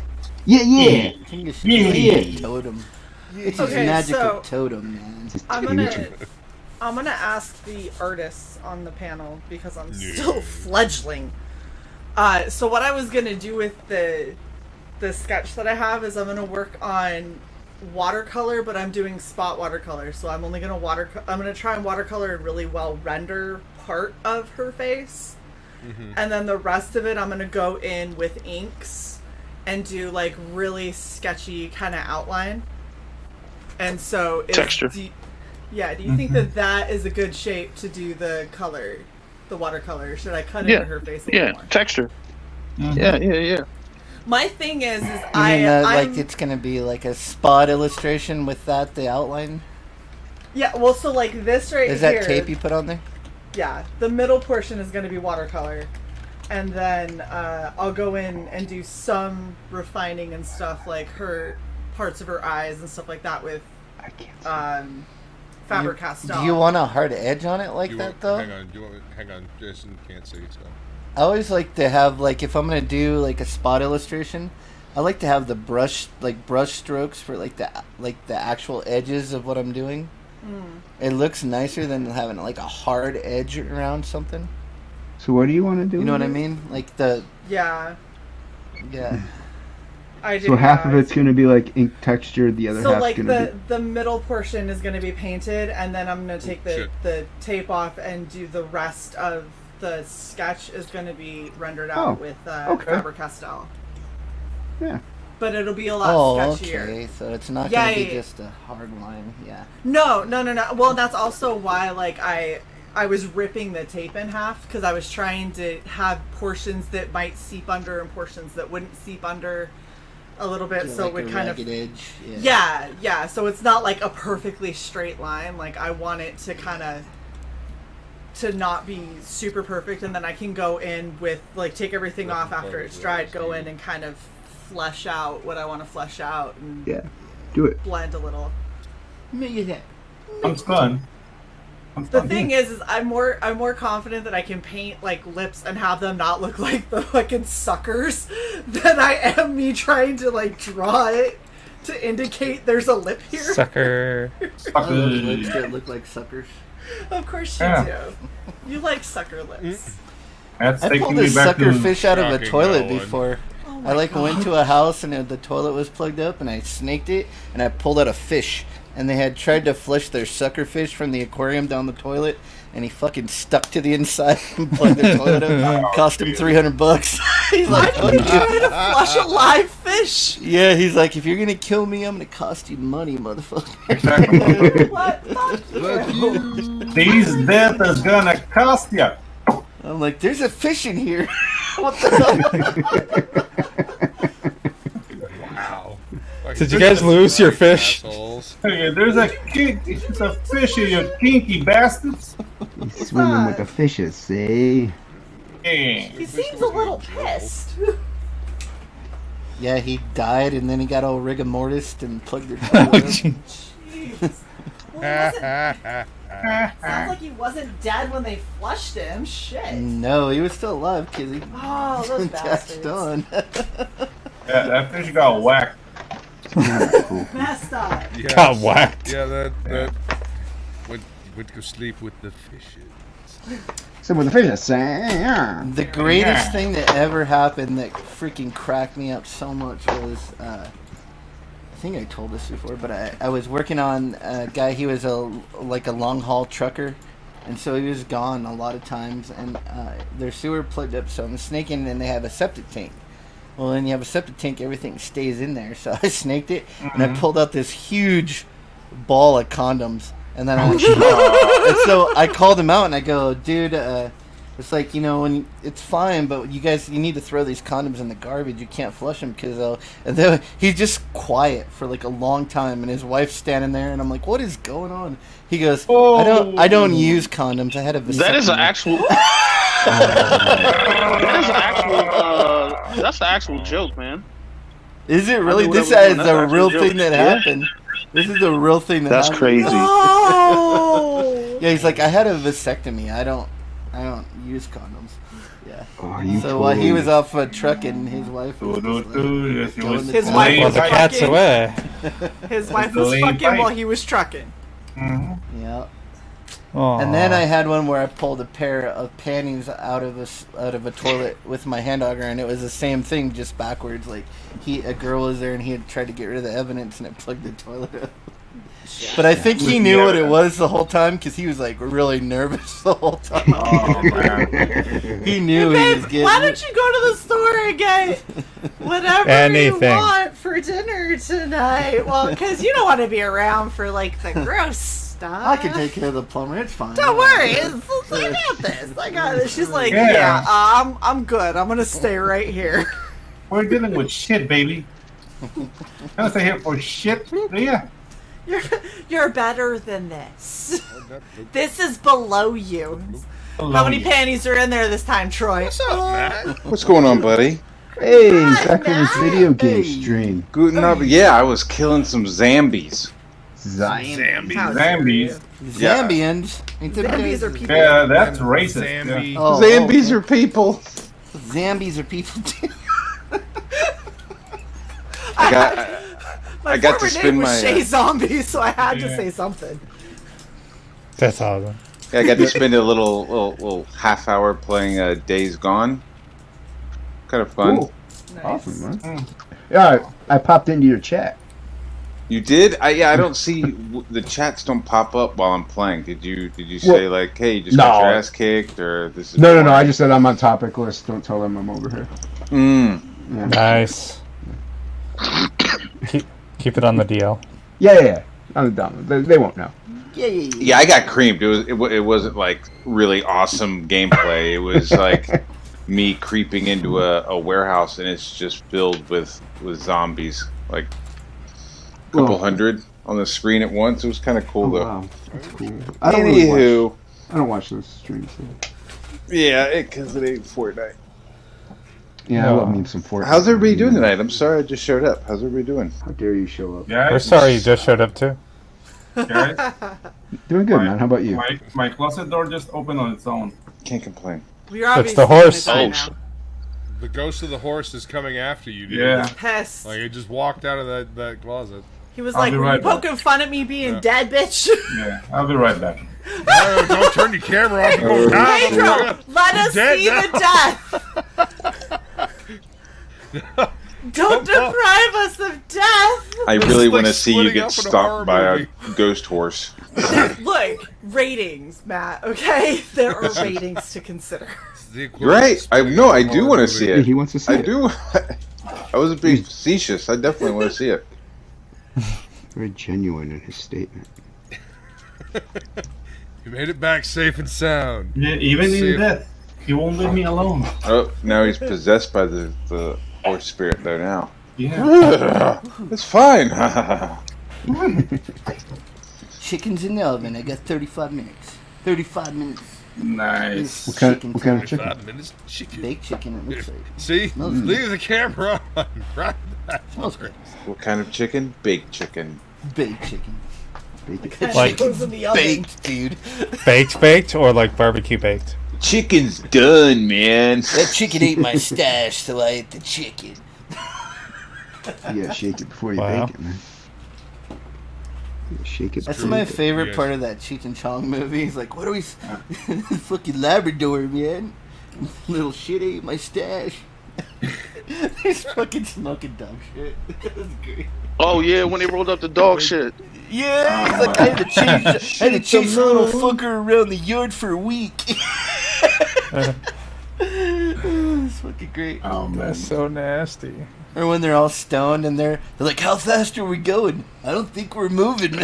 Totem. It's his magical totem, man. I'm gonna ask the artists on the panel because I'm still fledgling. So what I was gonna do with the sketch that I have is I'm going to work on watercolor, but I'm doing spot watercolor. So I'm only going to I'm going to try and watercolor and really well render part of her face. And then the rest of it I'm going to go in with inks and do like really sketchy kind of outline. And so texture. Do you think that is a good shape to do the watercolor? Should I cut into her face a little more? Texture. Yeah. My thing is like it's gonna be like a spot illustration with the outline. Yeah, well, so like this right here. Is that tape you put on there? Yeah, the middle portion is going to be watercolor. And then I'll go in and do some refining and stuff, like her parts of her eyes and stuff like that with Faber-Castell. Do you want a hard edge on it like that, though? Hang on. Jason can't see stuff. I always like to have, like, if I'm going to do, like, a spot illustration, I like to have the brush strokes for, like the actual edges of what I'm doing. It looks nicer than having, like, a hard edge around something. So what do you want to do? You know what I mean? Like the... Yeah. I do. So half of it's going to be like ink textured, the other half's like going to be... the middle portion is going to be painted, and then I'm going to take the tape off and do the rest of the sketch is going to be rendered out with Faber-Castell. Yeah. But it'll be a lot sketchier. Okay. So it's not going to be just a hard line. Yeah. No. Well, that's also why, like, I was ripping the tape in half because I was trying to have portions that might seep under and portions that wouldn't seep under a little bit, so like it would kind of edge. Yeah. So it's not like a perfectly straight line. Like, I want it to kind of to not be super perfect, and then I can go in with, like, take everything off after it's dried, go in and kind of flesh out what I want to flesh out, and do it. Blend a little. I'm fun. The thing is I'm more confident that I can paint, like, lips and have them not look like the fucking suckers than I am me trying to, like, draw it to indicate there's a lip here. Sucker. Lips that look like suckers. Of course you do. You like sucker lips. That's I pulled a sucker fish out of a toilet before. I went to a house and the toilet was plugged up, and I snaked it and I pulled out a fish, and they had tried to flush their sucker fish from the aquarium down the toilet, and he fucking stuck to the inside and plugged the toilet up. Cost him $300. He's like, "Why did you try to flush a live fish?" Yeah, he's like, "If you're gonna kill me, I'm gonna cost you money, motherfucker." What? Fuck you. These death is gonna cost you. I'm like, "There's a fish in here." What the hell? Wow. Did you guys lose your fish? Hey, there's a fish in you kinky bastards. He's swimming with the fishes, see? He seems a little pissed. Yeah, he died, and then he got all rigor mortis and plugged it up. Jeez. Well, sounds like he wasn't dead when they flushed him. Shit. No, he was still alive because he those bastards. on. Yeah, that fish got whacked. Messed up. Yes. Got whacked. Yeah, that would go sleep with the fishes. So with the fishes, yeah. The greatest thing that ever happened that freaking cracked me up so much was, I think I told this before, but I was working on a guy. He was a long haul trucker, and so he was gone a lot of times, and their sewer plugged up, so I'm snaking, and they have a septic tank. Well, when you have a septic tank, everything stays in there, so I snaked it, and I pulled out this huge ball of condoms, and then and so I called him out, and I go, "Dude, it's like, when it's fine, but you need to throw these condoms in the garbage. You can't flush them because and then he's just quiet for like a long time, and his wife's standing there, and I'm like, "What is going on?" He goes, I don't use condoms. I had a vasectomy." That is an actual. That's the actual joke, man. Is it really? This is a real thing that happened. This is a real thing that happened. That's crazy. No! Yeah, he's like, "I had a vasectomy. I don't use condoms." Yeah. So while he was off trucking, his wife was His wife was the cat's away. His wife was fucking while he was trucking. Yeah. Aww. And then I had one where I pulled a pair of panties out of a toilet with my hand auger, and it was the same thing, just backwards. Like a girl was there, and he had tried to get rid of the evidence, and it plugged the toilet up. But I think he knew what it was the whole time because he was like really nervous the whole time. Oh man. He knew Hey, he babe, was getting. why don't you go to the store and get whatever you want for dinner tonight? Well, because you don't want to be around for like the gross stuff. I can take care of the plumber. It's fine. Don't worry, I got this. I got this. She's like, I'm good. I'm gonna stay right here. We're dealing with shit, baby. I don't stay here for shit. Yeah. You're better than this. This is below you. How many panties are in there this time, Troy? What's up, Matt? What's going on, buddy? Hey, back from this video game stream. Guten Abend. Yeah, I was killing some zombies. Zambies. Zambians. Ain't them Zambies guys- are people. Yeah, that's racist. Zambi. Yeah. Oh, Zombies okay. are people. Zambies are people too. I got My got to former spend name was my, Shay Zombie, so I had to Yeah. say something. That's awesome. I got to spend a little half hour playing Days Gone. Kind of fun. Cool. Nice. Awesome, man. Yeah, I popped into your chat. You did? I don't see the chats don't pop up while I'm playing. Did you say like, hey, you just got your ass kicked, or this is No. I just said I'm on TOPicLESS. Don't tell them I'm over here. Mm. Yeah. Nice. Keep it on the DL. Yeah. On the dumb. They won't know. Yeah, I got creamed. It wasn't like really awesome gameplay. It was like me creeping into a warehouse and it's just filled with zombies, like a couple hundred on the screen at once. It was kind of cool though. Wow, that's cool. I don't watch those streams. So. Yeah, because it ain't Fortnite. Yeah, I love me some Fortnite. How's everybody doing tonight? I'm sorry I just showed up. How's everybody doing? How dare you show up? Yeah, We're sorry you just showed up too. guys, Doing good, man. How about you? my closet door just opened on its own. Can't complain. We're obviously the horse. gonna die now. The ghost of the horse is coming after you, dude. Yeah. Pissed. Like, it just walked out of that closet. He was I'll like, be were right you back. poking fun at me being dead, bitch? Yeah, I'll be right back. No, don't turn your camera off. Oh, God. Pedro, let us Dead see now. the death. Don't deprive us of death. I really like want to see you splitting get up in a stalked horror by movie. a ghost horse. Look, ratings, Matt, okay? There are ratings to consider. It's the equivalent Right? of I splitting know. up I a do horror want to movie. see Yeah, it. he wants to see I it. do. I wasn't being facetious. I definitely want to see it. Very genuine in his statement. You made it back safe and sound. Yeah, even See in it. death, he won't leave me alone. Oh, now he's possessed by the horse spirit though now. Yeah. It's fine. Chicken's in the oven. I got 35 minutes. 35 minutes. Nice. What kind of chicken? 5 minutes chicken. Baked chicken, it looks like. See? Smells good. Leave the camera on. Right back. Smells good. What kind of chicken? Baked chicken. Baked chicken. Like Goes in the oven. Baked, dude. baked or like barbecue baked? Chicken's done, man. That chicken ate my stash, so I ate the chicken. You gotta shake it before you Wow. bake it, man. You gotta shake it. That's before my you bake it. favorite Yes. part of that Cheech and Chong movie. He's like, what are we... fucking Labrador, man. Little shit ate my stash. He's fucking smoking dumb shit. That's great. Oh yeah, when they rolled up the dog shit. Yeah, he's like, I had to chase a little fucker around the yard for a week. It's fucking great. Oh man. That's so nasty. Or when they're all stoned and they're like, how fast are we going? I don't think we're moving, man.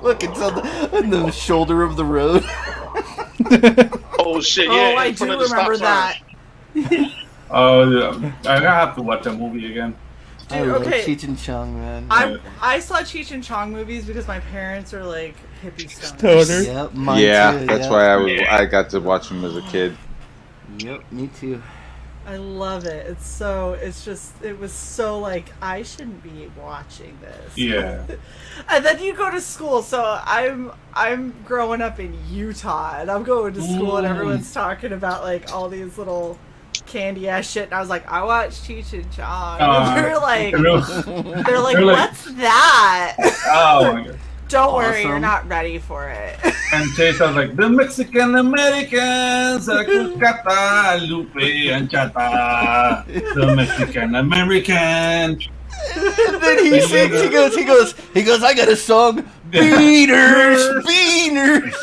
Look, it's on the shoulder of the road. Oh shit, yeah. Oh, in I front do of the stop remember sign. that. Oh yeah. I have to watch that movie again. I Dude, love okay. Cheech and Chong, man. I saw Cheech and Chong movies because my parents are like hippie stoners. Stoner. Yep, mine Yeah, too, that's yep. why I got to watch him as a kid. Yep, me too. I love it. It was so like, I shouldn't be watching this. Yeah. And then you go to school. So I'm growing up in Utah, and I'm going to school, and everyone's talking about like all these little candy ass shit. And I was like, I watched Cheech and Chong. And they're like, They're like, what's that? oh my god. Don't worry, you're Awesome. not ready for it. And Chase was like, the Mexican Americans, Cuscata, Lupe, and Chata. The Mexican American. And then he sings, he goes, I got a song, Beaners, Beaners.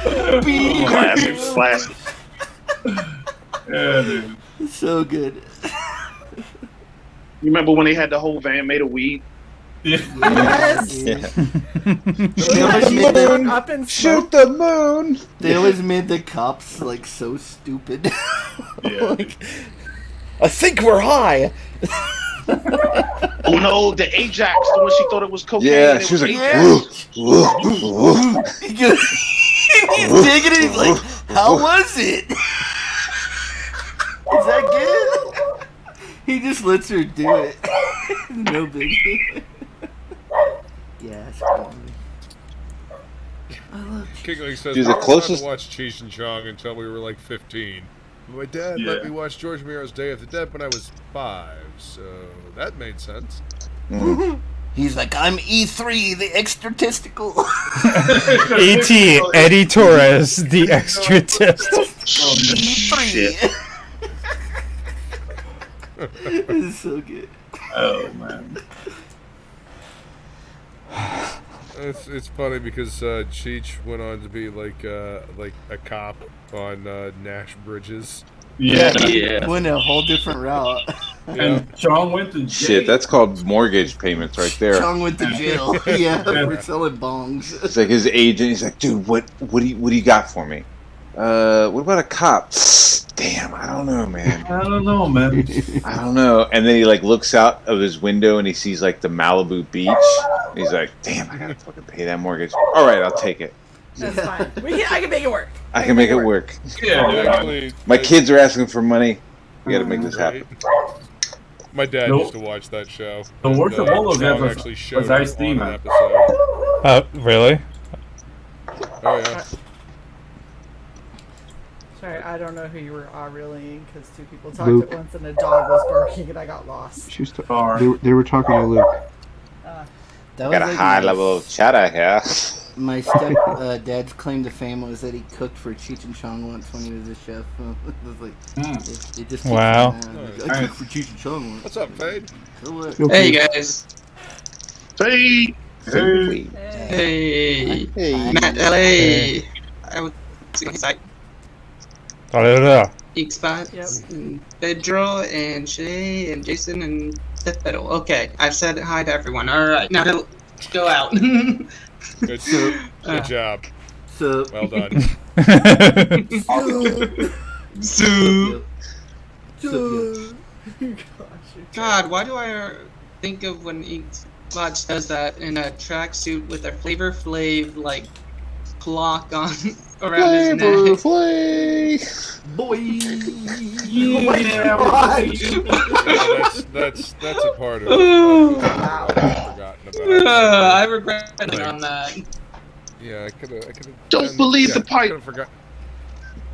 Classic, Beaners. classic. Yeah, dude. So good. You remember when they had the whole van made of weed? Yeah. Yes. Yeah. They always made the, Up and Shoot the moon. they always made the cops like so stupid. Yeah. Like, I think we're high. Oh no, the Ajax, the one she thought it was cocaine. Yeah, it she was like, Ajax. He's digging it. He's like, how was it? Is that good? He just lets her do it. No biggie. Yeah, it's funny. I love Kingling says, Dude, I the was closest- to watch Cheech and Chong until we were like 15. My dad let me watch George Romero's Day of the Dead when I was 5, so that made sense. He's like, I'm E3, the extra testicle. E.T. Eddie Torres, the extra testicle. E3. This is so good. Oh man. It's funny because Cheech went on to be like a cop on Nash Bridges. Yeah. Went a whole different route. And Chong went to jail. Shit, that's called mortgage payments right there. Chong went to jail. Yeah, for selling bongs. It's like his agent. He's like, dude, what do you got for me? What about a cop? Damn, I don't know, man. I don't know, man. I don't know. And then he like looks out of his window and he sees like the Malibu beach. He's like, damn, I gotta fucking pay that mortgage. All right, I'll take it. That's fine. I can make it work. I can make it work. Yeah, Actually, My kids are asking for money. We gotta make this happen. my dad Nope. used to watch that show. The worst of all of Chong that actually was showed Ice-T, up on man. an episode. Really? Oh yeah. Sorry, I don't know who you were reeling because two people talked Luke. at once and a dog was barking and I got lost. She was Sorry. they were talking to Luke. That Got a like high level of chatter here. My step dad's claim to fame was that he cooked for Cheech and Chong once when he was a chef. It was like, it just keeps Wow. going on. Like, I cooked for Cheech and Chong once. What's up, Fade? So what? Hey guys. Hey, Hey. Hey. Matt LA. I was inside Xbox Yep. and Pedro and Shay and Jason and DeathMetal. Okay, I've said hi to everyone. Alright, now go out. Good job. So, Well done. God, why do I think of when Xbox does that in a tracksuit with a Flavor Flav like clock on around his neck? boy. Yeah, that's a part of it. I've forgotten about. I regret on that. Yeah, I could have. Don't believe the pipe. I forgot.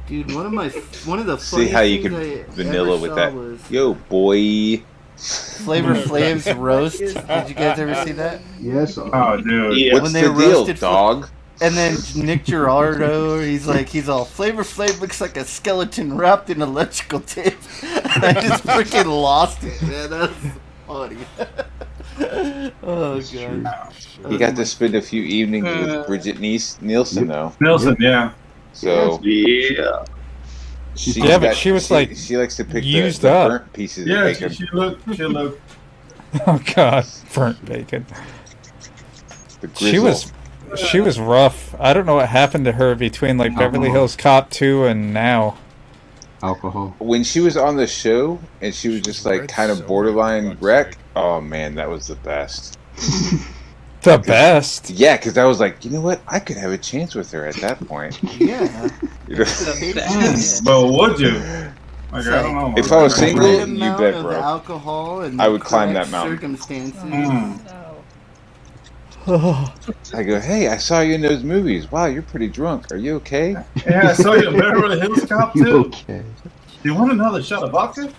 Dude, one of the See how you funniest can things I vanilla ever with saw that. was Yo, boy. Flavor Flav's roast. Did you guys ever see that? Yes. Oh, dude. Yeah. What's When they the deal, roasted dog? And then Nick Girardo, he's all Flavor Flav looks like a skeleton wrapped in electrical tape. And I just freaking lost it, man. That's funny. Oh god. He got to spend a few evenings with Bridget Nielsen, though. Nielsen, yeah. So Yeah. Yeah, but she was, like, she likes to pick used the up. burnt pieces Yeah, of bacon. she looked. Oh god, burnt bacon. The She grizzle. was rough. I don't know what happened to her between like Beverly Hills Cop 2 and now. Alcohol. When she was on the show and she was just like Red kind of soda, borderline for wreck. God's sake. Oh man, that was the best. The best. Yeah, because I was like, you know what? I could have a chance with her at that point. Yeah. You know? But would you? Like, I don't know. If I was The single, right you amount bet, of bro. alcohol and I the would climb correct that mountain. Circumstances. No. I go, hey, I saw you in those movies. Wow, you're pretty drunk. Are you okay? Yeah, I saw you in Beverly Hills Cop You too. okay? You want another shot of vodka?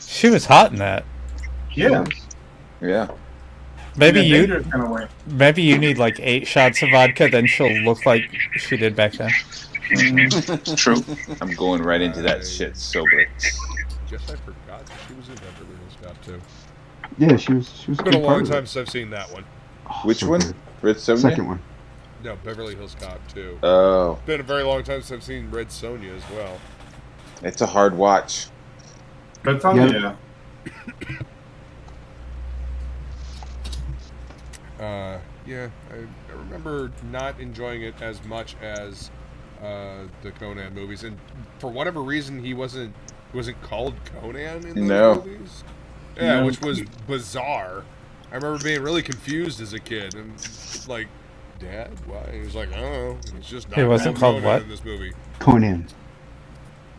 She was hot in that. Yeah. Yeah. Maybe In a you dangerous kind of way. maybe you need like 8 shots of vodka, then she'll look like she did back then. True. I'm going right into that shit sober. Guess I forgot that she was in Beverly Hills Cop too. Yeah, she was. It's been a long time since I've seen that one. Which one? Red Sonja? Second one. No, Beverly Hills Cop 2. Oh, Been a very long time since I've seen Red Sonja as well. it's a hard watch. But tell me, yeah. Yeah, I remember not enjoying it as much as the Conan movies, and for whatever reason, he wasn't called Conan in those No. movies. Yeah, which was bizarre. I remember being really confused as a kid and like, Dad, why? He was like, I don't know. It's just not. He wasn't called Conan what? in this movie. Conan.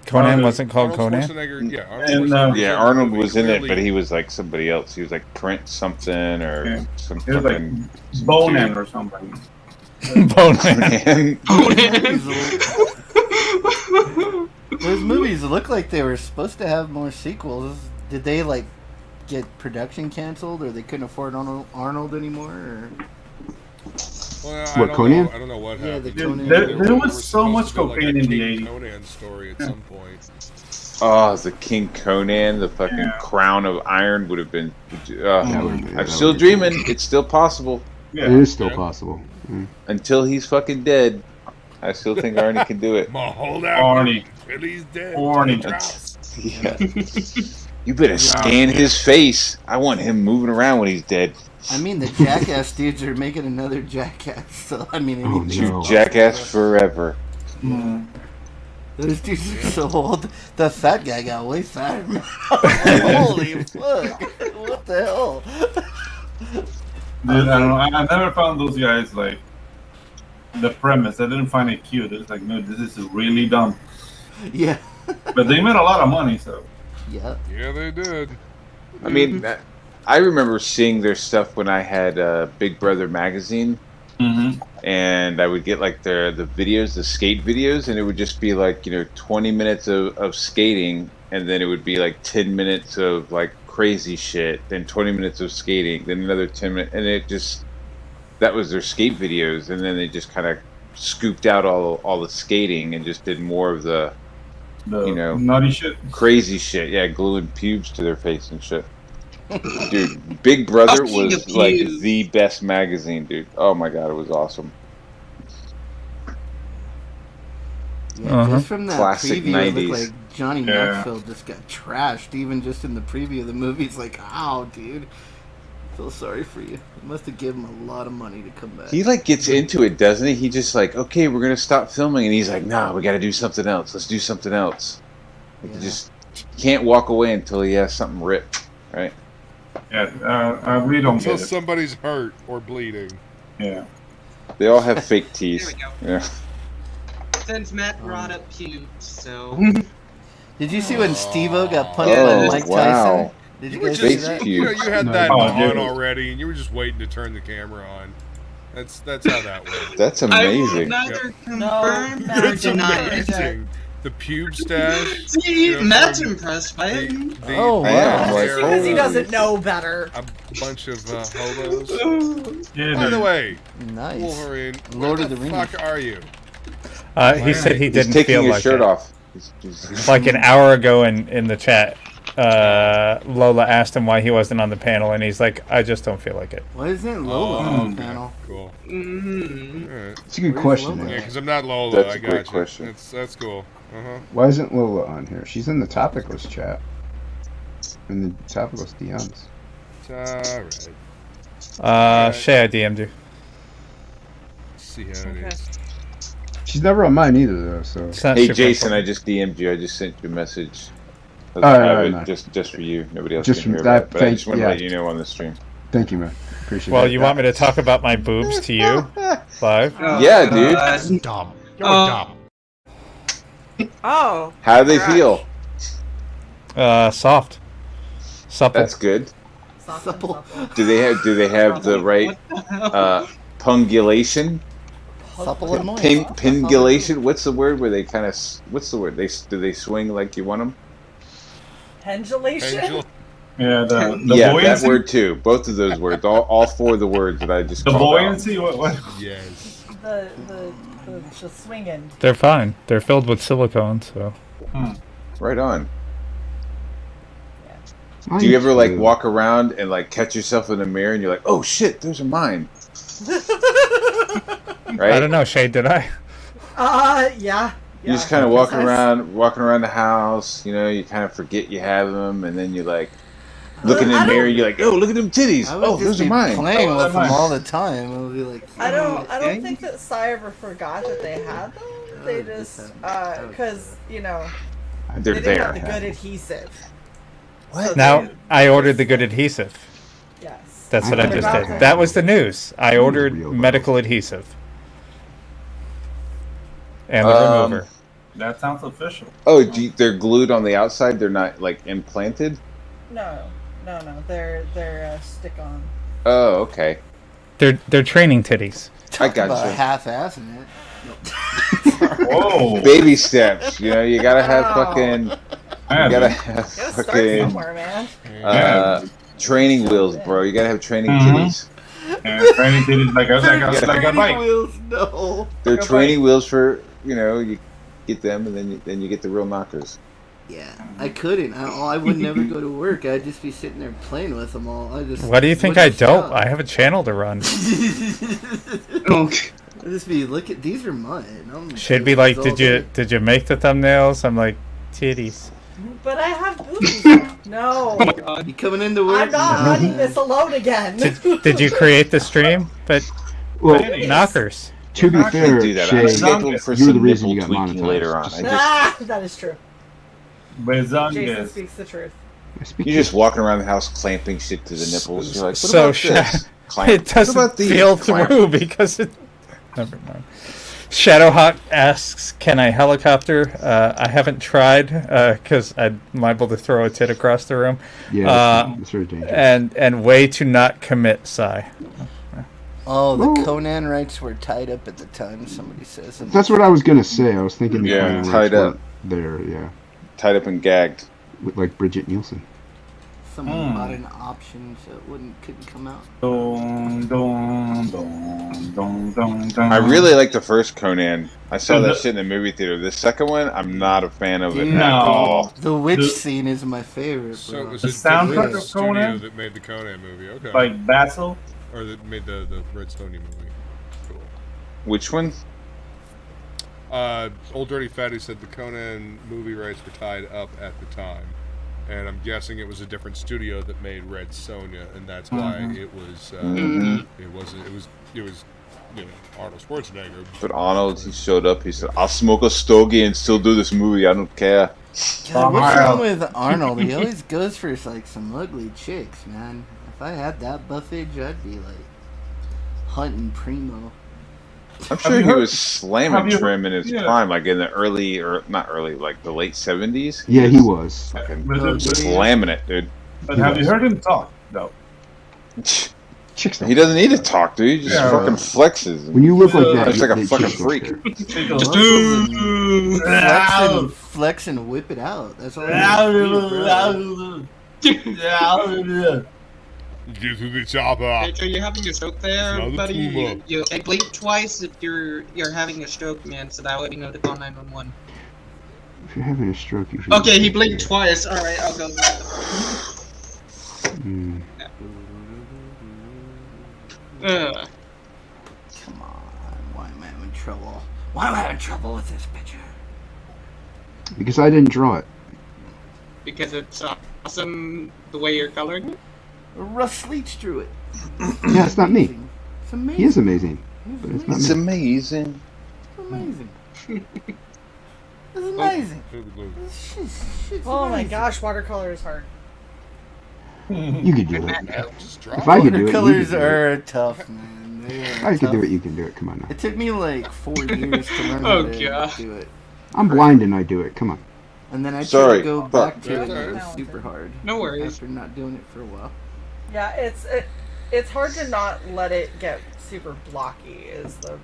Conan wasn't called Arnold Conan. Schwarzenegger, yeah, And, Arnold was in it, but he was like somebody else. He was like Prince something or some It was like fucking Bonan or something. Bonan. Those movies look like they were supposed to have more sequels. Did they like get production canceled, or they couldn't afford Arnold anymore? Or? Well, What, Conan? I don't know what Yeah, happened. the Conan. There was so much supposed to be, cocaine like, in the King 80s. Conan story at some point. Oh, the King Conan, the fucking crown of iron would have been. I'm still dreaming. It's still possible. Yeah. It is still possible. Mm. Until he's fucking dead, I still think Arnie can do it. Hold out. Arnie. Till he's dead. Arnie. Yeah. You better scan his face. I want him moving around when he's dead. I mean, the Jackass dudes are making another Jackass, so I mean, You Jackass forever. Mm. Those dudes are so old. The fat guy got way fatter. Holy fuck! What the hell? Dude, I don't know. I never found those guys like the premise. I didn't find it cute. It's like, no, this is really dumb. Yeah. But they made a lot of money, so. Yeah. Yeah, they did. I mean, I remember seeing their stuff when I had Big Brother magazine, and I would get like the videos, the skate videos, and it would just be like 20 minutes of skating, and then it would be like 10 minutes of like crazy shit, then 20 minutes of skating, then another 10 minutes, and that was their skate videos, and then they just kind of scooped out all the skating and just did more of the naughty shit, crazy shit. Yeah, gluing pubes to their face and shit. Dude, Big Brother was like the best magazine, dude. Oh my god, it was awesome. Yeah, just from that Classic preview, 90s. it looked like Johnny Knoxville just got trashed, even just in the preview of the movie. It's like, ow, dude. I feel sorry for you. It must have given him a lot of money to come back. He like gets into it, doesn't he? He just like, okay, we're gonna stop filming, and he's like, nah, we got to do something else. Let's do something else. Like, he just can't walk away until he has something ripped, right? Yeah, I really don't Until get it. somebody's hurt or bleeding. Yeah. They all have fake teeth. Yeah. Since Matt brought up pubes, so. Did you see when Steve-O got punched by Mike Tyson? Did you guys see that? You had that Oh, on dude. already, and you were just waiting to turn the camera on. That's how that worked. That's I will amazing. neither confirm nor That's deny it. amazing. The pube stash. See, Matt's impressed by it. Oh, wow. am, like, Because he doesn't know better. A bunch of hobos. Yeah, By the dude. way, Nice. Wolverine, Lord where of the the Rings. fuck are you? He said he He's didn't taking feel his like shirt it. off. Like an hour ago in the chat, Lola asked him why he wasn't on the panel, and he's like, I just don't feel like it. Why isn't Lola on the panel? Cool. Mm-hmm. All right. It's a good question. Yeah, man. because I'm not Lola. That's I a got great you. question. That's cool. Why isn't Lola on here? She's in the TOPicLESS chat. In the TOPicLESS DMs. It's alright. Shay, I DM'd you. Let's see how it is. She's never on mine either, though. So. It's not Hey super Jason, I important. just DM'd you. I just sent you a message. That's All right, private, no. just for you. Nobody else Just can hear from about it. that- But I just want to yeah. let you know on the stream. Thank you, man. Appreciate Well, that. you want me to talk about my boobs to you live? Yeah, dude. That's dumb. You're dumb. Oh. How do they gosh. feel? Soft, supple. That's good. Supple. Do they have the right pungulation? Supple and moist. Pingulation? What's the word where they kind of? What's the word? Do they swing like you want them? Pendulation? Yeah, the Yeah, buoyancy. that word too. Both of those words. All four of the words that I just The called out. buoyancy. What? Yes. The swinging. They're fine. They're filled with silicone, so. Right on. I Do you ever like do. walk around and like catch yourself in the mirror and you're like, oh shit, those are mine? Right? I don't know, Shay, did I? Yeah. You just kind of walking around the house. You know, you kind of forget you have them, and then you like look in the I mirror. don't- You're like, oh, look at them titties. I would Oh, just those are be mine. playing Oh, with they're them mine. all the time. It would be like. I don't think that Cy ever forgot that they had them. They just because they They're didn't have there. the good adhesive. What? Now I ordered the good adhesive. Yes. That's what I just forgot did. that. That was the news. I ordered Real medical adhesive. And the remover. That sounds official. Oh, they're glued on the outside. They're not like implanted. No. They're stick on. Oh, okay. They're training titties. I got About you. half-assing it. Whoa. Baby steps. You know, you gotta have fucking. You gotta have Gotta start fucking somewhere, man. training wheels, bro. You gotta have training titties. And training titties like a bike. Wheels, no. They're training wheels for you get them and then you get the real knockers. Yeah, I couldn't. I would never go to work. I'd just be sitting there playing with them all. What do you think I don't? I have a channel to run. I'd just be these are mine. She'd be like, did you make the thumbnails? I'm like, titties. But I have boobies. No. Oh my god. You coming into work? I'm not running this alone again. Did you create the stream? But Well, knockers. to be fair, do that. Shay, I'm scheduled for you're the some reason nipple you got tweaking monetized. later on. That is true. Jason speaks the truth. You're just walking around the house clamping shit to the nipples. You're like, what So about this? Clamp. it What doesn't about these? feel Clamp. through because it. Never mind. Shadowhawk asks, "Can I helicopter?" I haven't tried because I'm liable to throw a tit across the room. Yeah, it's very dangerous. And way to not commit, Sai. Oh, the Conan rights were tied up at the time. Somebody says. That's what I was gonna say. I was thinking the Yeah, Conan tied rights up. weren't there. Yeah, Tied up and gagged. with like Bridget Nielsen. Someone bought an option so it couldn't come out. I really like the first Conan. I saw that shit in the movie theater. The second one, I'm not a fan of it at all. The witch scene is my favorite, So bro. it was The a soundtrack different of studio Conan? that made the Conan movie. Okay. Like Basil. Or that made the Red Stoney movie. Cool. Which one? Old Dirty Fatty said the Conan movie rights were tied up at the time. And I'm guessing it was a different studio that made Red Sonja, and that's why it was. It was Arnold Schwarzenegger. But Arnold, he showed up. He said, "I'll smoke a stogie and still do this movie. I don't care." God, what's wrong with Arnold? He always goes for like some ugly chicks, man. If I had that buffage, I'd be like hunting primo. I'm sure he was slamming you- Trim in his yeah. prime, like in the early, or not early, like the late 70s. Yeah, he was. Fucking But- slamming it, dude. But have you heard him talk, though? Chicks don't. He doesn't need to talk, dude. He just Yeah. fucking flexes. When you look like that, Looks like a they fucking chicks don't freak. care. Flex and whip it out. That's all. Get to the chopper. Hey, are you having a stroke there, Another buddy? tumor. You blink twice if you're having a stroke, man. So that way you know to call 911. If you're having a stroke, you should. Okay, he blinked twice. All right, I'll go. Mm. Come on, why am I having trouble? Why am I having trouble with this picture? Because I didn't draw it. Because it's awesome the way you're coloring it. Russ Leach drew it. Yeah, it's not me. It's amazing. He is amazing, but it's not It's me. amazing. It's amazing. It's amazing. Shit's Oh my amazing. gosh, watercolor is hard. You could do it. Just draw. If I could do it, you could Watercolors do it. are tough, man. They are If I could tough. do it, you can do it. Come on now. It took me like 4 years to learn Oh, how to God. do it. I'm blind and I do it. Come on. And then I tried Sorry, to go fuck. back to it, Yeah, and it was sorry. super hard. No worries. After not doing it for a while. Yeah, it's hard to not let it get super blocky. Is the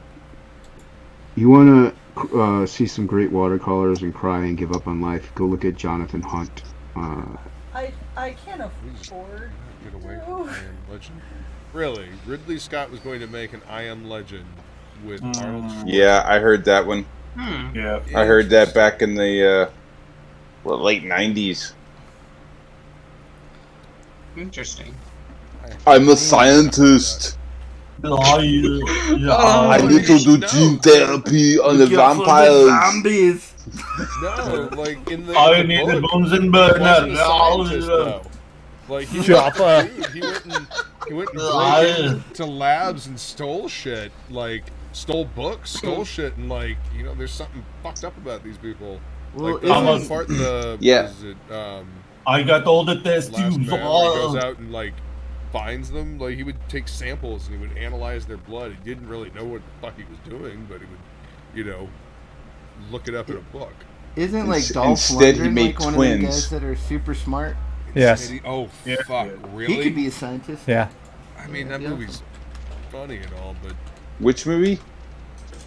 You want to see some great watercolors and cry and give up on life? Go look at Jonathan Hunt. I can't afford. Get away from I Am Legend. Really, Ridley Scott was going to make an I Am Legend with Arnold Schwarzenegger. Yeah, I heard that one. Yeah. I heard that back in the late 90s. Interesting. I'm a scientist. I need to do gene therapy on the vampires. Zombies. No, like in the. I in the need the book, Bunsen he burner. wasn't a scientist, though. Like he went and broke into labs and stole shit. Like stole books, stole shit, and like there's something fucked up about these people. Well, Like the isn't- part in the Yeah. what is it, I got all the test Last tubes. man, where he goes out and like finds them. Like he would take samples and he would analyze their blood. He didn't really know what the fuck he was doing, but he would, you know, look it up in a book. Isn't like Dolph Instead, he Lundgren made like one of the twins. guys that are super smart? Yes. Oh fuck, really? He could be a scientist. Yeah. I mean, that movie's funny and all, but Which movie?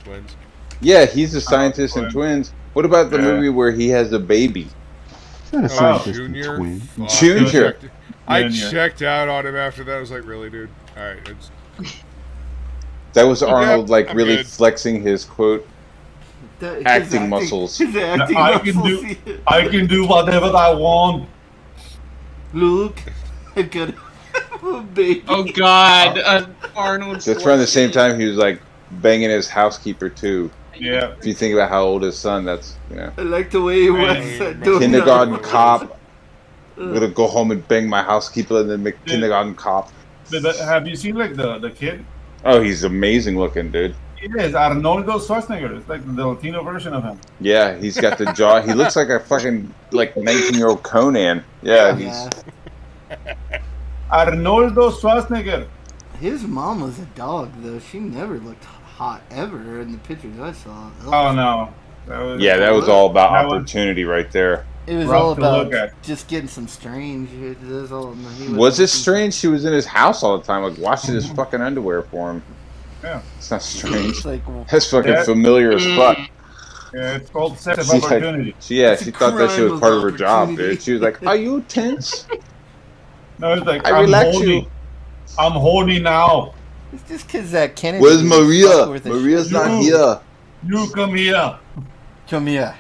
Twins. Yeah, he's a scientist in Twins. Twins. What about the Yeah. movie where he has a baby? It's not a scientist in Junior. twin. Fuck, Junior. I Junior. checked out on him after that. I was like, really, dude? All right, it's That was Arnold, like, I'm really good. flexing his, quote, His acting muscles. His acting I can muscles. I can do whatever I want. Luke, I could have a baby. Oh God, Arnold. That's around the same time he was, like, banging his housekeeper, too. Yeah. If you think about how old his son, that's, you know. I like the way he was. Kindergarten cop. I'm gonna go home and bang my housekeeper and then make kindergarten cop. Have you seen like the kid? Oh, he's amazing looking, dude. He is Arnoldo Schwarzenegger. It's like the Latino version of him. Yeah, he's got the jaw. He looks like a fucking, like, 19-year-old Conan. Yeah, he's... Arnoldo Schwarzenegger. His mom was a dog, though. She never looked hot ever in the pictures I saw. Oh no. That was all about that was- opportunity right there. It was rough all to look about at. just getting some strange. It was all, Was it strange? She was in his house all the time, like, washing his fucking underwear for him. Yeah. It's not strange. It's like, That's fucking Yeah. familiar as fuck. Yeah, it's called sex of She's opportunity. like, she thought that shit crime was of part of her job, opportunity. dude. She was like, "Are you tense? No, it's like I I'm relax horny. you." I'm horny now. it's just because that Kennedy. Where's was Maria? fucked with the Maria's shit. not You. here. You come here. Come here.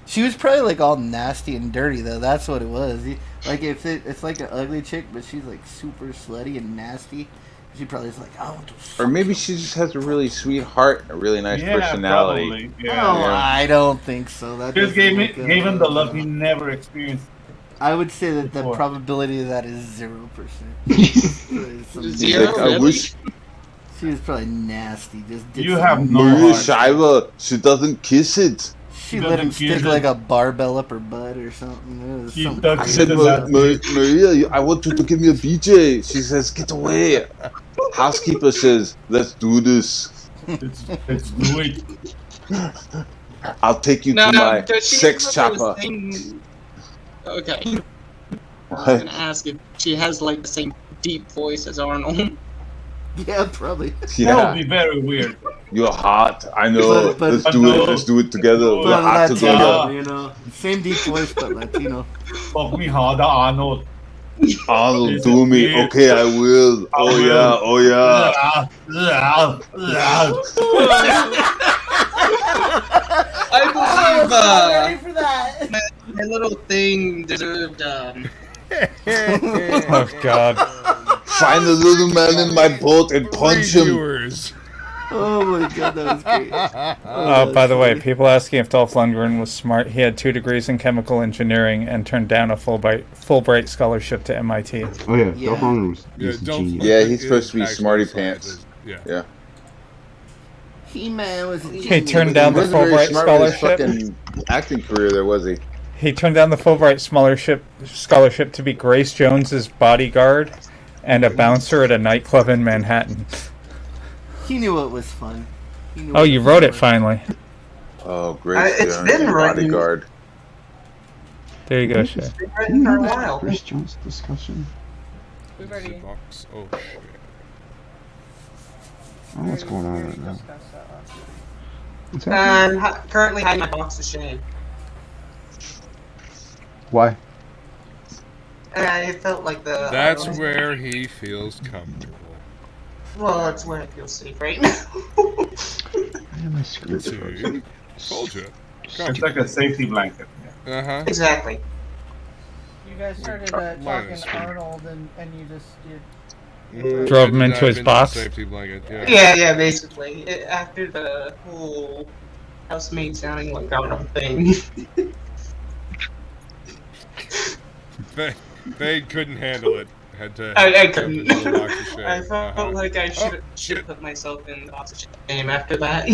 She was probably like all nasty and dirty though. That's what it was. Like if it's like an ugly chick, but she's like super slutty and nasty. She probably is like, I want to. Or maybe she just has a really sweet heart, and a really nice Yeah, personality. probably. Oh, Yeah. I don't think so. That Just doesn't gave look him the love good. he never experienced. I would say that the Before. probability of that is 0%. She's Zero? like, I Really? wish She was probably nasty. Just did You some- have no Maria heart. Scheiber, she doesn't kiss it. She She let him doesn't stick use it. like a barbell up her butt or something. It was She something doesn't I crazy. said, Doesn't Maria, I want you to give me a BJ. She says, get away. Housekeeper says, let's do this. Let's do it. I'll take you No, to my does she sex have the chopper. same- Okay. I was What? gonna ask if she has like the same deep voice as Arnold. Yeah, probably. That would Yeah, be very weird. you're hot. I know. But- let's but- do it. no. Let's do it together. We're But hot together. Latino, you know. Same deep voice, but Latino. Fuck me harder, Arnold. Arnold, It's do me. weird. Okay, I will. I Oh will. yeah. Oh yeah. I believe ready for that. my little thing deserved. Oh God. Find the little man in my boat and punch him. Viewers. Oh my god, that was great. By the way, people asking if Dolph Lundgren was smart. He had 2 degrees in chemical engineering and turned down a Fulbright scholarship to MIT. Oh yeah, Yeah. Dolph Lundgren was Yeah, just a don't. genius. Yeah, he's supposed to be Actual smarty science pants. is- Yeah. Yeah. He-Man was. He turned down He the wasn't very Fulbright smart with his scholarship. fucking acting career there, was he? He turned down the Fulbright scholarship to be Grace Jones's bodyguard and a bouncer at a nightclub in Manhattan. He knew it was fun. He knew Oh, what you was wrote it fun. finally. Oh, great. It's been written. bodyguard. There you go, Shay. It's been written for a while. Chris Jones discussion. We've already, Box. Oh shit. I don't know what's going on right now. discussed that last week. What's happening? I'm currently hiding my box of shame. Why? I felt like the. That's where he feels comfortable. Well, that's where I feel safe right now. Why am I screwed? See? Told you. It's like a safety blanket. Uh huh. Exactly. You guys started Mine talking is- Arnold, and you just Drove him into his box? Safety blanket. Yeah. Yeah, basically. After the whole housemaid sounding like Arnold thing. They couldn't handle it. Had to. I couldn't. have to lock the shade. I felt Uh-huh. like I should shit. have put myself in the box of shame after that.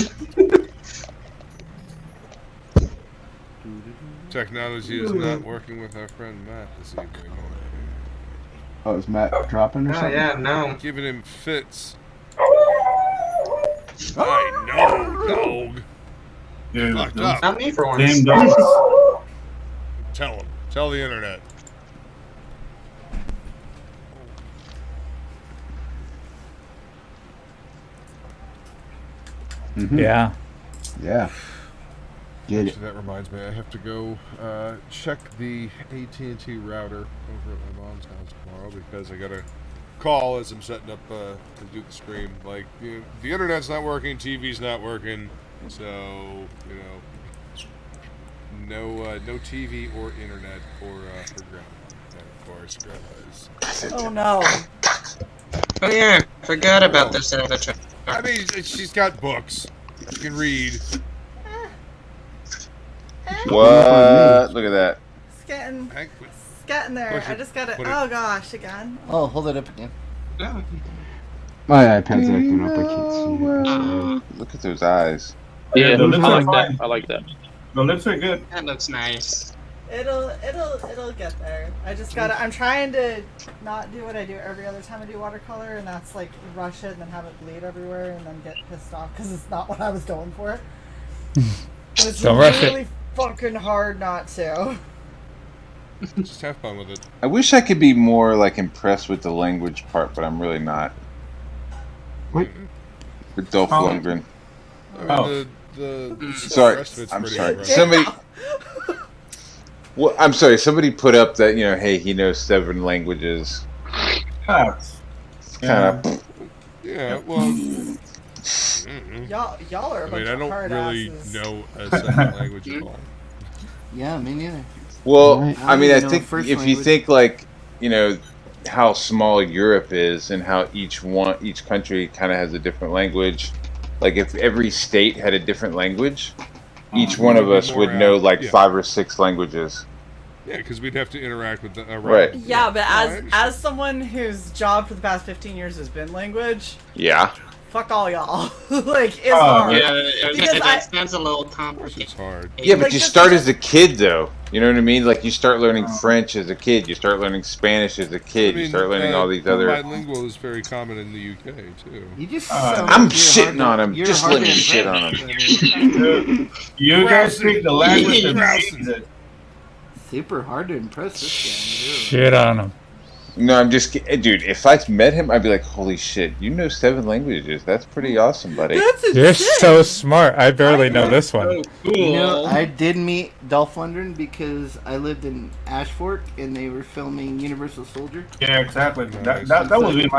Technology is not working with our friend Matt this evening. Oh, is Matt dropping or something? yeah, no. Giving him fits. I know, dog. Yeah, Fucked up. Not me for once. Damn dogs. Tell him. Tell the internet. Mm-hmm. Yeah. Yeah. Get it. Actually, that reminds me, I have to go check the AT&T router over at my mom's house tomorrow because I got a call as I'm setting up to do the stream. Like, the internet's not working, TV's not working, so no TV or internet for Grandma. And of course, Grandma's. Oh no. Oh yeah, forgot about this avatar. I mean, she's got books. She can read. What? Look at that. It's getting there. I just gotta. Oh gosh, again. Oh, hold it up again. My iPad's acting up. I can't see it. Look at those eyes. Yeah, the lips I are like fine. that. I like that. The lips are good. That looks nice. It'll get there. I just gotta. I'm trying to not do what I do every other time I do watercolor, and that's like rush it and then have it bleed everywhere, and then get pissed off because it's not what I was going for. It's Don't rush really it. fucking hard not to. Just have fun with it. I wish I could be more like impressed with the language part, but I'm really not. What? With Dolph Lundgren. I mean, the Sorry, rest of it's I'm pretty sorry. impressive. Somebody. Well, I'm sorry. Somebody put up that hey, he knows 7 languages. Cats. Kind of. Yeah, well. Y'all are a I bunch mean, I of don't hard really asses. know a second language at all. Yeah, me neither. Well, Right. I mean, I I don't think know first if you language. think like how small Europe is and how each country kind of has a different language. Like if every state had a different language, each one of us would know like 5 or 6 languages. Yeah, because we'd have to interact with the Right. Yeah, but as someone whose job for the past 15 years has been language, Yeah. fuck all y'all. Like, it's hard. Yeah, Because that's a little complicated. It's hard. Yeah, but Like, you just- start as a kid, though. You know what I mean? Like you start learning French as a kid. You start learning Spanish as a kid. You start learning all these other. Bilingual is very common in the UK too. You just. I'm shitting on him. Just let me shit on him. You guys speak the language that means it. Super hard to impress this guy. Shit on him. No, I'm just kidding. Dude, if I met him, I'd be like, holy shit, you know 7 languages. That's pretty awesome, buddy. You're so smart. I barely know this one. You know, I did meet Dolph Lundgren because I lived in Ashford and they were filming Universal Soldier. Yeah, exactly. That was me.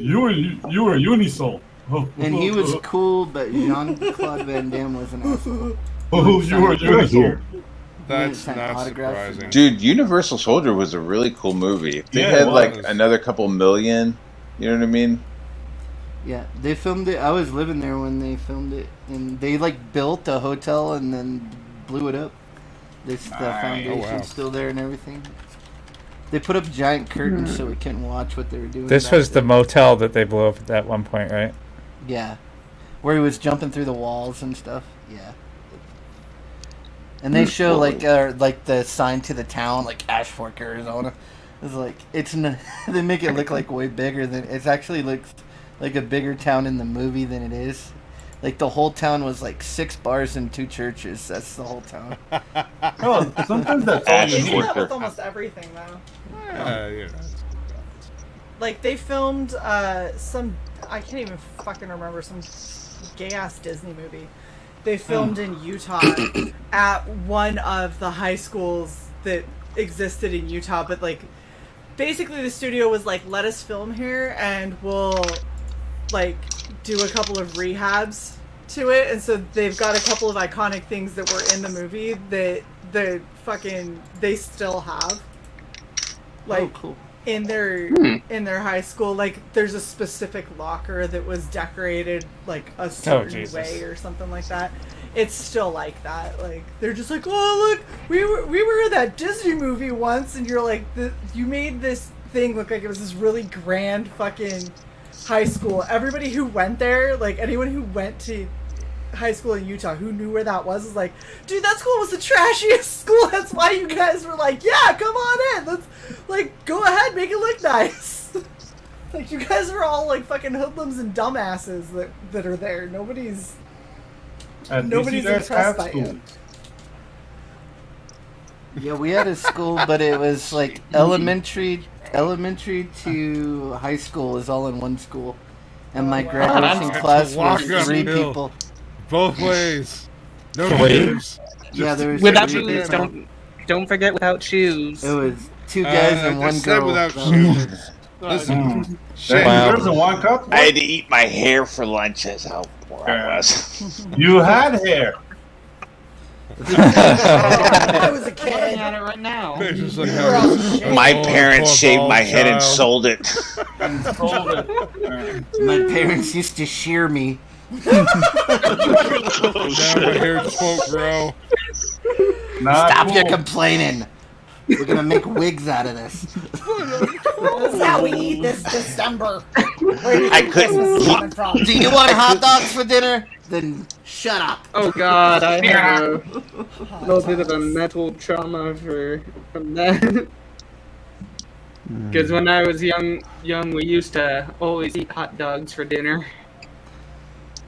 You were Unisoul. And he was cool, but Jean-Claude Van Damme was an asshole. Oh, you were Unisoul. That's Sign not autographs. surprising. Dude, Universal Soldier was a really cool movie. If they Yeah, it had like was. another couple million, you know what I mean? Yeah, they filmed it. I was living there when they filmed it, and they like built a hotel and then blew it up. The foundation's Oh, wow. still there and everything. They put up giant curtains so we couldn't watch what they were doing. This back was the then. motel that they blew up at one point, right? Yeah, where he was jumping through the walls and stuff. Yeah. And they show like the sign to the town, like Ashfork, Arizona. It's like they make it look like way bigger than it's actually looks like a bigger town in the movie than it is. Like the whole town was like 6 bars and 2 churches. That's the whole town. Oh, sometimes that's all They you do need. that with almost everything, though. Yeah. Like, they filmed some, I can't even fucking remember, some gay-ass Disney movie. They filmed in Utah at one of the high schools that existed in Utah, but, like, basically the studio was like, let us film here, and we'll, like, do a couple of rehabs to it, and so they've got a couple of iconic things that were in the movie that they still have. Like, cool. in their high school, like there's a specific locker that was decorated like a certain Jesus. way or something like that. It's still like that. Like they're just like, oh look, we were in that Disney movie once, and you're like, you made this thing look like it was this really grand fucking high school. Everybody who went there, like anyone who went to high school in Utah who knew where that was like, dude, that school was the trashiest school. That's why you guys were like, yeah, come on in. Let's like go ahead, make it look nice. Like you guys are all like fucking hoodlums and dumbasses that are there. Nobody's impressed by you. Yeah, we had a school, but it was like elementary to high school is all in one school, and my graduation class was 3 people. Both ways. No ways. Yeah, there was without 3 shoes. people. Don't forget without shoes. It was 2 guys and 1 girl. Without shoes. Listen, There's a 1 cup. I had to eat my hair for lunch. That's how poor I was. You had hair. I was a kid. Looking at it right now. My parents shaved my head and sold it. My parents used to shear me. Now my hair just won't grow. Stop your complaining. We're gonna make wigs out of this. This is how we eat this December. I couldn't. Do you want hot dogs for dinner? Then shut up. Oh God, I have a little bit of a mental trauma from that. Because when I was young, we used to always eat hot dogs for dinner.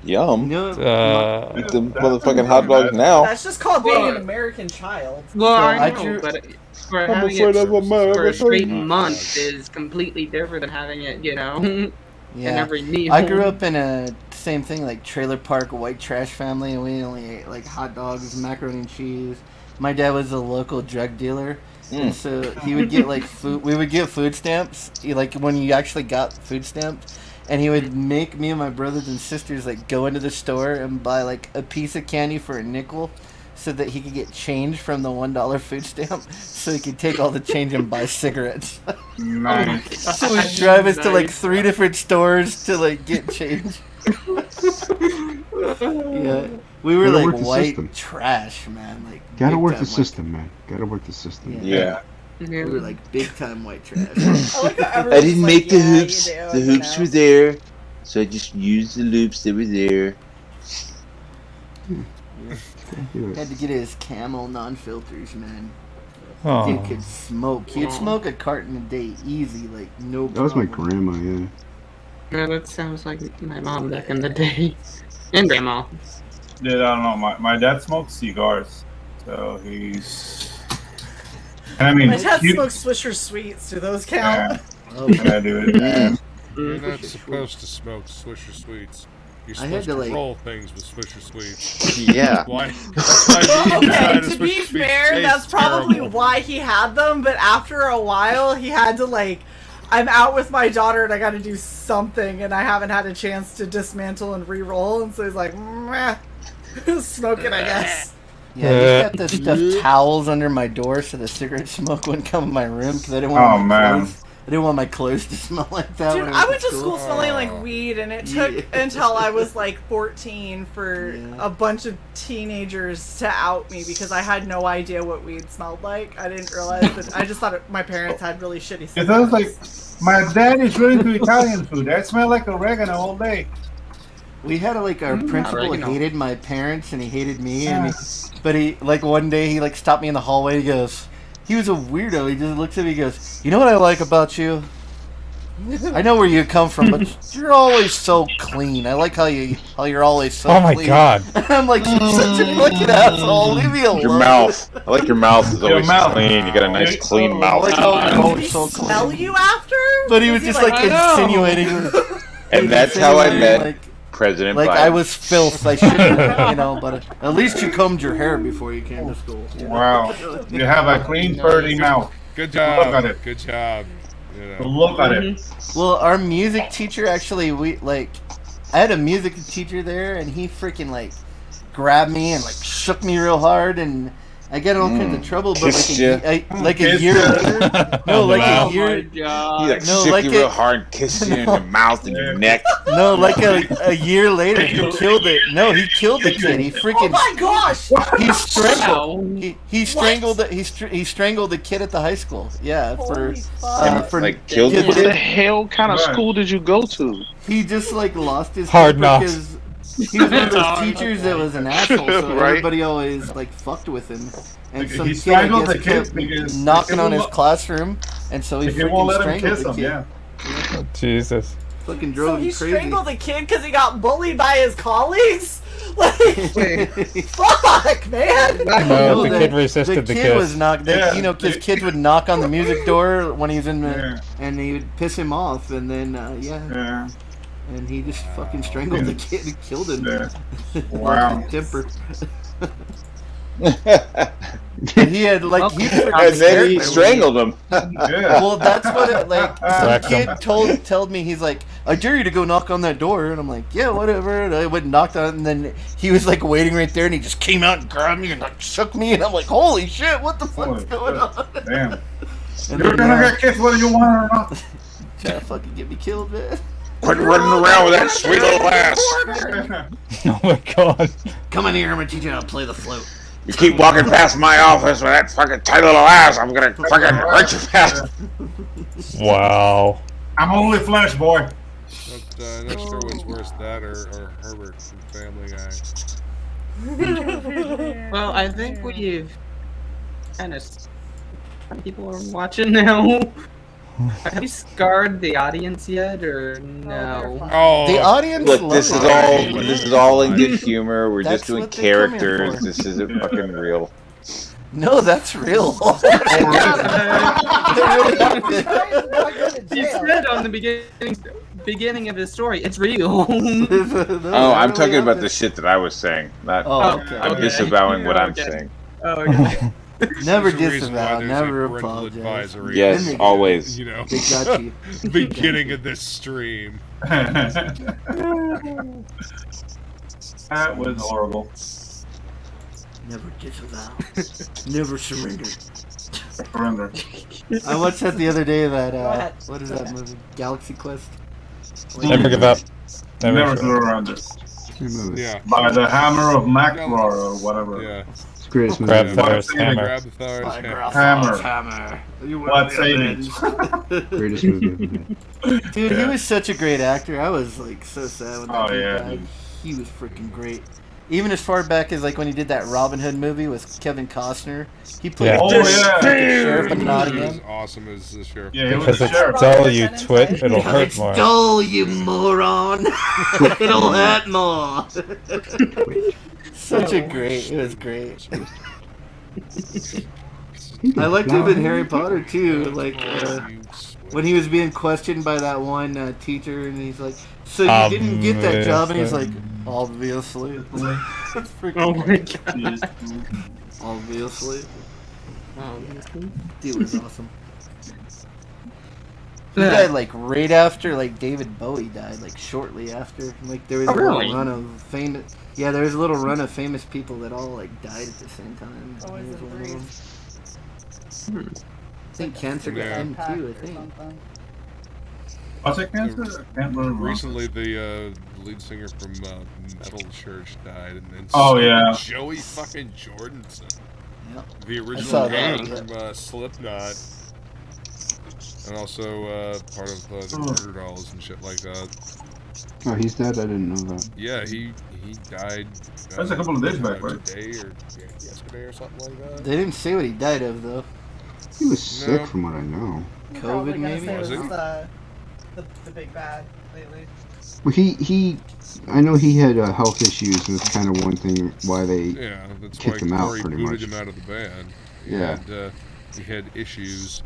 Yum. Eat the motherfucking hot dogs now. That's just called being an American child. Well, I know, but for having it for a straight month is completely different than having it, you know, in every meal. I grew up in a same thing, like trailer park white trash family, and we only ate like hot dogs, macaroni and cheese. My dad was a local drug dealer, and so he would get like food. We would get food stamps, like when you actually got food stamps. And he would make me and my brothers and sisters like go into the store and buy like a piece of candy for a nickel, so that he could get change from the $1 food stamp, so he could take all the change and buy cigarettes. Nice. So he'd drive us to like 3 different stores to like get change. Yeah, we were like white trash, man. Like gotta work the system, man. Gotta work the system. Yeah. We were like big time white trash. I didn't make the hoops. The hoops were there, so I just used the loops that were there. Had to get his Camel non-filters, man. Aw. Dude could smoke. He'd smoke a carton a day, easy, like no problem. That was my grandma, yeah. Yeah, that sounds like my mom back in the day, and grandma. Yeah, I don't know. My dad smoked cigars, so he's. I mean, My dad smokes Swisher Sweets. Do those count? Yeah, I do it. You're not supposed to smoke Swisher Sweets. You're I had supposed to, to like- roll things with Swisher Sweets. Yeah. Why? That's why you Okay, decided to Swisher be Sweets fair, taste that's probably terrible. why he had them, but after a while, he had to, like, I'm out with my daughter and I gotta do something, and I haven't had a chance to dismantle and re-roll, and so he's like, meh, smoke it, I guess. Yeah, I just got the stuffed towels under my door so the cigarette smoke wouldn't come in my room because I didn't want I didn't want my clothes to smell like that. Dude, when I was went at to school smelling like weed, and it took until I was like 14 for a bunch of teenagers to out me because I had no idea what weed smelled like. I didn't realize that. I just thought my parents had really shitty It cigarettes. sounds like my dad is really into Italian food. That smelled like oregano all day. We had like our principal oregano. hated my parents and he hated me, and but he like one day he like stopped me in the hallway. He goes, he was a weirdo. He just looks at me. He goes, you know what I like about you? I know where you come from, but you're always so clean. I like how you're always so Oh my clean. God. I'm like, you're such a fucking asshole. Leave me alone. Your mouth. I like your mouth is always mouth. clean. You got a nice clean I mouth. like how you're Did always he so smell clean. you after? But he was just like I know. insinuating. And that's how I met Like, President like Biden. I was filth. I shouldn't, but at least you combed your hair before you came to school. Wow. You have a clean, dirty mouth. Good Look at job. it. Good job. You know. Look at it. Well, our music teacher actually, I had a music teacher there, and he freaking like grabbed me and like shook me real hard, and I got in all kinds of trouble. But Kissed ya. like a year later, no, like a year, He like no, shook like you it- real hard, kissed you in your mouth and your neck. no, like a year later, he killed it. No, he killed the kid. He Oh freaking my gosh! he strangled. He strangled. He strangled the kid at the high school. Yeah, Holy fuck. for Like killed the What the kid. hell kind of Right. school did you go to? he just like lost his Hard temper knocks. 'cause He was one of those teachers that was an asshole, so Right. everybody always like fucked with him. And Like, some he kid, I strangled guess, the kid kept because knocking the kid on his won't- classroom, and so he The kid won't freaking let him strangled kiss the him. kid. Yeah. Jesus. Fucking So drove he me crazy. strangled a kid because he got bullied by his colleagues? Like, fuck, man! No, the kid resisted the kid kiss. was knocked. Yeah. You know, because kids would knock on the music door when he's in the, Yeah. and he would piss him off, and then Yeah. and he just fucking strangled the kid and killed him. Yeah. Lost Wow. his temper. And he had like he And then he strangled him. Yeah. Well, that's what it like. Some Whacked kid him. told me, he's like, I dare you to go knock on that door, and I'm like, yeah, whatever. And I went and knocked on it, and then he was like waiting right there, and he just came out and grabbed me and like shook me, and I'm like, holy shit, what the fuck's Holy going shit. on? Damn. And You're then, gonna get kissed whether you want it or not. try to fucking get me killed, man. Quit running around with that sweet little ass. Oh my god. Come in here, I'm gonna teach you how to play the flute. You keep walking past my office with that fucking tight little ass, I'm gonna fucking hurt your ass. Wow. I'm only flesh, boy. Not sure what's worse, that or Herbert from Family Guy. Well, I think we've kind of. People are watching now. Have you scarred the audience yet, or no? Oh, The audience. Look, loves this is it. all in good humor. We're That's just doing what they come here characters. for. This isn't fucking real. No, that's real. You said on the beginning of his story, it's real. Oh, I'm talking about the shit that I was saying. Not. Oh, okay. I'm Okay. disavowing what I'm Okay. saying. Oh, okay. Never There's a reason why disavow, there's never a parental apologize. advisory. Yes, Then they- always. You know, They got you. beginning of this stream. That was horrible. Never disavow. Never surrender. Surrender. I watched that the other day. That ahead. what is that movie? Galaxy Quest. Never give up. Never surrender. Yeah. By the hammer of Macror or whatever. Yeah. It's the greatest movie. Grab ever. Thor's hammer. Grab the Thor's hammer. Hammer. You What will saving? Greatest movie ever made. Dude, he was such a great actor. I was like so sad when that Oh, dude yeah, died. dude. He was freaking great. Even as far back as like when he did that Robin Hood movie with Kevin Costner. He played Yeah. Oh, yeah. Sheriff of He was Nottingham. awesome as the sheriff. Yeah, he was Because the it's sheriff. dull, you twit, it'll hurt It's more. dull, you moron. It'll hurt more. Such a great. It was great. I liked him in Harry Potter too. Like when he was being questioned by that one teacher, and he's like, "So you didn't get that job?" And he's like, "Obviously." That's freaking Oh my great. god. Obviously. Dude was awesome. He Yeah. died like right after like David Bowie died, like shortly after. Like there was a really? little run of famous. Yeah, there was a little run of famous people that all like died at the same time. Oh, He is was it one of really? them. I think cancer got Yeah. him too. I think. Was it cancer? I can't remember. Recently, the lead singer from Metal Church died, and then Oh, yeah. Joey fucking Jordanson, Yep. the saw original that. guy from Slipknot, and also part of the Murder Dolls and shit like that. Oh, he's dead? I didn't know that. Yeah, he died. That's a couple of days back, right? Today or yesterday or something like that. They didn't say what he died of though. He was sick No. from what I know. I'm probably COVID gonna maybe. say Was it it? was the big bad lately. Well, I know he had health issues, and it's kind of one thing why they. Yeah, that's Kicked why him out, Corey pretty booted much. him out of the band. Yeah. And, he had issues.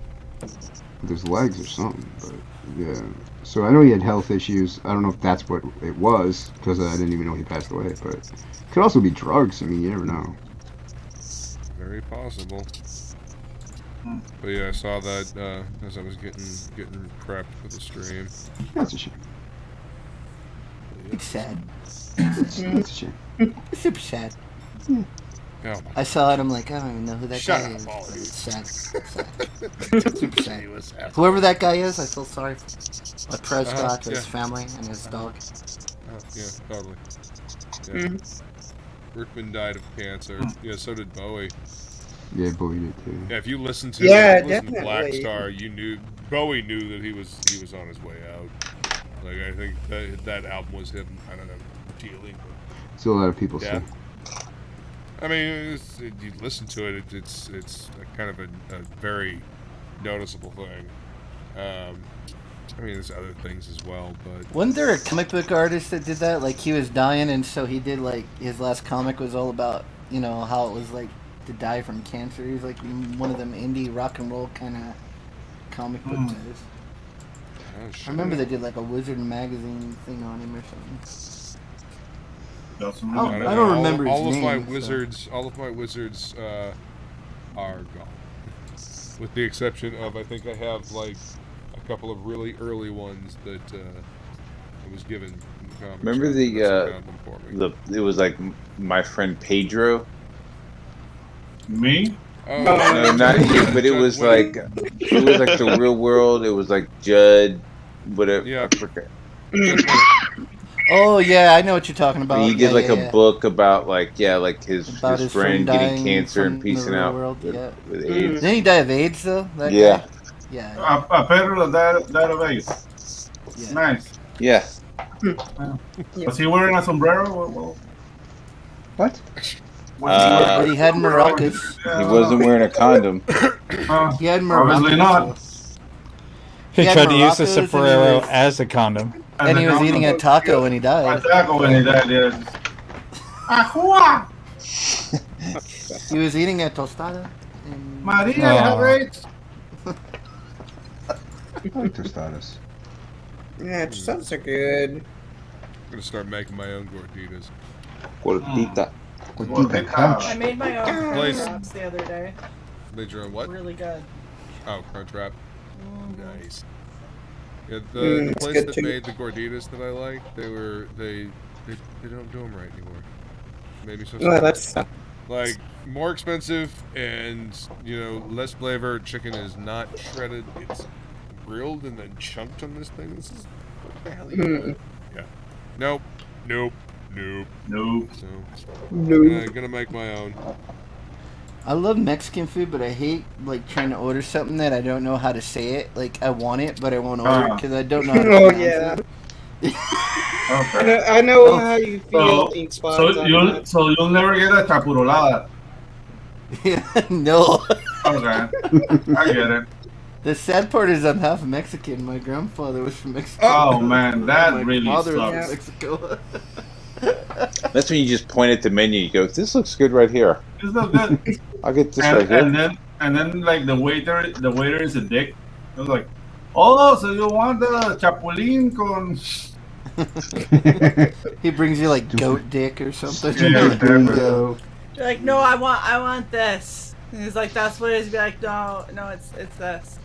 With his legs or something, but yeah. So I know he had health issues. I don't know if that's what it was, because I didn't even know he passed away. But it could also be drugs. I mean, you never know. Very possible. But yeah, I saw that as I was getting prepped for the stream. That's a shame. It's sad. That's a shame. It's super sad. Oh my I saw it. I'm like, I don't even know who that Shut guy up, is. all of But you. it's sad. Super sad. He was sad. Whoever that guy is, I feel sorry for. What Prescott, his yeah. family, and his dog. Yeah, totally. Yeah. Rickman died of cancer. Yeah, so did Bowie. Yeah, Bowie did too. Yeah, if you listen to Black Star, you knew Bowie knew that he was on his way out. Like I think that album was him. I don't know, dealing with. So a lot of people Yeah. say. I mean, you listen to it, it's a kind of a very noticeable thing. I mean, there's other things as well, but... Wasn't there a comic book artist that did that? Like, he was dying, and so he did, like, his last comic was all about, you know, how it was, like, to die from cancer. He was, like, one of them indie rock and roll kind of comic book guys. Oh, shit. I remember they did, like, a Wizard magazine thing on him or something. I don't remember all his of name. my wizards, all of my wizards are gone, with the exception of I think I have like a couple of really early ones that I was given. In the comics. Remember it was like my friend Pedro. Me? Oh, no, not you, but it was like the real world. It was like Judd, whatever. Yeah. I forget. Oh yeah, I know what you're talking about. He did yeah, a book about like his about his friend dying getting cancer and from the piecing real out world, with, yeah. with AIDS. Didn't he die of AIDS though? That Yeah. guy? Yeah. A Pedro died of AIDS. Yeah. Nice. Yeah. Was he wearing a sombrero? What? But he had maracas. He wasn't wearing a condom. He had maracas. Obviously not. He had tried to use the maracas and sombrero he was- as a condom. And he was eating a taco when he A died. taco when he died, yeah. Ajua! He was eating a tostada. And... Maria, Oh. have AIDS? I like tostadas. Yeah, tostadas are good. I'm gonna start making my own gorditas. Gordita. Gordita crunch. I made my own Place. crunch wraps the other day. Made your own what? Really good. Oh, crunch wrap. Mm-hmm. Nice. Yeah, the it's place good that too. made the gorditas that I like, they don't do them right anymore. Made me so Well, sad. that's Like more expensive and less flavor. Chicken is not shredded; it's grilled and then chunked on this thing. This is what the hell are you doing? Yeah. Nope. Nope. So Nope. gonna make my own. I love Mexican food, but I hate like trying to order something that I don't know how to say it. Like I want it, but I won't order it because I don't know how to Oh pronounce yeah. Okay. I know how you feel. Ink spots So on you'll that. so you'll never get a chapurolada. it. No. Okay. I get it. The sad part is I'm half Mexican. My grandfather was from Mexico. Oh man, that My really father was sucks. from Mexico. That's when you just point at the menu. You go, "This looks good right here. It's not good. I'll get this right here." And then like the waiter is a dick. I was like, oh, so you want the chapulín con? He brings you like goat dick or something. Yeah, Bingo. You're like, no, I want this. And he's like, that's what it is. Be like, no, it's this.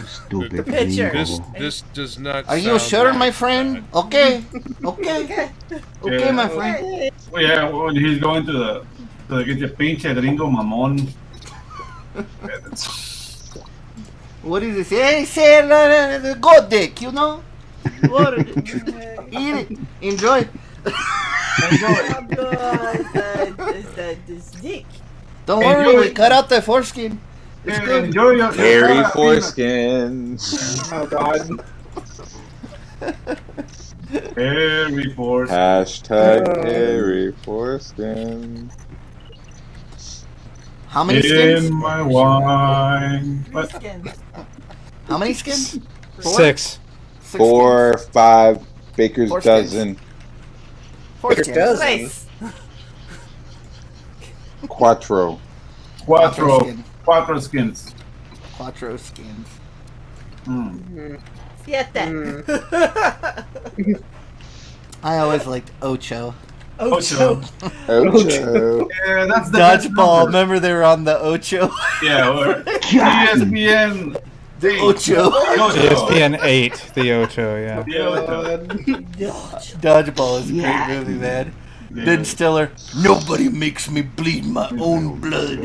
Stupid. picture. bingo. This does not. Are you sound sure, like my friend? Okay. Okay. Okay, my friend. Well, yeah, when he's going to the get your pinche gringo mamón. What is this? Hey, say the goat dick, you know? What? Eat it. Enjoy. This dick. Don't worry, we cut out the foreskin. It's good. Enjoy your Hairy foreskin. Oh god. Hairy foreskin. Hashtag hairy foreskin. How many skins? In my wine. What? Skins. How many skins? 6. 4, 5, baker's Four skins. dozen, 4 skins. Nice. quattro. Quattro. Skin. Quattro skins. Quattro skins. Siete. I always liked Ocho. Ocho. Ocho. Yeah, that's the best Dodgeball. number. Remember they were on the Ocho? Yeah, or ESPN. The Ocho. ESPN 8, the Ocho, yeah. The Ocho. Dodgeball is a great movie, man. Ben Stiller. Nobody makes me bleed my own blood.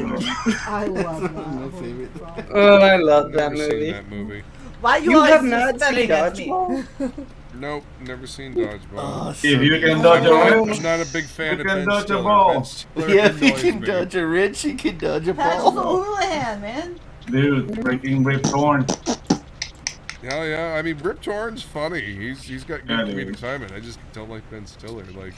I love My favorite. Oh, I love that Never seen movie. that movie. Why you You always have not seen spelling at me? Dodgeball? Nope, never seen Dodgeball. Oh, If you can dodge a I'm wrench, not a big fan You of can Ben dodge a Stiller. ball. Ben Stiller Yeah, if you annoys can me. dodge a wrench, you can dodge a That's ball. Houlihan, man. dude, breaking Rip Torn. Hell yeah! I mean, Rip Torn's funny. He's got good Yeah, comedic timing. I just don't like Ben Stiller. Like,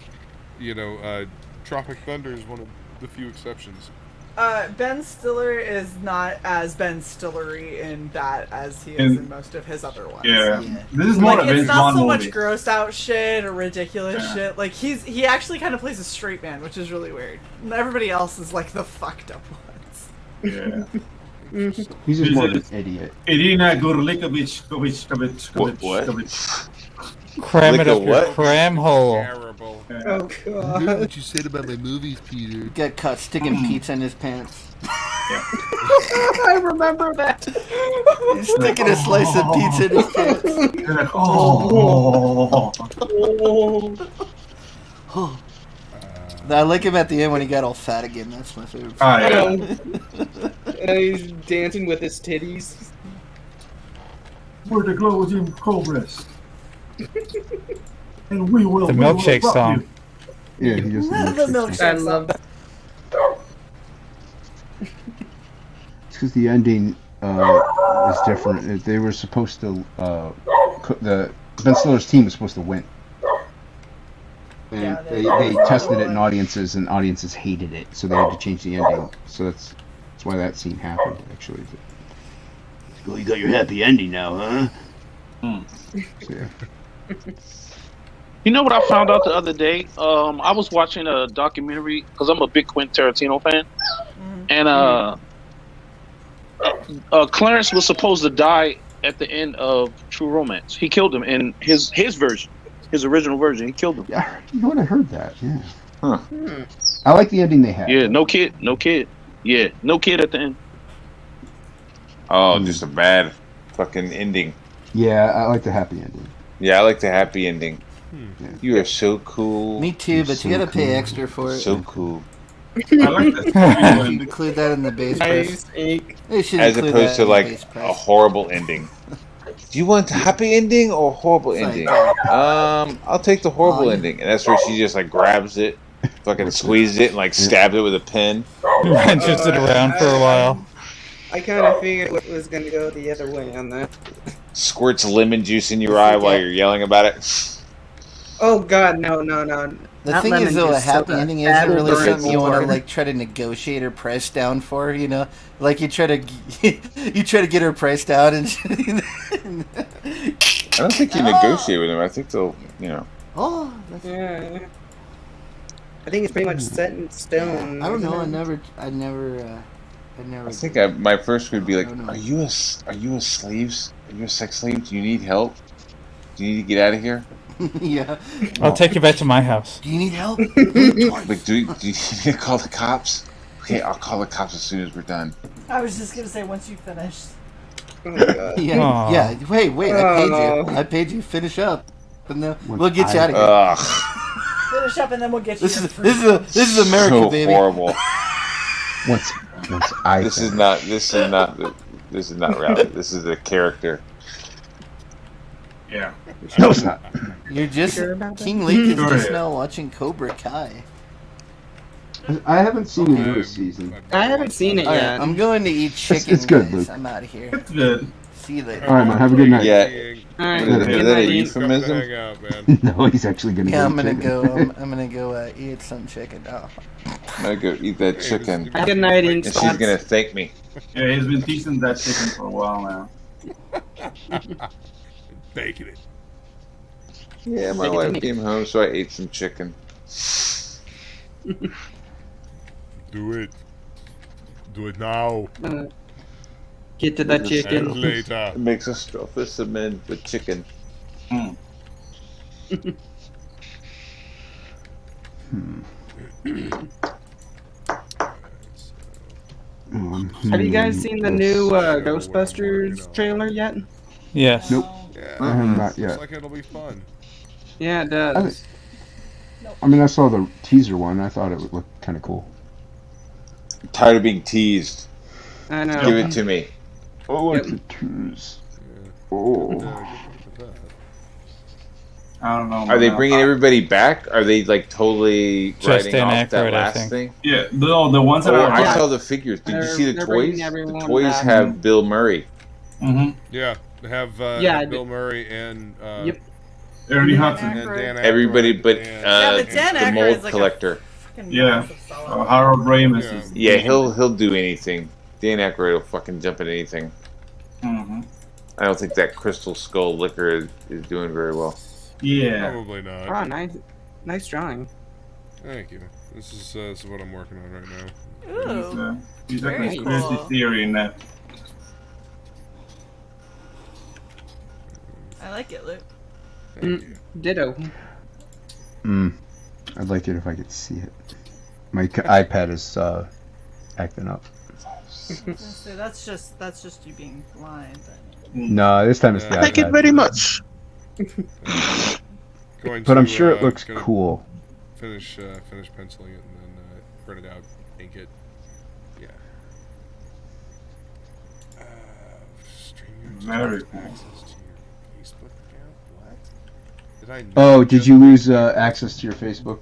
Tropic Thunder is one of the few exceptions. Ben Stiller is not as Ben Stillery in that as he is in most of his other ones. Yeah. This is more like, of it's Vince not Vaughn so much movie. gross out shit or ridiculous shit. Like he actually kind of plays a straight man, which is really weird. And everybody else is like the fucked up ones. Yeah. He's just more of an idiot. Irina Gurlikovic. What? Cram it up your what? cram hole. Terrible. Oh god. What you said about my movies, Peter? Got caught sticking pizza in his pants. I remember that. He's sticking a slice of pizza in his pants. I like him at the end when he got all fat again. That's my favorite part. And he's dancing with his titties. We're the Global Team Cobras. And we will. The milkshake song. Yeah, he just. The milkshake I love that. It's because the ending is different. They were supposed to. The Ben Stiller's team was supposed to win. And Yeah, they tested it in audiences, and audiences hated it, so they had to change the ending. So that's why that scene happened, actually. Well, you got your happy ending now, huh? So, yeah. You know what I found out the other day? I was watching a documentary because I'm a big Quentin Tarantino fan, and Clarence was supposed to die at the end of True Romance. He killed him in his version, his original version. He killed him. Yeah, you know what? I heard that. Yeah. Huh. I like the ending they had. Yeah, no kid. Yeah, no kid at the end. Oh, just a bad fucking ending. Yeah, I like the happy ending. Yeah, I like the happy ending. Yeah. You are so cool. Me too, but you gotta pay extra for it. So cool. I like that. Include that in the base price. They should As include opposed that to in the like base a price. horrible ending. Do you want a happy ending or a horrible ending? I'll take the horrible ending. And that's where she just like grabs it, fucking squeezes it, and like stabs it with a pen. Wrenches it around for a while. I kind of figured it was going to go the other way on that. Squirts lemon juice in your eye while you're yelling about it. Oh god, no. The Not thing lemon is, though, a juice, happy soda. ending isn't Apple really burnt something you want to more. like try to negotiate or price down for. You know, like you try to get her priced out, and I don't think you negotiate with them. I think they'll, oh, Yeah. I think it's pretty much set in stone. I don't know. isn't it? I never. I think my first would be like, are you a sleeves? Are you a sex slave? Do you need help? Do you need to get out of here? Yeah. I'll take you back to my house. Do you need help? Like, do you need to call the cops? Okay, I'll call the cops as soon as we're done. I was just gonna say once you finished. Oh god. Yeah. Aw. Yeah. Wait. Oh. I paid you. Finish up, and then we'll get you out of here. Ugh, Finish up and then we'll get you. This your is free this is America, so baby. horrible. Once I. This is not reality. This is a character. Yeah. No, it's not. You're just Sure about that? King Lake is Go just ahead. now watching Cobra Kai. I haven't seen the newest season. I haven't seen it All right, yet. I'm going to eat chicken. it's good, guys. Luke. I'm out of here. It's good. See you later. All right, man. Have a good night. Yeah. Alright, Is good that a night. euphemism? Hang out, man. No, he's actually gonna. Yeah, go I'm gonna chicken. go. I'm gonna go eat some chicken now. I'm gonna go eat that chicken, Good night, Ink and she's Spots. gonna thank me. Yeah, he's been teasing that chicken for a while now. Baking it. Yeah, my wife came home, so I ate some chicken. Do it. Do it now. Get to that And chicken. later. It makes us for cement with chicken. Have you guys seen the new Ghostbusters trailer yet? Yes. Nope. Yeah. I have not Looks yet. like it'll be fun. Yeah, it does. I mean, I saw the teaser one. I thought it would look kind of cool. I'm tired of being teased. I know. Give it to me. Oh, Yep. the twos. Oh. I don't know. Are they man. bringing everybody back? Are they like totally Just writing off inaccurate, that I last think. thing? Yeah, the ones that Oh, are. I saw the figures. Did you see the They're bringing toys? The everyone toys back. have Bill Murray. Mm-hmm. Yeah. Have Yeah, Bill Murray and Yep. Ernie Hudson. and Dan Everybody Aykroyd but and- but Dan the Aykroyd's mold like a collector. fucking Yeah. massive solid. Harold Ramis Yeah. is. Yeah, he'll do anything. Dan Aykroyd will fucking jump at anything. Mhm. I don't think that Crystal Skull liquor is doing very well. Yeah. Probably not. Oh, nice drawing. Thank you. This is what I'm working on right now. Ooh. He's like Very a conspiracy cool. theory in that. I like it, Luke. Thank you. Ditto. I'd like it if I could see it. My iPad is acting up. So that's just you being blind. No, this time it's the iPad. Thank you very much. But I'm sure it looks gonna cool. Finish penciling it and then print it out, ink it. Yeah. Very cool. Access to your Facebook account? What? Did I? Oh, did you lose access to your Facebook?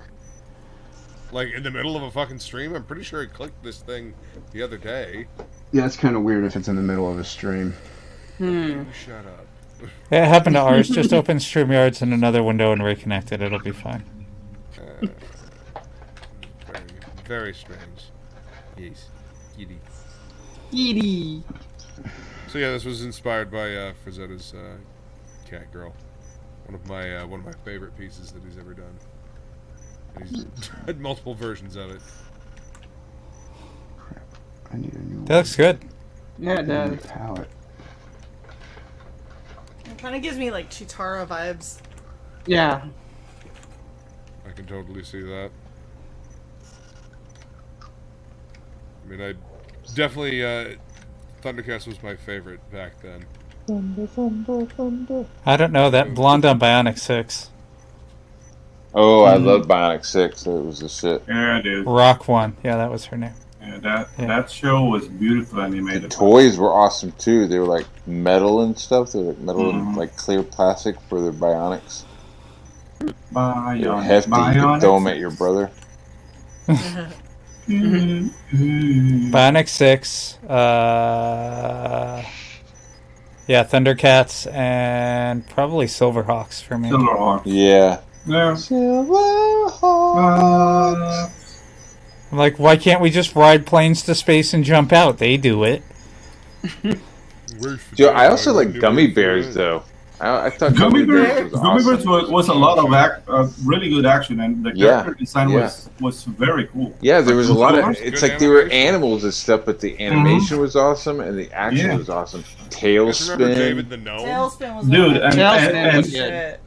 Like in the middle of a fucking stream? I'm pretty sure I clicked this thing the other day. Yeah, it's kind of weird if it's in the middle of a stream. You shut up. It happened to ours. Just open StreamYards in another window and reconnect it. It'll be fine. Very, very strange. Yes. Giddy. Edie. So yeah, this was inspired by Frazetta's Cat Girl. One of my favorite pieces that he's ever done. And he's had multiple versions of it. I need a new That looks good. Yeah, it does. palette. It kind of gives me like Chitara vibes. Yeah. I can totally see that. I mean, I definitely Thundercats was my favorite back then. I don't know. That blonde on Bionic 6. Oh, I love Bionic 6. It was the shit. Yeah, dude. Rock One. Yeah, that was her name. Yeah, that show was beautiful animated. Toys were awesome too. They were like metal and stuff. They were like metal and like clear plastic for their bionics. They were hefty. You could throw them at your brother. Bionic 6. Yeah, Thundercats and probably Silverhawks for me. Silverhawks. Yeah. Yeah. I'm like, why can't we just ride planes to space and jump out? They do it. Dude, I also like gummy bears though. I thought Gummy bears was Gummy awesome. Bears was a lot of really good action, and the character design was very cool. Yeah, there was a lot of. It's Good like they were animals and stuff, but the animation Mhm. was awesome and the action Yeah. was awesome. You guys remember David Tailspin. the Gnome? Tailspin was Dude, one of my and- favorite.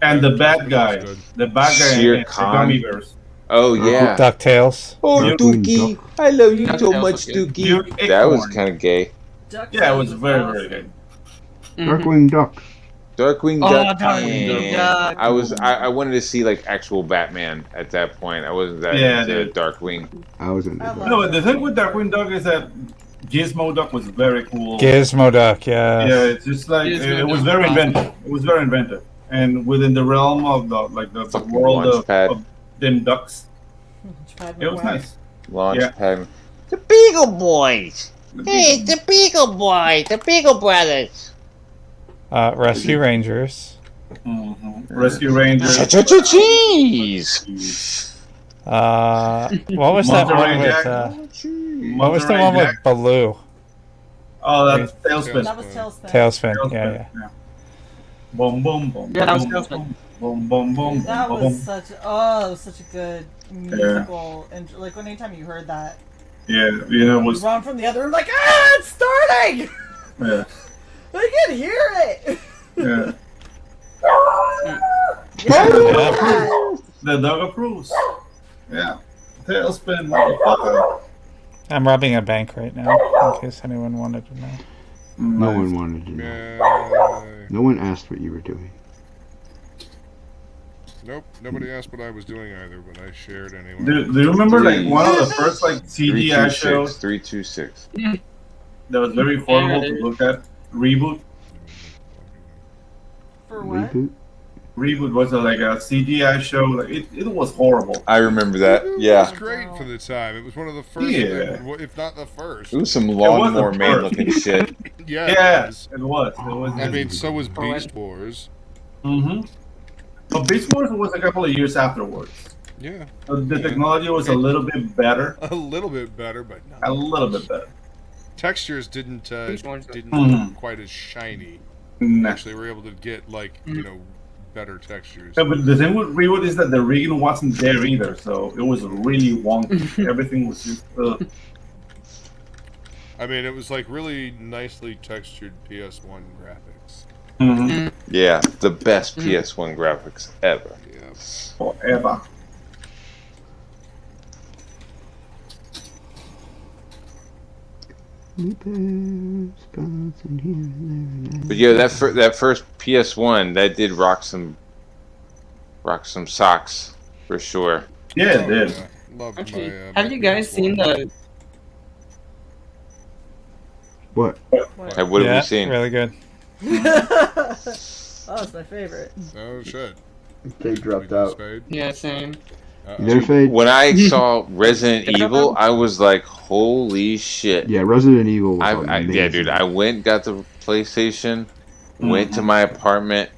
And the bad guy, Good. the bad guy Shere in the Khan. Gummy Bears. Oh yeah. DuckTales. Oh Dude. Dookie, I love you so DuckTales much, was good. Dookie. Dude, That was Acorn. kind of gay. Duck Yeah, it was Tales very, awesome. very good. Darkwing Duck. Darkwing Oh, Duck. Darkwing Duck. I wanted to see like actual Batman at that point. I wasn't that Yeah, into dude. Darkwing. I was in I the love No, but the thing with Darkwing Duck is that Gizmo Duck was very cool. Gizmo Duck, yeah. Yeah, it's just like it was very inventive. It was very inventive, and within the realm of the Fucking world Launchpad. of them ducks, Tried it was McGuire. nice. Launch Yeah. pad. The Beagle Boys. Hey, it's the Beagle Boys, the Beagle Brothers. Rescue Rangers. Rescue Rangers. Cheese. What was that one Monterey with? Jack. What was the one with Baloo? Oh, that's Tailspin. That was Tailspin. Tailspin. Tailspin, Yeah. Boom, boom, boom. Yeah, that was boom, Tailspin. boom, boom, boom. That boom, was boom. such that was such a good musical and like anytime you heard that, Yeah, you know, it you was run from the other room like it's starting. yeah, I can hear it. yeah. Yeah. The dog approves. Yeah, Tailspin, motherfucker. I'm robbing a bank right now, in case anyone wanted to know. No one wanted to know. No one asked what you were doing. Nope, nobody asked what I was doing either, but I shared anyway. Do you remember like one of the first like CGI shows 326. that was very horrible to look at? Reboot. For what? Reboot? reboot was like a CGI show. Like it was horrible. I remember that. It Yeah. was great for the time. It was one of the first, if not the first. It was some lawnmower man looking shit. Yeah, it was. I mean, so was Beast Wars. Mm-hmm. But Beast Wars was a couple of years afterwards. Yeah. The technology was a little bit better. A little bit better, but not a little bit better. Textures didn't Mhm. look quite as shiny. Nah. Actually, we're able to get better textures. Yeah, but the thing with reboot is that the rigging wasn't there either, so it was really wonky. Everything was just. I mean, it was like really nicely textured PS1 graphics. Mm-hmm. Yeah, the best PS1 graphics ever. Yeah. Forever. But yeah, that first PS1 that did rock some socks for sure. Yeah, it did. Love Actually, my, have you guys seen the? What? What have we seen? Really good. Oh, it's my favorite. Oh shit. They dropped out. Yeah, same. When I saw Resident Evil, I was like, "Holy shit!" Yeah, Resident Evil was yeah, dude. I went, got the PlayStation, went to my apartment,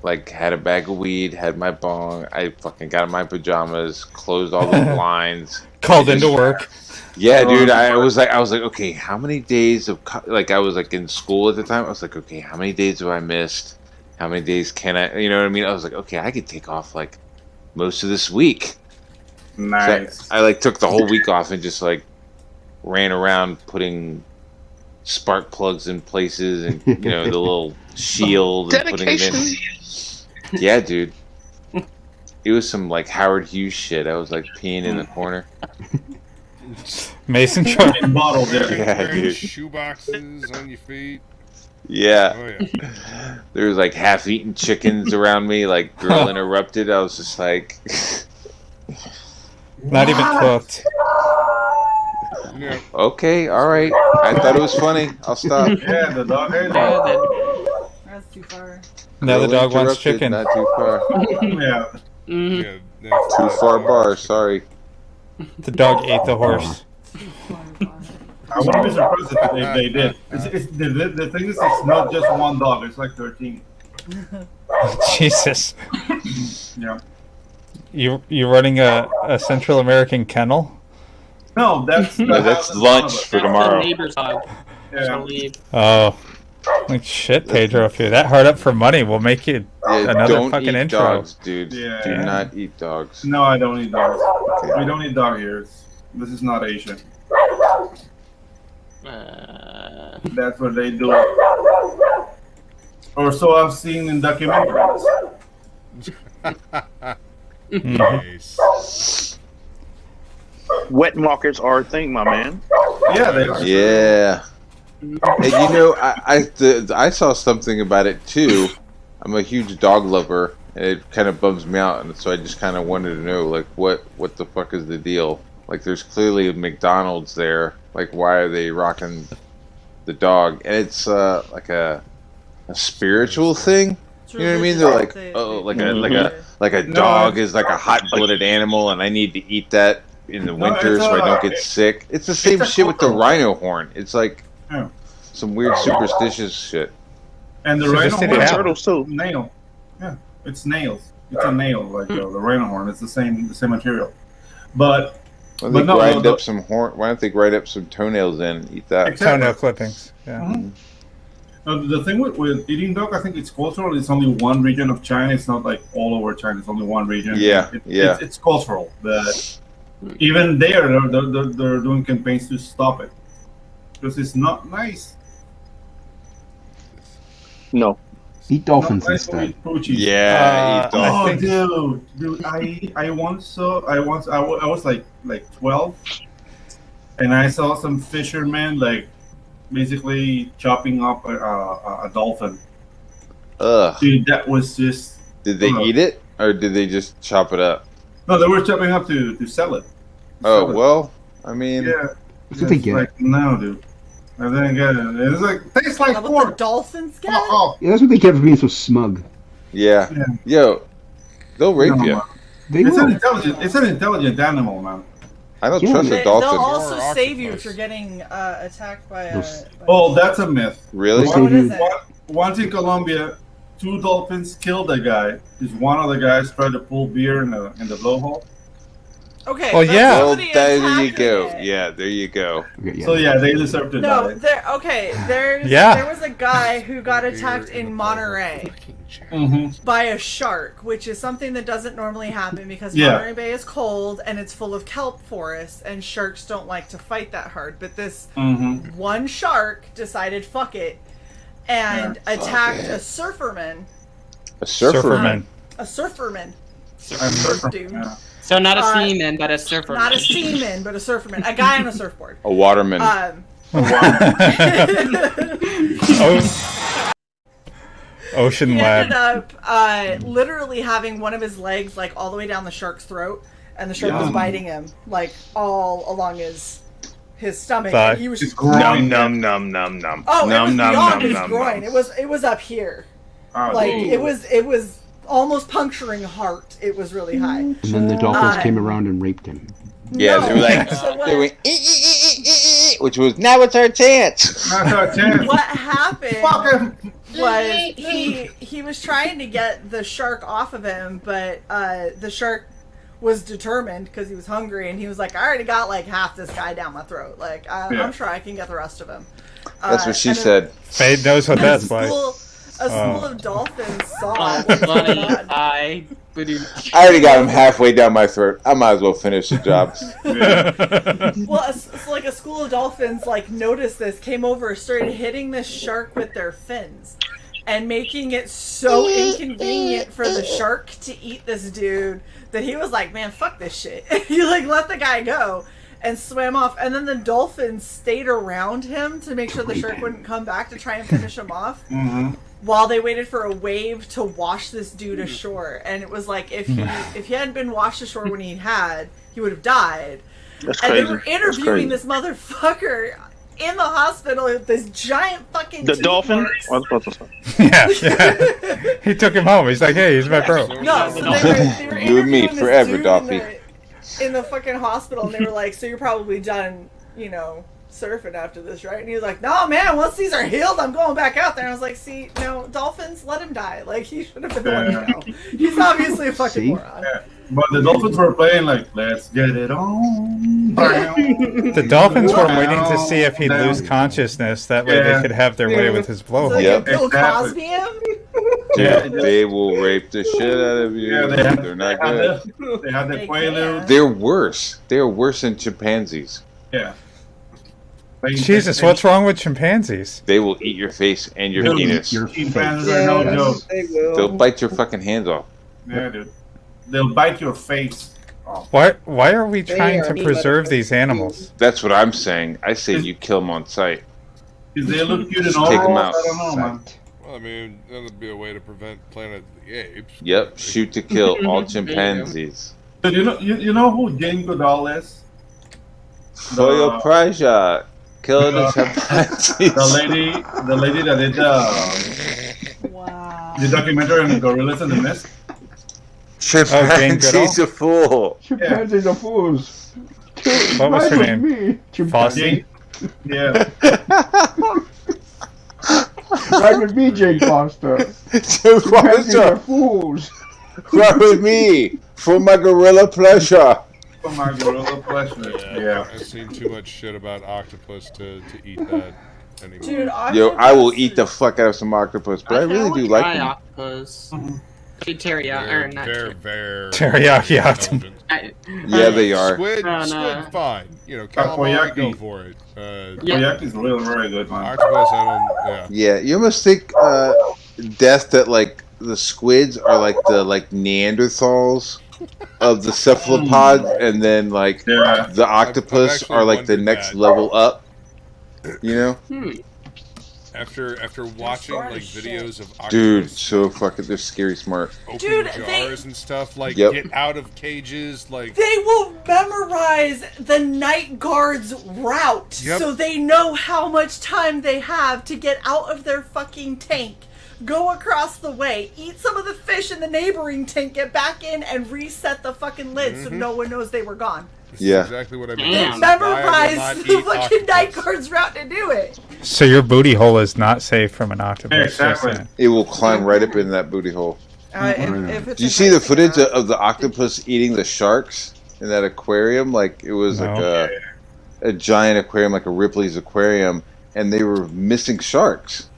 like had a bag of weed, had my bong. I fucking got in my pajamas, closed all the blinds, called into work. Yeah, dude. I was like, okay, how many days of I was like in school at the time. I was like, okay, how many days have I missed? How many days can I? You know what I mean? I was like, okay, I could take off like most of this week. Nice. So I took the whole week off and just ran around putting spark plugs in places and the little shield and putting it in. Yeah, dude. It was some Howard Hughes shit. I was peeing in the corner. Mason jar. Bottle there. Yeah, dude. Shoe boxes on your feet. Yeah. Oh, yeah. There was half-eaten chickens around me. Girl interrupted. I was just not even cooked. Yeah. Okay, all right. I thought it was funny. I'll stop. Yeah, the dog ate it. That's too far. Now the dog wants Interrupted, chicken. Not too far. Yeah. Yeah, Too far bar. Sorry. The dog ate the horse. I wouldn't be surprised if they did. The thing is, it's not just one dog. It's 13. Jesus. Yeah. You running a Central American kennel? No, that's lunch for tomorrow. The neighbor's dog. Yeah. Oh. Shit, Pedro, if you're that hard up for money, we'll make you another don't fucking eat intro. dogs, dude. Yeah. Do not eat dogs. No, I don't eat dogs. We don't eat dog here. This is not Asian. That's what they do. Or so I've seen in documentaries. Nice. Wet markets are a thing, my man. Yeah, they are. Yeah. And I saw something about it too. I'm a huge dog lover, and it kind of bums me out, and so I just kind of wanted to know, what the fuck is the deal? There's clearly a McDonald's there. Why are they rocking the dog? And it's a spiritual thing. You know what I mean? They're a dog is a hot-blooded animal, and I need to eat that in the winter so I don't get sick. It's the same shit with the rhino horn. It's some weird superstitious shit. And the rhino horn, turtles too. Nail. Yeah, it's nails. It's a nail, the rhino horn. It's the same material. But Why don't they grind up some toenails in and eat that? Exactly. Toenail clippings. Yeah. Mm-hmm. The thing with eating dog, I think it's cultural. It's only one region of China. It's not all over China. It's only one region. Yeah, It's cultural. But even they're doing campaigns to stop it because it's not nice. No. Eat dolphins Not nice to instead. eat poochies. Yeah, eat dolphins. Oh, dude! I was like 12, and I saw some fishermen basically chopping up a dolphin. Ugh. Dude, that was just. Did they eat it, or did they just chop it up? No, they were chopping up to sell it. Oh, well, I mean. Yeah. That's what they get. No, dude. And then again, it's tastes like How about pork. the dolphins, guys? Oh, Yeah, that's what they get for being so smug. Yeah. Yo, they'll rape you. It's an intelligent animal, man. I don't trust a They'll dolphin. also save you if you're getting attacked by a. Oh, that's a myth. Really? Once in Colombia, 2 dolphins killed a guy because one of the guys tried to pull beer in the blowhole. Okay. Well, yeah. Well, there you go. Yeah, there you go. So yeah, they deserve to die. There was a guy who got attacked in Monterey by a shark, which is something that doesn't normally happen because Monterey Bay is cold and it's full of kelp forests, and sharks don't like to fight that hard. But this one shark decided, fuck it, and attacked a surferman. A surferman? A surferman. Dude. Yeah. So not a seaman, but a surfer. Not a seaman, but a surferman. A guy on a surfboard. A waterman. Ocean lab. He ended up literally having one of his legs like all the way down the shark's throat, and the shark was biting him like all along his stomach. And he was just num. Oh, it was beyond his groin. It was up here. Like it was almost puncturing heart. It was really high. And then the dolphins came around and raped him. Yeah, they were like, they went, which was, now it's our chance. What happened was he was trying to get the shark off of him, but the shark was determined because he was hungry, and he was like, I already got like half this guy down my throat. Like, I'm sure I can get the rest of him. That's what she said. Fade knows what that's like. A school of dolphins saw I already got him halfway down my throat. I might as well finish the job. Well, so like a school of dolphins like noticed this, came over, started hitting this shark with their fins, and making it so inconvenient for the shark to eat this dude that he was like, man, fuck this shit. He like let the guy go and swam off, and then the dolphins stayed around him to make sure the shark wouldn't come back to try and finish him off. While they waited for a wave to wash this dude ashore. And it was like, if he hadn't been washed ashore when he would have died. That's and crazy. they were interviewing this motherfucker in the hospital with this giant fucking The tooth dolphin? marks. I was about to say. Yeah. He took him home. He's like, hey, he's my bro. No, so they were You and me interviewing this forever, dude Dolphy. in the fucking hospital, and they were like, so you're probably done, surfing after this, right? And he was like, no, man, once these are healed, I'm going back out there. And I was like, see, no, dolphins, let him die. Like, he should have been the one to go. He's obviously a fucking moron. Yeah. But the dolphins were playing like, let's get it on. The dolphins were waiting to see if he'd lose consciousness. That way they could have their way with his blowhole. So they could Bill Cosby him? Yeah, they will rape the shit out of you. Yeah, They're not good. They have the Quaaludes. They're worse. They're worse than chimpanzees. Yeah. Jesus, what's wrong with chimpanzees? They will eat your face and your penis. Chimpanzees are no joke. They'll bite your fucking hands off. Yeah, dude. They'll bite your face off. Why are we trying to preserve these animals? That's what I'm saying. I say you kill them on sight. Because they look cute and Just all. take 'em I out. don't know, man. Well, I mean, that would be a way to prevent Planet of the Apes. Yep, shoot to kill all chimpanzees. So you know who Jane Goodall is? For your pleasure, kill the chimpanzees. The lady that did the documentary on the gorillas in the mist. Chimpanzees a fool. Chimpanzees are fools. What was her Ride with name? me, chimpanzee. Yeah. Ride with me, Jane Foster. Chimpanzees are fools. Ride with me for my gorilla pleasure. For my gorilla pleasure. Yeah. I've seen too much shit about octopus to eat that anymore. Dude, Yo, I will eat the fuck out of some octopus, but I really do like them. octopus. Teriyaki. They're Teriyaki octopus. Yeah, they are. Squid, fine. Calamari, go for it. Teriyaki is really very good, man. Octopus, I don't. Yeah, you almost think death that like the squids are like the Neanderthals of the cephalopods, and then like the octopus are like the next level up. You know? After watching like videos of octopus, Dude, so fucking they're scary smart. open jars and stuff, like Yep. get out of cages, like They will memorize the night guard's route Yep. so they know how much time they have to get out of their fucking tank go across the way, eat some of the fish in the neighboring tank, get back in, and reset the fucking lid so no one knows they were gone. This Yeah. is exactly what I mean. They memorized the fucking night guard's route to do it. So your booty hole is not safe from an octopus. Exactly. It will climb right up in that booty hole. If it's Do you see the footage of the octopus eating the sharks in that aquarium? Like it was like a giant aquarium, like a Ripley's aquarium, and they were missing sharks.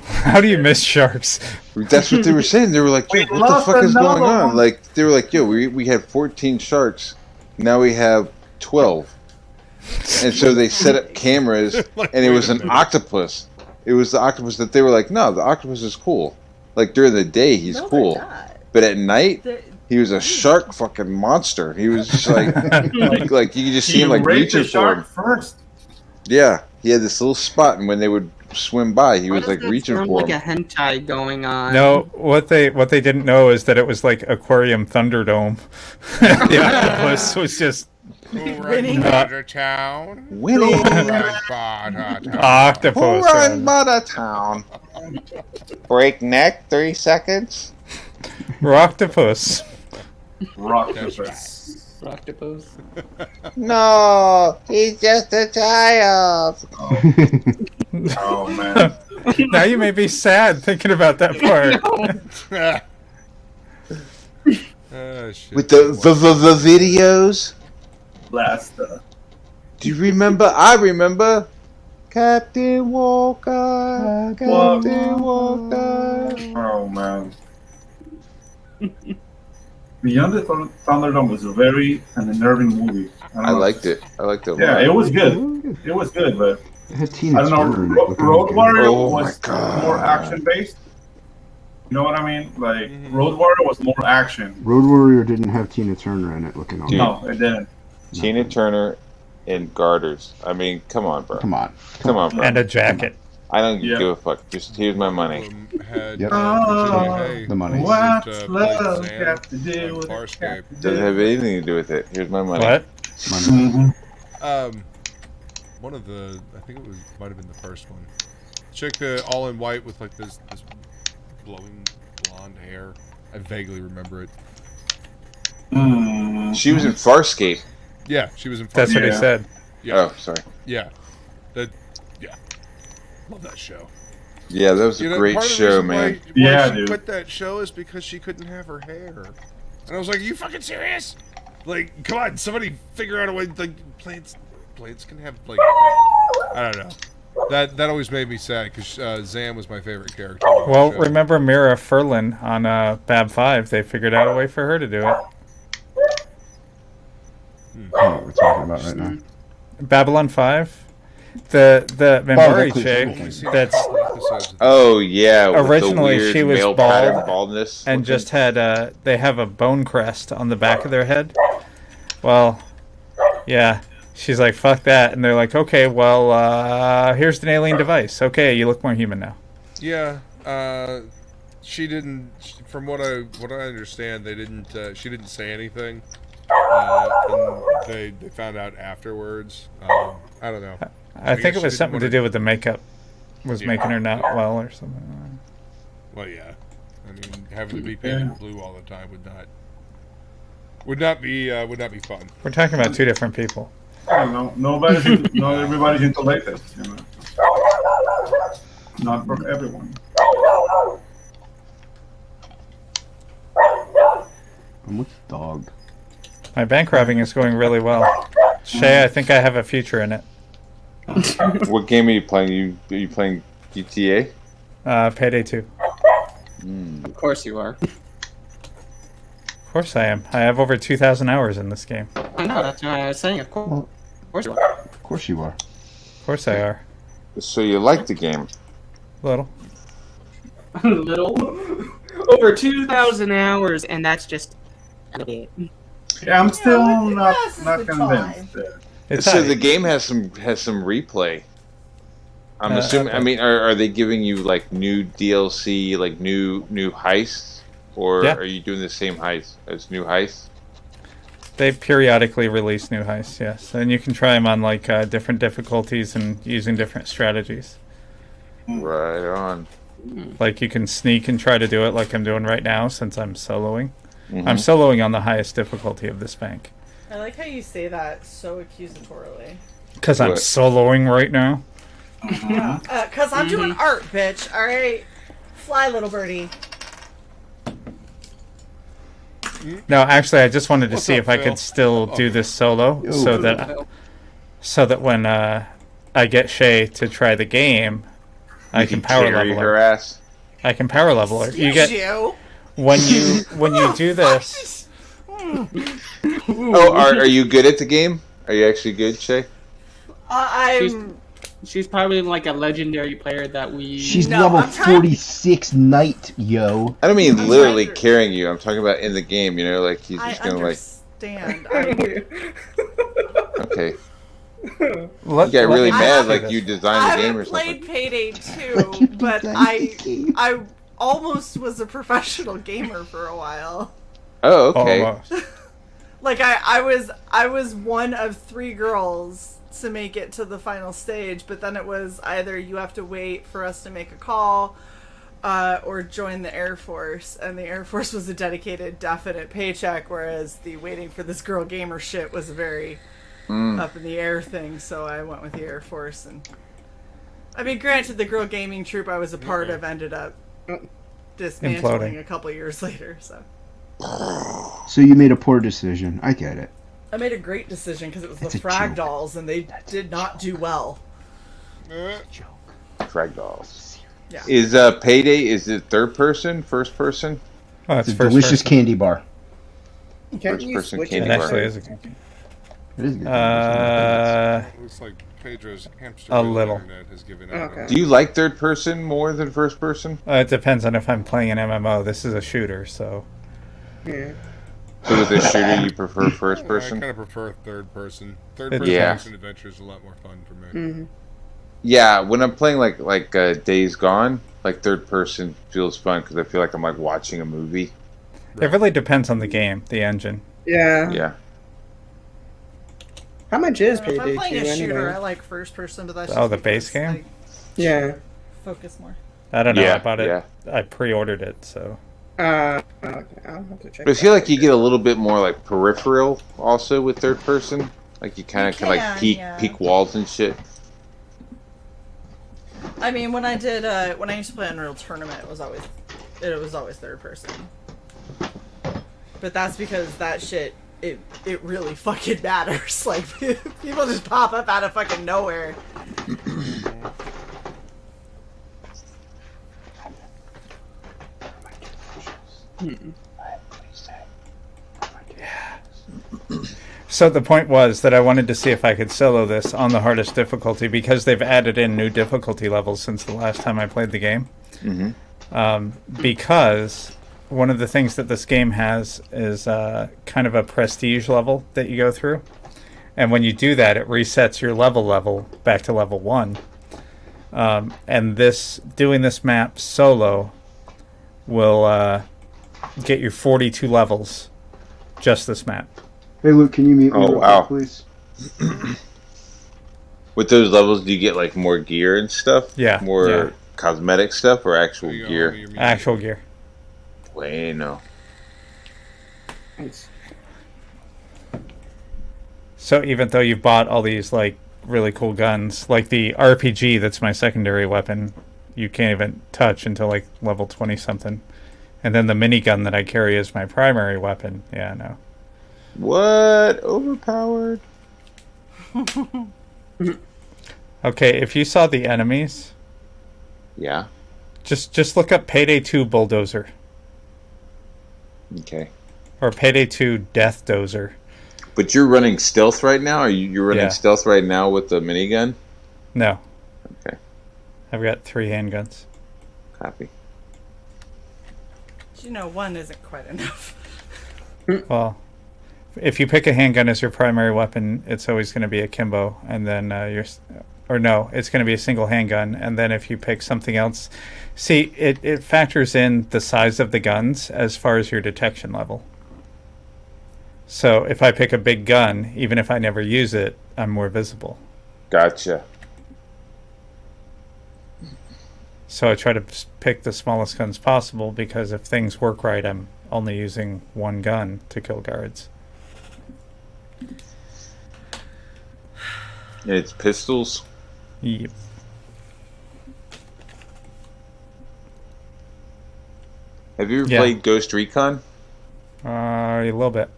How do you miss sharks? That's what they were saying. They were like, "Yo, what the fuck is going on?" Like they were like, "Yo, we had 14 sharks, now we have 12." And so they set up cameras, and it was an octopus. It was the octopus that they were like, "No, the octopus is cool. Like during the day, he's cool, but at night." He was a shark fucking monster. He was just like, like you could just see him like reaching for him. First. Yeah, he had this little spot, and when they would swim by, he was like reaching for like him. a hentai going on. No, what they didn't know is that it was like Aquarium Thunderdome. The octopus was just winning. Town. Winning. Octopus. Who run Butter Town? Breakneck, 3 seconds. Rocktopus. Rocktopus. Octopus. No, he's just a child. Oh man. Now you may be sad thinking about that part. Shit. With the videos. Blaster. Do you remember? I remember. Captain Walker. Captain Walker. Oh man. Beyond the Thunderdome was a very unnerving movie. I liked it. I liked it a lot. Yeah, it was good. It was good, but It had I Tina don't know. Turner. Road Warrior Oh my was God. more action based. You know what I mean? Like Road Warrior was more action. Road Warrior didn't have Tina Turner in it looking all Dude. No, it didn't. Tina Turner in garters. I mean, come on, bro. Come on. Come on, bro. And a jacket. I don't Yeah. give a fuck. Just here's my money. Had, Yep. hey, The money. What's played love Zan got to do on with Farscape. it? Doesn't have anything to do with it. Here's my money. What? Money. One of the, I think it was, might have been the first one. Chick all in white with like this blowing blonde hair. I vaguely remember it. She was in Farscape. Yeah, she was in. That's what he Yeah. said. Yeah. Oh, sorry. Yeah. Yeah. Love that show. Yeah, that was a great part of the show, reason man. Why Yeah, she dude. quit that show is because she couldn't have her hair. And I was like, "Are you fucking serious? Like, come on, somebody figure out a way. Like, plants can have like, I don't know. That always made me sad because Zan was my favorite character. on the Well, show. remember Mira Furlan on Bab 5? They figured out a way for her to do it. I don't know what we're talking about right now. Babylon 5? The Minbari that's chick interesting. that's Oh yeah. with the originally weird she was male bald pattern baldness and looking. just had they have a bone crest on the back of their head. Well, yeah. She's like, fuck that. And they're like, okay, well, here's an alien device. Okay, you look more human now. Yeah, she didn't. From what I understand, they didn't. She didn't say anything, and they found out afterwards. I don't know. I think guess it was she something didn't to wanna- do with the makeup. Was making her not well or something. Well, yeah. I mean, having to be painted blue all the time would not be fun. We're talking about two different people. I don't know. Not everybody's into latex, you know. Not for everyone. I'm with the dog. My bank robbing is going really well. Shay, I think I have a future in it. What game are you playing? Are you playing GTA? Payday 2. Of course you are. Of course I am. I have over 2,000 hours in this game. I know, that's what I was saying. Of course you are. Of course you are. Of course I are. So you like the game? Little. Little. Over 2,000 hours, and that's just a bit. Yeah, I'm still not the convinced. It's So high. the game has some replay. I'm assuming. I mean, are they giving you like new DLC, like new heists, or Yeah. are you doing the same heist as new heists? They periodically release new heists, yes. And you can try them on like different difficulties and using different strategies. Right on. Like you can sneak and try to do it like I'm doing right now since I'm soloing. Mhm. I'm soloing on the highest difficulty of this bank. I like how you say that so accusatorily. Because I'm What? soloing right now. Yeah. Because I'm doing art, bitch. All right. Fly, little birdie. No, actually, I just wanted to What's see up, if I Phil? could still do this solo, so that when I get Shay to try the game, I can power carry level her her. ass. I can power level her. You get when you do this. Oh, are you good at the game? Are you actually good, Shay? She's probably like a legendary player that we. She's level 46 knight, yo. I don't mean literally carrying you. I'm talking about in the game. You know, like he's just gonna like. Stand. Okay. You got really mad, like you designed the game or something. I played Payday 2, but I almost was a professional gamer for a while. Oh, okay. Like I was one of 3 girls to make it to the final stage, but then it was either you have to wait for us to make a call or join the Air Force, and the Air Force was a dedicated, definite paycheck, whereas the waiting for this girl gamer shit was a very up in the air thing, so I went with the Air Force. And I mean, granted, the girl gaming troop I was a part of ended up dismantling a couple years later, so. So you made a poor decision. I get it. I made a great decision because it was It's the a Frag joke. Dolls, and they did not do well. Frag dolls. Yeah. Is Payday? Is it third person, first person? Oh, it's It's a first delicious person. candy bar. First person It candy bar. actually is a good game. It is good. Looks like Pedro's hamster A wheel little. internet has given out. Okay. Do you like third person more than first person? It depends on if I'm playing an MMO. This is a shooter, so. Yeah. So with a shooter, you prefer first I person? kind of prefer third person. Third It- person Yeah. action adventure is a lot more fun for me. Mm-hmm. Yeah, when I'm playing like Days Gone, like third person feels fun because I feel like I'm like watching a movie. It really depends on the game, the engine. Yeah. Yeah. How much is If I'm Payday playing 2 a shooter, anyway? I like first person, but that's Oh, just the because base game? Yeah. I focus more. I don't know. Yeah, I bought it. yeah. I pre-ordered it, so. Okay, I'll have to check. But I feel like you get a little bit more like peripheral also with third person. Like you kind of can like peek walls and shit. I mean, when I used to play Unreal Tournament, it was always third person. But that's because that shit it really fucking matters. Like people just pop up out of fucking nowhere. So the point was that I wanted to see if I could solo this on the hardest difficulty because they've added in new difficulty levels since the last time I played the game. Because one of the things that this game has is kind of a prestige level that you go through. And when you do that, it resets your level back to level 1. And doing this map solo will get you 42 levels, just this map. Hey, Luke, can you mute me Oh, real wow. quick, please? With those levels, do you get like more gear and stuff? Yeah, More yeah. cosmetic stuff or actual gear? Actual gear. Bueno. So even though you've bought all these like really cool guns, like the RPG that's my secondary weapon, you can't even touch until like level 20 something. And then the minigun that I carry as my primary weapon, yeah, no. What? Overpowered? Okay, if you saw the enemies, Yeah. just look up Payday 2 Bulldozer Okay. or Payday 2 Death Dozer. But you're running stealth right now? Are you're running Yeah. stealth right now with the minigun? No. Okay. I've got 3 handguns. Copy. You know, one isn't quite enough. Well, if you pick a handgun as your primary weapon, it's always going to be a Kimbo, and then it's going to be a single handgun, and then if you pick something else, see, it factors in the size of the guns as far as your detection level. So if I pick a big gun, even if I never use it, I'm more visible. Gotcha. So I try to pick the smallest guns possible because if things work right, I'm only using one gun to kill guards. And it's pistols? Yep. Have you ever played Ghost Recon? A little bit.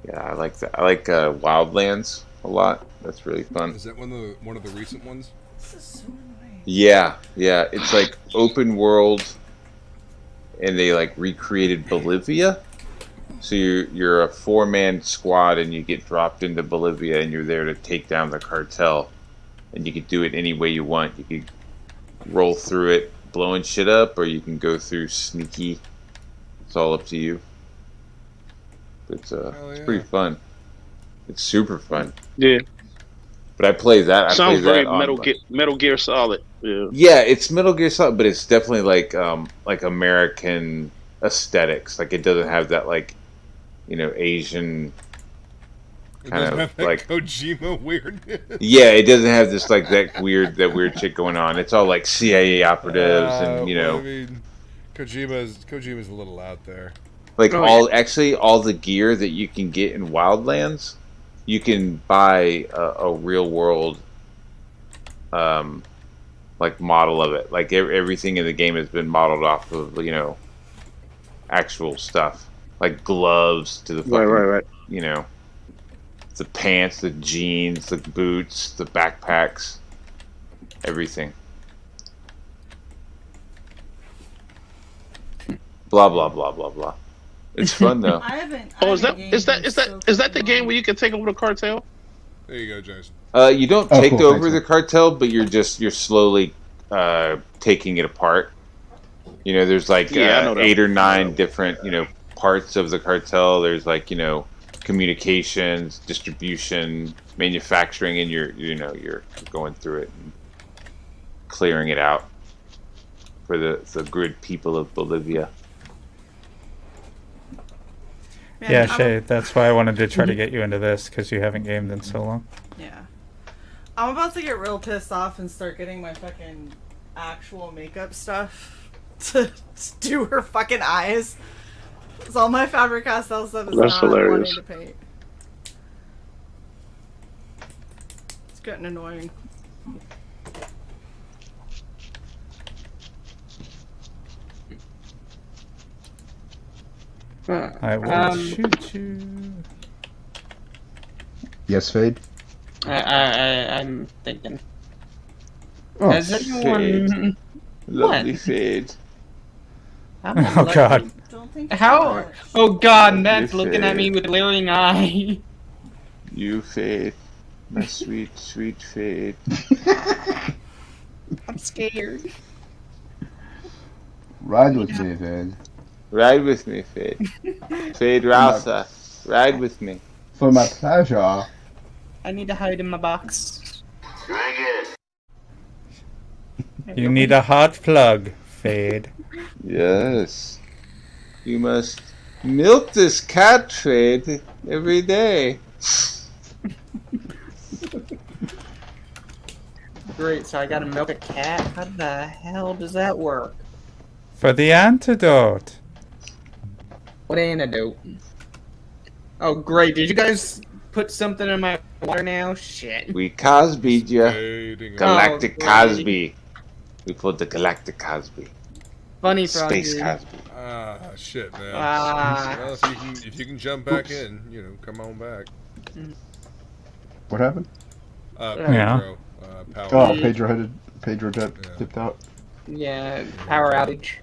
Yeah, I like that. I like Wildlands a lot. That's really fun. Is that one of the recent ones? This is so annoying. Yeah. It's like open world, and they like recreated Bolivia. So you're a 4-man squad, and you get dropped into Bolivia, and you're there to take down the cartel. And you can do it any way you want. You can roll through it, blowing shit up, or you can go through sneaky. It's all up to you. It's pretty fun. It's super fun. Yeah. But I play that. Sounds very on, Metal Gear Solid. Yeah. Yeah, it's Metal Gear Solid, but it's definitely like American aesthetics. Like it doesn't have that Asian kind of like Kojima weirdness. Yeah, it doesn't have this that weird shit going on. It's all like CIA operatives and Well, I mean, Kojima's a little out there. Like all the gear that you can get in Wildlands, you can buy a real world model of it. Like everything in the game has been modeled off of actual stuff, like gloves to the fucking, right. The pants, the jeans, the boots, the backpacks, everything. Blah blah blah blah blah. It's fun though. I haven't. Oh, is that the game where you can take over the cartel? There you go, Jason. You don't take over the cartel, but you're slowly taking it apart. There's like 8 or 9 different parts of the cartel. There's communications, distribution, manufacturing, and you're going through it and clearing it out for the good people of Bolivia. Man, Yeah, Shay, that's why I wanted to try to get you into this, because you haven't gamed in so long. Yeah. I'm about to get real pissed off and start getting my fucking actual makeup stuff to do her fucking eyes. Because all my Faber-Castell stuff is That's not hilarious. wanting to paint. It's getting annoying. I will shoot you. Yes, Fade? I'm thinking. Oh, Has anyone... Lovely Fade. Oh god. How? Oh god, Matt's looking at me with a glaring eye. You Fade. My sweet, sweet Fade. I'm scared. Ride with me, Fade. Ride with me, Fade. Fade Rasa. Ride with me. For my pleasure. I need to hide in my box. You need a hot plug, Fade. Yes. You must milk this cat, Fade, every day. Great, so I gotta milk a cat? How the hell does that work? For the antidote. What antidote? Oh great, did you guys put something in my water now? Shit. We Cosby'd ya. Galactic Oh, Cosby. We pulled the Galactic Cosby. Funny frog. Space dude. Cosby. Ah, shit, man. Ah. Well, if you can jump back in, come on back. What happened? Pedro. Power. Oh, Pedro dipped out. Yeah, power outage.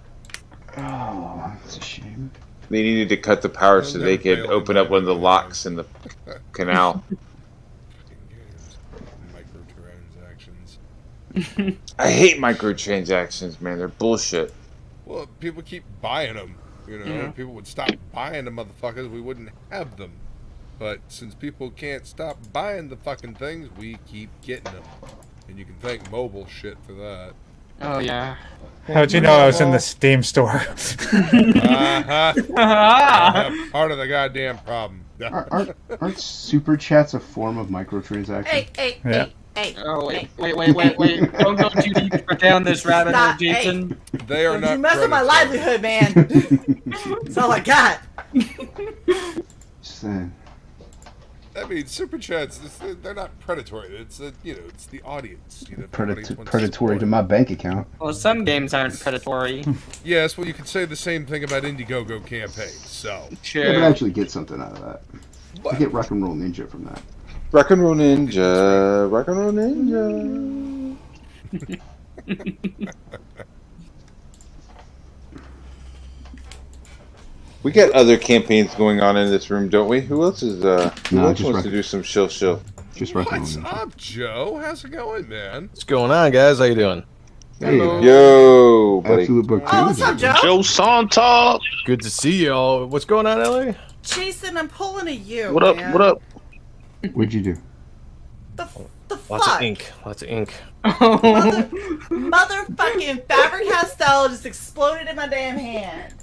Oh, that's a shame. They needed to cut the power so they could open up one of the locks in the canal. Microtransactions. I hate microtransactions, man. They're bullshit. Well, people keep buying them. If people would stop buying the motherfuckers, we wouldn't have them. But since people can't stop buying the fucking things, we keep getting them. And you can thank mobile shit for that. Oh yeah. How'd you know I was in the Steam store? Part of the goddamn problem. Aren't super chats a form of microtransactions? Hey, Yeah. Hey. Oh wait! Don't go too deep down this rabbit hole, Jason. They are not. You mess with my livelihood, man. That's all I got. I mean, super chats. They're not predatory. It's it's the audience. Predatory to my bank account. Well, some games aren't predatory. Yes, well, you could say the same thing about Indiegogo campaigns. So I would actually get something out of that. I get Rock and Roll Ninja from that. Rock and Roll Ninja. Rock and Roll Ninja. We got other campaigns going on in this room, don't we? Who else is who else wants to do some shill? Just Rock and Roll what's Ninja. up, Joe? How's it going, man? What's going on, guys? How you doing? Hey, yo, buddy. Absolute Book Oh, what's up, Joe? Joe Santa. Good to see y'all. What's going on, LA? Jason, I'm pulling a you. What up? Man. What up? What'd you do? The Lots fuck? of ink. Lots of ink. Motherfucking Faber-Castell just exploded in my damn hand.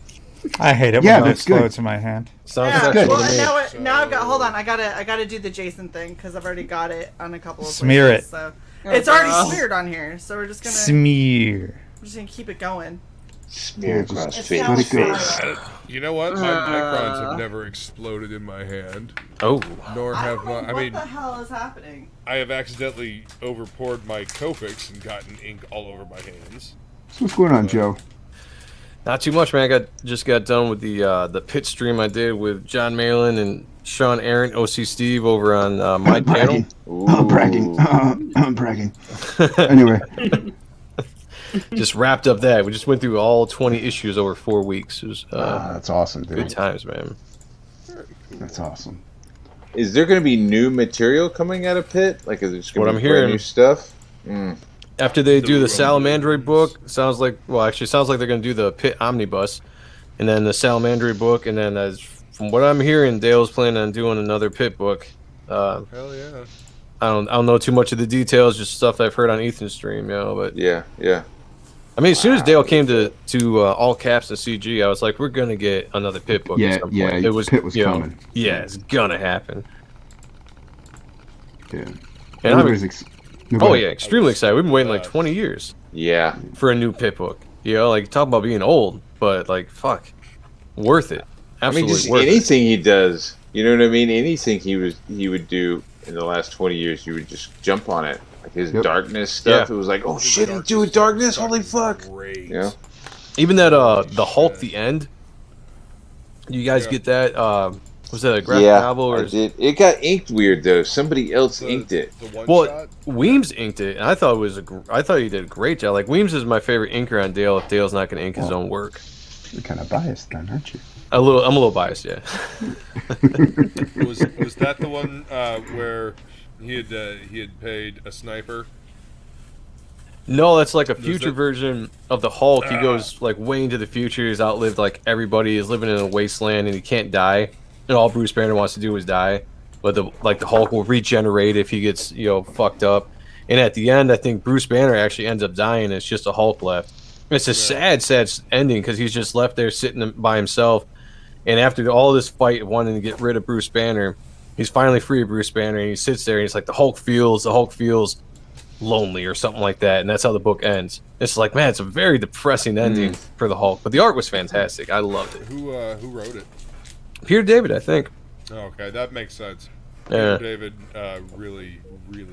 I hate it Yeah, when it that's good. explodes in my hand. Sounds Yeah, sexual well, to me. now I've got. Hold on, I gotta do the Jason thing because I've already got it on a couple of Smear places, it. So it's already smeared on here. So we're just gonna Smear. We're just gonna keep it going. Smear across It's face. now Let it go. fire. You know what? My microns have never exploded in my hand. Oh. Nor I have don't know my. I what mean, the hell is happening. I have accidentally overpoured my Copics and gotten ink all over my hands. So what's going on, Joe? Not too much, man. Just got done with the pit stream I did with John Malin and Sean Aaron, OC Steve over on my channel. I'm bragging. I'm bragging. Anyway. Just wrapped up that. We just went through all 20 issues over 4 weeks. It was That's awesome, dude. good times, man. That's awesome. Is there going to be new material coming out of Pit? Like, is there just going What to I'm be brand hearing- new stuff? Mm. After they do the Salamandroid book, sounds like they're going to do the Pit Omnibus, and then the Salamandroid book, and then from what I'm hearing, Dale's planning on doing another Pit book. Hell yeah. I don't know too much of the details, just stuff I've heard on Ethan's stream, but Yeah. I mean, as soon as Dale came to all caps and CG, I was like, we're gonna get another Pit book at some point. Yeah, It was Pit was coming. Yeah, it's gonna happen. Yeah. And I'm, Everybody's oh yeah, extremely excited. We've been waiting like 20 years Yeah. for a new Pit book. Like talk about being old, but like fuck, worth it. I mean, Absolutely just worth it. anything he does, you know what I mean? Anything he would do in the last 20 years, you would just jump on it. Like his darkness stuff, Yeah. it was like, oh shit, he's doing darkness, holy fuck. Great. You know? Even that the Hulk, the end. You guys get that? Was that a graphic novel or? I did. It got inked weird though. Somebody else inked it. Well, Weems inked it, and I thought I thought he did a great job. Like Weems is my favorite inker on Dale. If Dale's not going to ink his own work, You're kind of biased then, aren't you? I'm a little biased, yeah. was that the one where he had paid a sniper? No, that's like a Was future it- version of the Hulk. He goes like way into the future. He's outlived like everybody. He's living in a wasteland, and he can't die. And all Bruce Banner wants to do is die. But the Hulk will regenerate if he gets fucked up. And at the end, I think Bruce Banner actually ends up dying. And it's just a Hulk left. It's a sad ending because he's just left there sitting by himself. And after all this fight, wanting to get rid of Bruce Banner, he's finally free of Bruce Banner, and he sits there and he's like, the Hulk feels lonely or something like that, and that's how the book ends. It's like, man, it's a very depressing ending for the Hulk, but the art was fantastic. I loved it. Who wrote it? Peter David, I think. Oh, okay, that makes sense. Yeah. Peter David really knew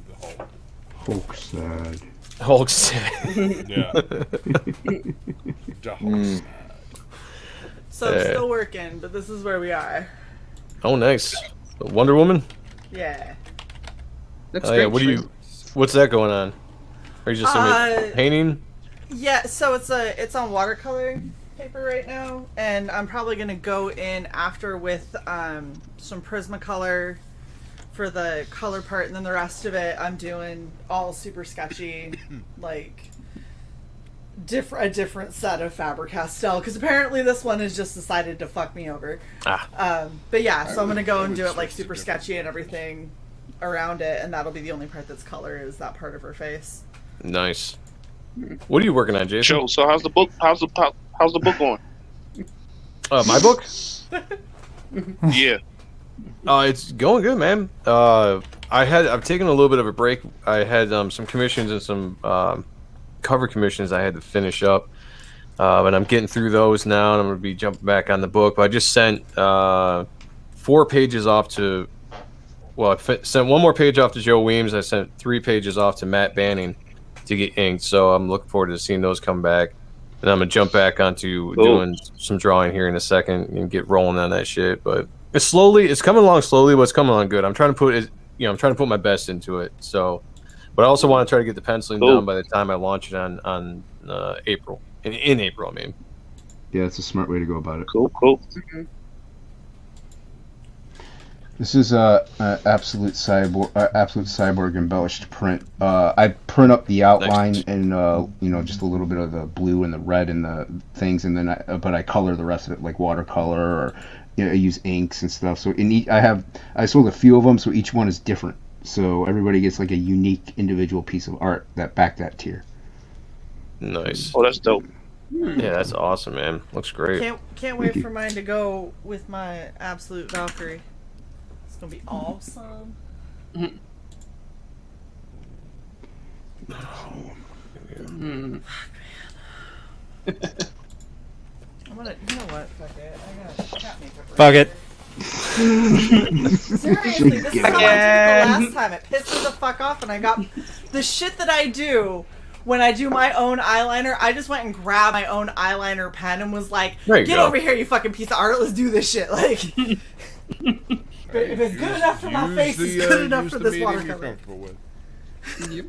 the Hulk. Hulk sad. Hulk sad. Yeah. The Hulk sad. So I'm still working, but this is where we are. Oh, nice. Wonder Woman. Yeah. That's Oh yeah. great. What's that going on? Are you just painting? Yeah, so it's on watercolor paper right now, and I'm probably gonna go in after with some Prismacolor for the color part, and then the rest of it I'm doing all super sketchy, like a different set of Faber-Castell, because apparently this one has just decided to fuck me over. But yeah, so I'm gonna go and do it like super sketchy and everything around it, and that'll be the only part that's color, is that part of her face. Nice. What are you working on, Jason? Joe, so how's the book going? My book? Yeah. It's going good, man. I I've taken a little bit of a break. I had some commissions and some cover commissions I had to finish up, and I'm getting through those now, and I'm going to be jumping back on the book. But I just sent 4 pages off to. Well, I sent 1 more page off to Joe Weems. I sent 3 pages off to Matt Banning to get inked. So I'm looking forward to seeing those come back. And I'm gonna jump back onto doing some drawing here in a second and get rolling on that shit. But it's coming along slowly, but it's coming along good. I'm trying to put it, I'm trying to put my best into it. So, but I also want to try to get the penciling done by the time I launch it on April. In April, I mean. Yeah, it's a smart way to go about it. Cool. Mm-hmm. This is absolute cyborg embellished print. I print up the outline and just a little bit of the blue and the red and the things, and then I color the rest of it like watercolor, or I use inks and stuff. So I sold a few of them, so each one is different. So everybody gets like a unique individual piece of art that back that tier. Nice. Oh, that's dope. Yeah, that's awesome, man. Looks great. Can't wait for mine to go with my absolute Valkyrie. It's gonna be awesome. Mm. I'm gonna, you know what? Fuck it. I gotta cat makeup. Fuck it. Seriously, this is how I did it the last time. It pissed me the fuck off, and I got the shit that I do when I do my own eyeliner. I just went and grabbed my own eyeliner pen and was like, "Get over here, you fucking piece of art! Let's do this shit!" Like, if it's good enough for my face, it's good enough for this watercolor. Yep.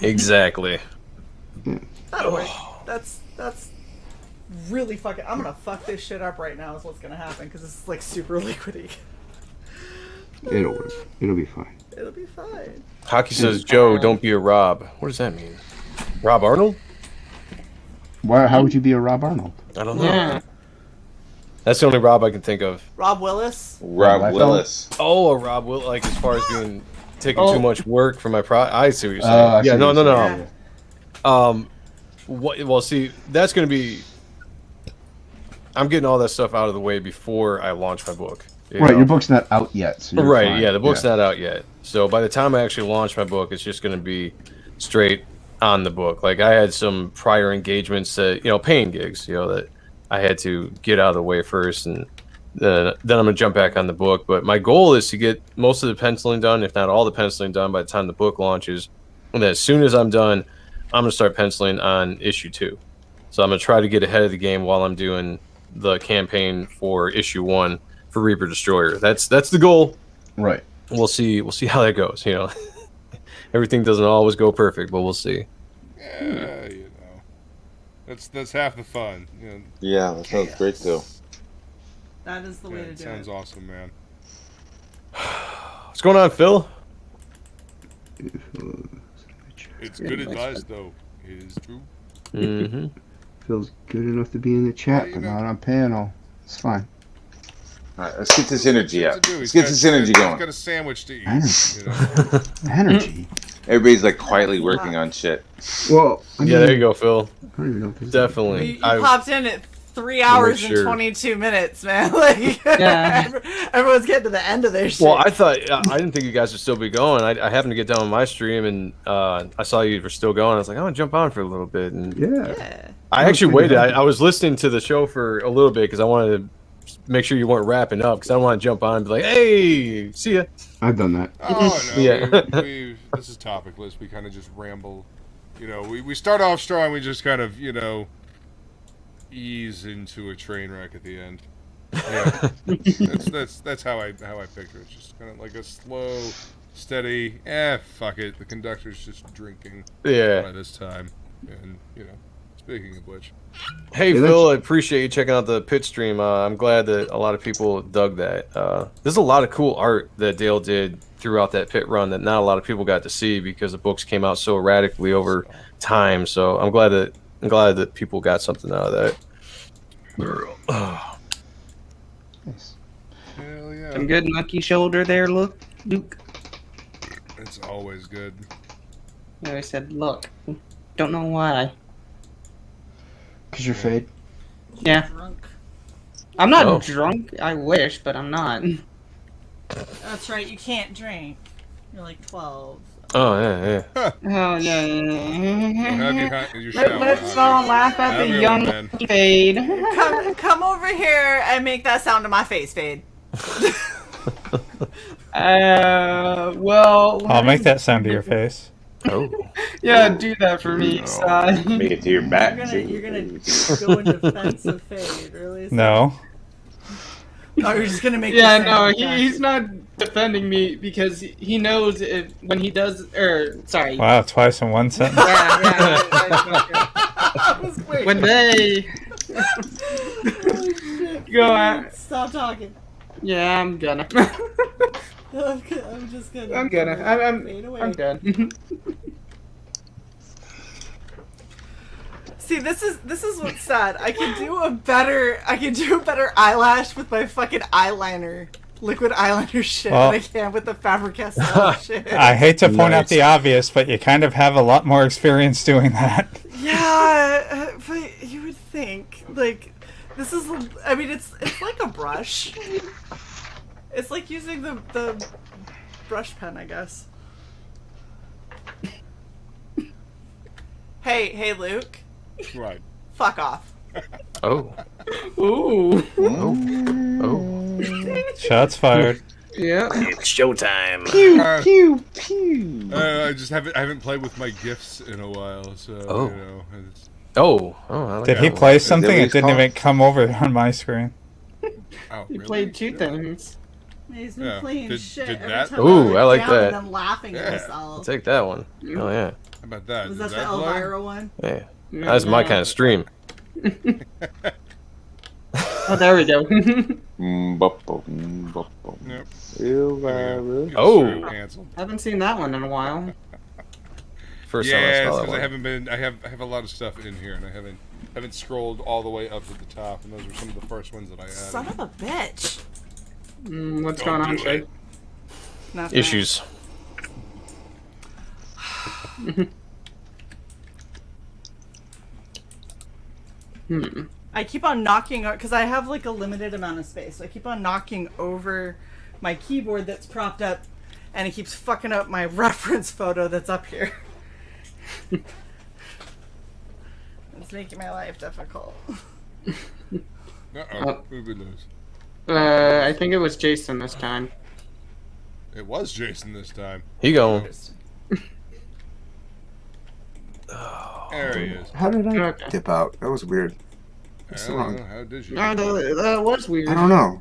Exactly. That'll work. That's really fucking. I'm gonna fuck this shit up right now. Is what's gonna happen because it's like super liquidy. It'll work. It'll be fine. It'll be fine. Hockey says, "Joe, don't be a Rob." What does that mean? Rob Arnold? Why? How would you be a Rob Arnold? I don't know. Yeah. That's the only Rob I can think of. Rob Willis. Rob Willis. Oh, a Rob Willis, like as far as being taking too much work for my I see what you're saying. Yeah, no. Well, see, that's going to be. I'm getting all that stuff out of the way before I launch my book. Right, your book's not out yet. So right, fine. Yeah, the book's not out yet. So by the time I actually launch my book, it's just going to be straight on the book. Like I had some prior engagements that, paying gigs, that I had to get out of the way first, and then I'm going to jump back on the book. But my goal is to get most of the penciling done, if not all the penciling done by the time the book launches. And then as soon as I'm done, I'm going to start penciling on issue 2. So I'm going to try to get ahead of the game while I'm doing the campaign for issue 1 for Reaper Destroyer. That's the goal. Right. We'll see how that goes, Everything doesn't always go perfect, but we'll see. Yeah, that's half the fun. Yeah, that sounds great too. That is the way to do it. Sounds awesome, man. What's going on, Phil? It's good advice, though. It is true. Mm-hmm. Feels good enough to be in the chat, but not on panel. It's fine. All right, let's get this energy up. Let's get this energy going. He's got a sandwich to eat. Energy. Everybody's like quietly working on shit. Well, there you go, Phil. I don't even know if this Definitely. You popped in at 3 hours and 22 minutes, man. Like, everyone's getting to the end of their shit. Well, I didn't think you guys would still be going. I happened to get down on my stream, and I saw you were still going. I was like, I'm going to jump on for a little bit. And I actually waited. I was listening to the show for a little bit because I wanted to make sure you weren't wrapping up, because I don't want to jump on and be like, hey, see ya. I've done that. Oh, no. Yeah. This is TOPicLESS. We kind of just ramble. We start off strong. We just kind of, ease into a train wreck at the end. Yeah. that's how I picture it. It's just kind of like a slow, steady, fuck it. The conductor's just drinking by this time. And, speaking of which. Hey, Phil, I appreciate you checking out the pit stream. I'm glad that a lot of people dug that. There's a lot of cool art that Dale did throughout that pit run that not a lot of people got to see because the books came out so erratically over time. So I'm glad that people got something out of that. Nice. Hell yeah. Some good monkey shoulder there, Luke. It's always good. I said, look. Don't know why. Because you're fade? Yeah. I'm not drunk. I wish, but I'm not. That's right. You can't drink. You're like 12. Oh yeah. Oh yeah. Have your shower. Let's all laugh at Have the your young man. Fade. Come over here and make that sound to my face, Fade. Well. I'll make that sound to your face. Oh. Yeah, do that for me, son. Make it to your back. You're gonna go in defense of Fade, really? No. Oh, you're just gonna make. Yeah, the no, sound back. he's not defending me because he knows if when he does, sorry. Wow, twice in one sentence. When they go out. Stop talking. Yeah, I'm gonna. I'm just gonna. I'm gonna. I'm done. See, this is what's sad. I can do a better eyelash with my fucking eyeliner, liquid eyeliner shit Well, than I can with the Faber-Castell shit. I hate to point out the obvious, but you kind of have a lot more experience doing that. Yeah, but you would think like this is. I mean, it's like a brush. It's like using the brush pen, I guess. Hey, Luke. Right. Fuck off. Oh. Ooh. Oh. Shots fired. Yeah. It's showtime. Pew pew. I haven't played with my gifts in a while, so Oh. you know. Oh. I like Did he that play one. something? It didn't even come over on my screen. Oh, He really? played two things. He's been Yeah. playing Did shit that? every time Ooh, I look like down that. And I'm laughing at Yeah. myself. I'll take that one. Oh yeah. How about that? Was Did that the play? Elvira one? Yeah. That's my kind of stream. Oh, there we go. Yep. Oh. Canceled. Haven't seen that one in a while. First time I Yeah, saw that because I one. haven't been. I have a lot of stuff in here, and I haven't scrolled all the way up to the top, and those were some of the first ones that I added. Son of a bitch. What's Don't going on, do Shade? it. Nothing. Issues. I keep on knocking because I have like a limited amount of space. So I keep on knocking over my keyboard that's propped up, and it keeps fucking up my reference photo that's up here. It's making my life difficult. Who would lose? I think it was Jason this time. It was Jason this time. He going. There he is. How did I Okay. dip out? That was weird. I What's don't wrong? know. How did you? That was weird. I don't know.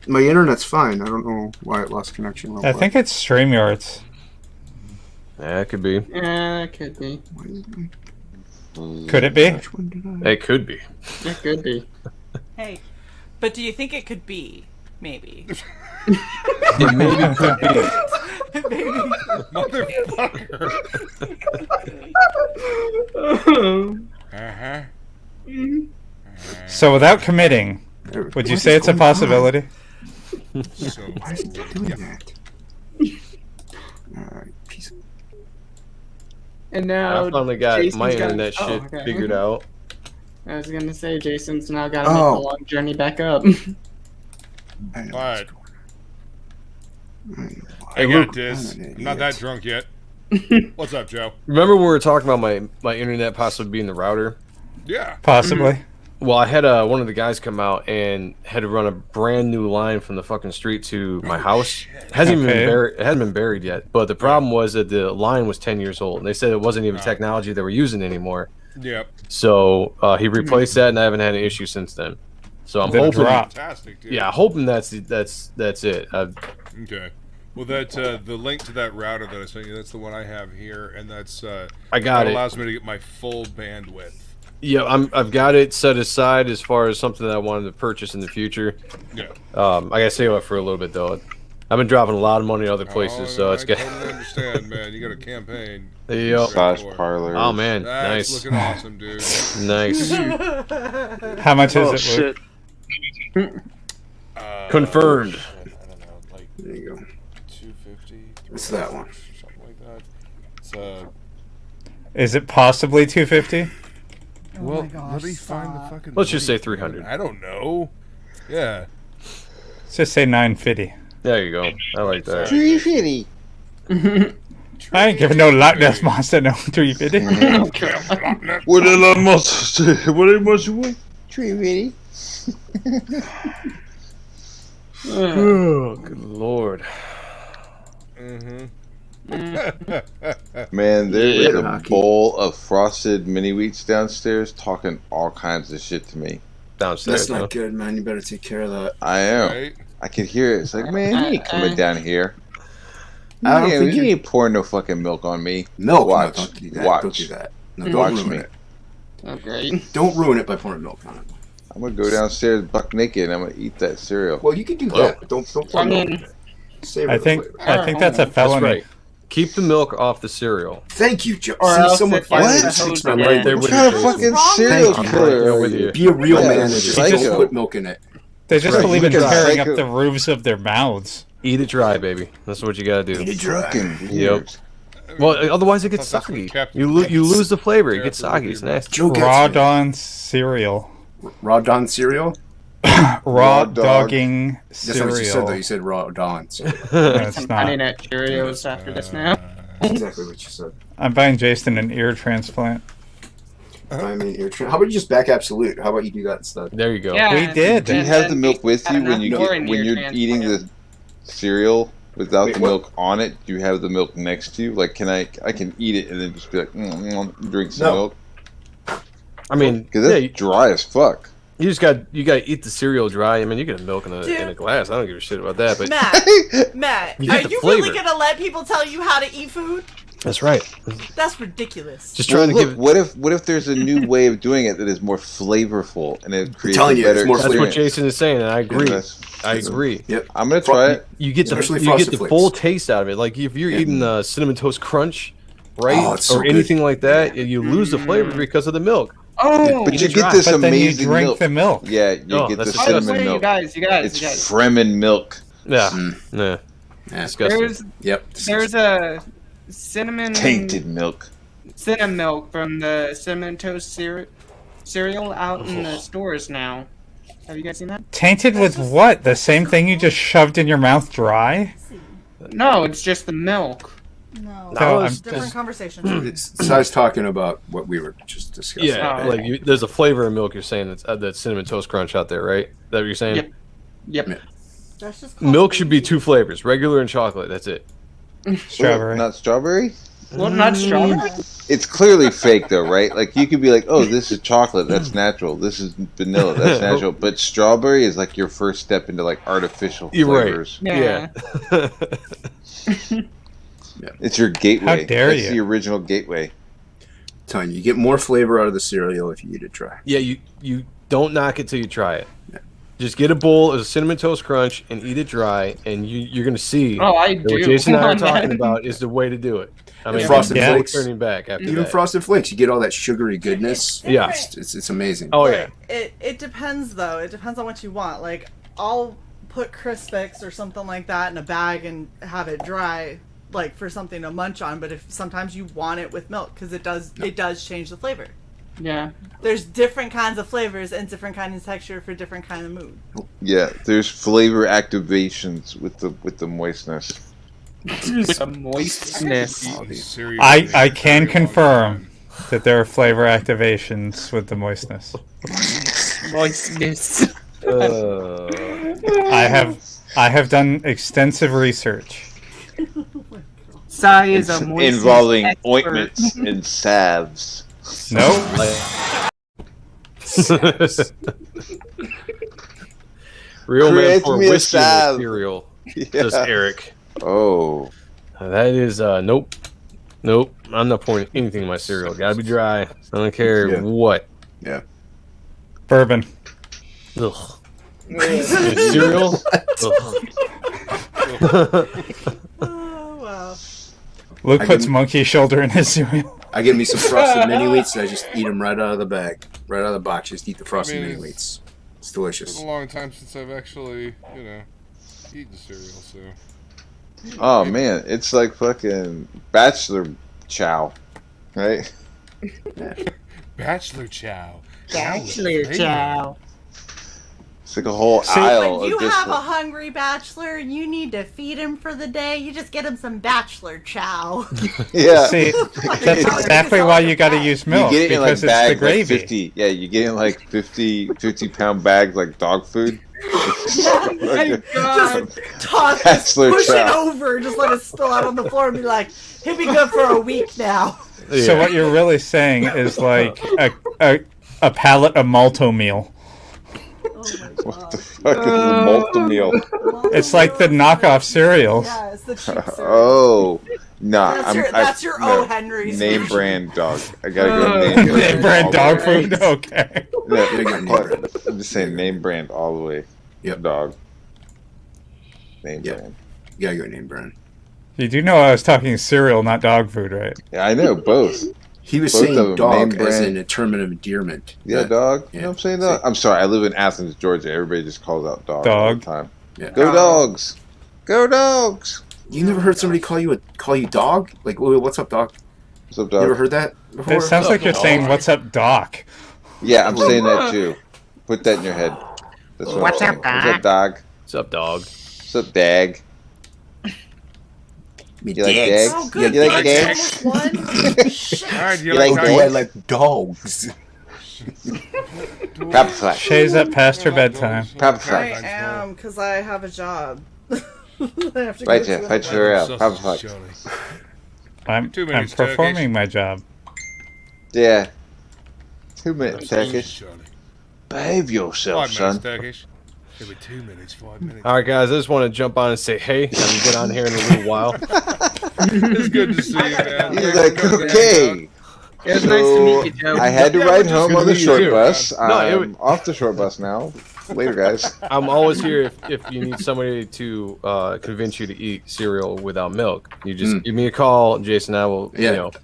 My internet's fine. I don't know why it lost connection. Real I quick. think it's StreamYards. Yeah, it could be. Yeah, it could be. Could it be? Which one did I? It could be. It could be. Hey, but do you think it could be? Maybe. It maybe could be. Maybe. Motherfucker. Uh-huh. So without committing, would you What say is it's a going on? possibility? So Why is it doing that? Alright, peace. And now I finally got Jason's my got- internet oh, shit okay. figured out. I was gonna say Jason's now got to Oh. make the long journey back up. I know Alright. what's going on. I Luke. got this. I'm an I'm not that idiot. drunk yet. What's up, Joe? Remember when we were talking about my internet possibly being the router? Yeah. Possibly. Well, I had one of the guys come out and had to run a brand new line from the fucking street to my house. It hasn't even Okay. been buried. It hasn't been buried yet. But the problem was that the line was 10 years old, and they said it wasn't even technology they were using anymore. Yep. So he replaced that, and I haven't had an issue since then. So I'm Did it hoping. drop? Fantastic, dude. Yeah, hoping that's it. Okay. Well, that the link to that router that I sent you, that's the one I have here, and that's I got that it. allows me to get my full bandwidth. Yeah, I've got it set aside as far as something that I wanted to purchase in the future. Yeah. I gotta save up for a little bit though. I've been dropping a lot of money other places, Oh, so no, it's I good. totally understand, man. You got a campaign. Yep. Slash parlor. Oh man, That's nice, looking awesome, dude. nice. How much Oh is it, Luke? shit! Confirmed. I don't know, like There you go. 250. It's that one. Something like that. It's Is it possibly 250? well, my gosh, let me find the stop. fucking. Let's just say link, 300. man. I don't know. Yeah. Let's just say 950. There you go. I like that. 350. I ain't giving no Loch Ness Monster no 350. What did I must say? What did I want? 350. Oh, good lord. Man, there was a hockey. bowl of frosted mini wheats downstairs talking all kinds of shit to me. Downstairs. That's not good, man. You better take care of that. I am. Right? I could hear it. It's like, man, he ain't coming down here. I don't think he ain't pouring no fucking milk on me. Milk? Watch. No, don't do that. Watch. Don't do that. No, don't Watch ruin me. it. Okay. Don't ruin it by pouring milk on it. I'm gonna go downstairs buck naked and I'm gonna eat that cereal. Well, you can do that, but don't pour milk in it. Savor I the think flavor. that's a That's felony. right. Keep the milk off the cereal. Thank you, Joe. Or See, else someone it finally gets speaks the my hose language. there What with kind of you. fucking What's wrong cereal with you? killer Yeah, are with you? you. Be a real Yeah, man and just psycho. don't put milk in it. They just Right, believe you in got tearing psycho- up the roofs of their mouths. Eat it dry, baby. That's what you gotta do. Eat it dry. Fucking Yep. weird. Well, otherwise it gets That's what soggy. Captain You lose the flavor. It gets Careful soggy. with It's your nasty. Joe gets Raw me. Dawn cereal. Raw Dawn cereal? Raw dog. dogging That's not what you said, cereal. though. You said Raw Dawn. So That's Some not. Honey Nut Cheerios after this now. that's exactly what you said. I'm buying Jason an ear transplant. I mean, how about you just back Absolute? How about you do that instead? There you go. Yeah, We did. Do you and have then the milk with you when you enough get more when in you're your eating the transplant. cereal without Wait, the what? milk on it? Do you have the milk next to you? Like, I can eat it and then just be like, drink some No. milk I mean, because that's yeah, dry as fuck. you gotta eat the cereal dry. I mean, you get milk in Dude. a glass. I don't give a shit about that. But Matt, You are get the you really flavor. gonna let people tell you how to eat food? that's right. That's ridiculous. Just Well, trying to look, give. what if there's a new way of doing it that is more flavorful and it creates telling a you, better it's more That's what experience? Jason is saying, and I agree. That's- I agree. Yep. I'm gonna try it. You get the Especially you get Frosted the Flakes. full taste out of it. Like if you're eating cinnamon toast crunch, right, Oh, it's so or good. anything like that, you lose the flavor because of the milk. Oh, But Eat you it get dry. this But then you amazing drink milk. the milk. Yeah, you Oh, get the that's by the cinnamon way, milk. you guys, It's you guys. Fremen milk. Yeah, Mm. yeah, Yeah. disgusting. Yep. There's a cinnamon Tainted milk. cinnamon milk from the cinnamon toast cereal out in the stores now. Have you guys seen that? Tainted with what? The same thing you just shoved in your mouth dry? No, it's just the milk. No, No, it's I'm different just- conversation. So I was talking about what we were just discussing. Yeah, Oh. like there's a flavor of milk. You're saying that cinnamon toast crunch out there, right? Is that what you're saying? Yep. Yep. That's just called Milk should be baby. 2 flavors, regular and chocolate. That's it. Strawberry. Not strawberry? Well, not strawberry. It's clearly fake though, right? Like you could be like, "Oh, this is chocolate. That's natural. This is vanilla. That's natural." But strawberry is like your first step into like artificial You're right. flavors. Yeah. It's your gateway. How dare That's you. the original gateway. Telling you get more flavor out of the cereal if you eat it dry. Yeah, you don't knock it till you try it. Just get a bowl of cinnamon toast crunch and eat it dry, and you're gonna see. Oh, I that do. What Jason and I are on that. talking about is the way to do it. I mean, Frosted there's no Flakes. turning back after Even that. Frosted Flakes, you get all that sugary goodness. Yeah. It's amazing. Oh yeah. It depends though. It depends on what you want. Like I'll put Crispix or something like that in a bag and have it dry, like for something to munch on. But if sometimes you want it with milk because it does change the flavor. Yeah. There's different kinds of flavors and different kinds of texture for different kind of mood. Yeah, there's flavor activations with the moistness. Some moistness. I can confirm that there are flavor activations with the moistness. Moistness. I have done extensive research. Sai is a moistness Involving expert. ointments and salves. Nope. Real man Create for me a whiskey in the salve. cereal. Yeah. Says Eric. Oh. That is nope. Nope. I'm not pouring anything in my cereal. Gotta be dry. I don't care Yeah. what. Yeah. Bourbon. Ugh. Cereal? Ugh. Oh wow. Luke I puts can- monkey shoulder in his cereal. I get me some frosted mini wheats and I just eat them right out of the bag, right out of the box. Just eat the frosted mini wheats. It's It's delicious. been a long time since I've actually, eaten cereal, so. Oh man, it's like fucking bachelor chow, right? Bachelor chow. Bachelor chow. It's like a whole When aisle you of just. have a hungry bachelor and you need to feed him for the day, you just get him some bachelor chow. Yeah. See, that's exactly why you got to use milk, You get it in because like it's the bags, like gravy. 50. Yeah, you get it in like 50-pound bags like dog food. Just toss, just Bachelor push it chow. over, just let it spill out on the floor and be like, he'll be good for a week now. So what you're really saying is like a pallet of malto meal. What the fuck is the malto meal? It's like the knockoff cereals. Yeah, it's the cheap cereal. Oh. Nah, That's your no, O. Henry's name version. brand dog. I gotta go name brand. Name brand all dog the way. food? Okay. No, I'm just saying name brand all the way. Yep. Dog. Name brand. You gotta go name brand. You do know I was talking cereal, not dog food, right? Yeah, I know, both. He was Both of saying them, dog name as brand. in a term of endearment. Yeah, dog. You know what I'm saying, dog? I'm sorry, I live in Athens, Georgia. Everybody just calls out dog all the time. Yeah. Go dogs! Go dogs! You never heard somebody call you dog? Like, what's up, dog? What's up, You dog? ever heard that before? It sounds like you're saying, "What's up, Doc?" Yeah, I'm saying that too. Put that in your head. That's what What's I'm up, saying. What's up, dog? What's up, dog? What's up, dag? You like dags. dags? Oh, good. You like Dags. dags? Alright, You like I dags? like dogs. Papa Flash. Shay's up past her bedtime. Papa I Flash. am, because I have a job. I have to Right go there, to fight the- your out. Papa Flash. I'm 2 minutes, performing my job. Yeah. 2 minutes, Turkish. Behave yourself, 5 minutes, son. Turkish. It'll be 2 minutes, 5 minutes. All right, guys. I just want to jump on and say, hey, haven't been on here in a little while. It's good to see you, man. He's like, okay. It was nice to meet you, Joe. I had to Yeah, ride we're just home gonna on the meet you short too, bus. man. No, I'm off the short bus now. Later, guys. I'm always here if you need somebody to convince you to eat cereal without milk. You just give me a call, Jason. And I will,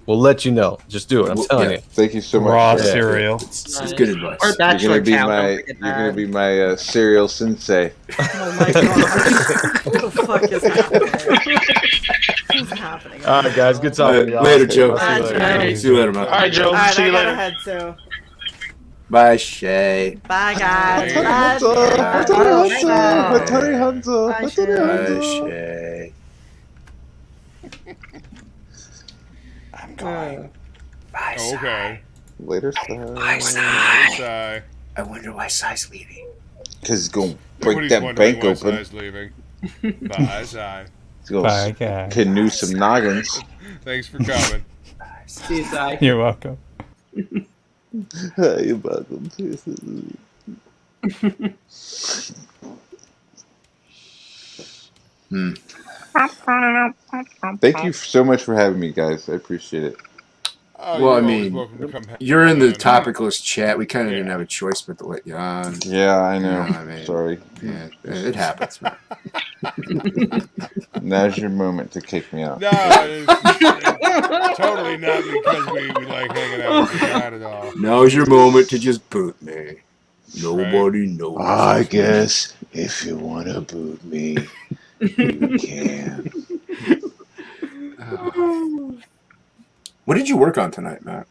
we'll let you know. Just do it. I'm telling you. Thank you so much. Raw Yeah. cereal. It's good advice. Or bachelor You're chow. gonna don't forget that. be my cereal sensei. Oh my god. What the fuck is happening? What's happening? All right, guys. Good talking to you. Later, Joe. Bye, Joe. See you later, man. All right, Joe. Alright, See I you gotta later. head, so. Bye, Shay. Bye, guys. Bye. Bye, Bye, Shay. I'm going. Bye, Oh, okay. Later, Bye, Sai. I wonder why Sai's leaving. because he's gonna Nobody's break that wondering bank why open. Sai's leaving. Bye, Sai. He's gonna Bye, guys. canoe some noggins. Thanks for coming. See you, Si. You're welcome. You're welcome. Thank you so much for having me, guys. I appreciate it. Oh, Well, you're I always mean, welcome to come you're in the man. TOPicLESS chat. We kind of didn't have a choice but to let you on. Yeah, I know. You know what I mean? Sorry. Yeah, it happens, man. Now's your moment to kick me out. No, it's totally not because we like hanging out with you, not at all. Now's your moment to just boot me. Nobody knows. I guess if you want to boot me, you can. What did you work on tonight, Matt?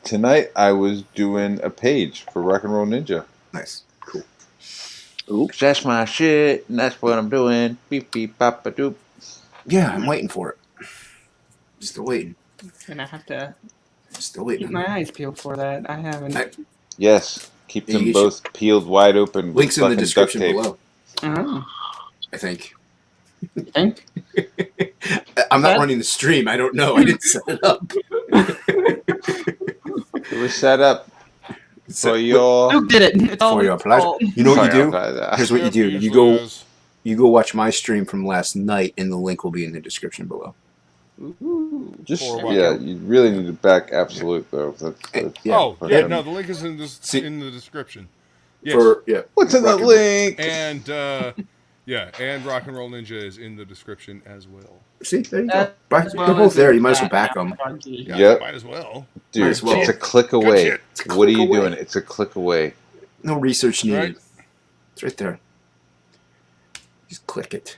Tonight I was doing a page for Rock and Roll Ninja. Nice. Cool. Oops, that's my shit, and that's what I'm doing. Beep beep bop a doop. Yeah, I'm waiting for it. Still waiting. Gonna have to Still waiting. keep my eyes peeled for that. I haven't. Yes, keep Yeah, them you both peeled wide open. with Links in the fucking description duct tape. below. Oh, I think. think? I'm not What? running the stream. I don't know. I didn't set it up. It was set up for your. Luke did it. It's all For your Luke's pleasure. fault. You know what For you your do? pleasure. Here's what you do. Usually You go. is. You go watch my stream from last night, and the link will be in the description below. Just For what? yeah, you really need to back absolute though. That's Yeah. Oh, yeah, fucking- no, the link is in See- in the description. Yes. For yeah. What's in the Rock and- link? And yeah, and Rock and Roll Ninja is in the description as well. See, there you go. That- Bye. as well They're both as there. the You might as well back back them. funky. Yeah, Yep. might as well. Dude, Might as well. it's a click away. shit. What are click you away. doing? It's a click away. No research needed. Right. It's right there. Just click it.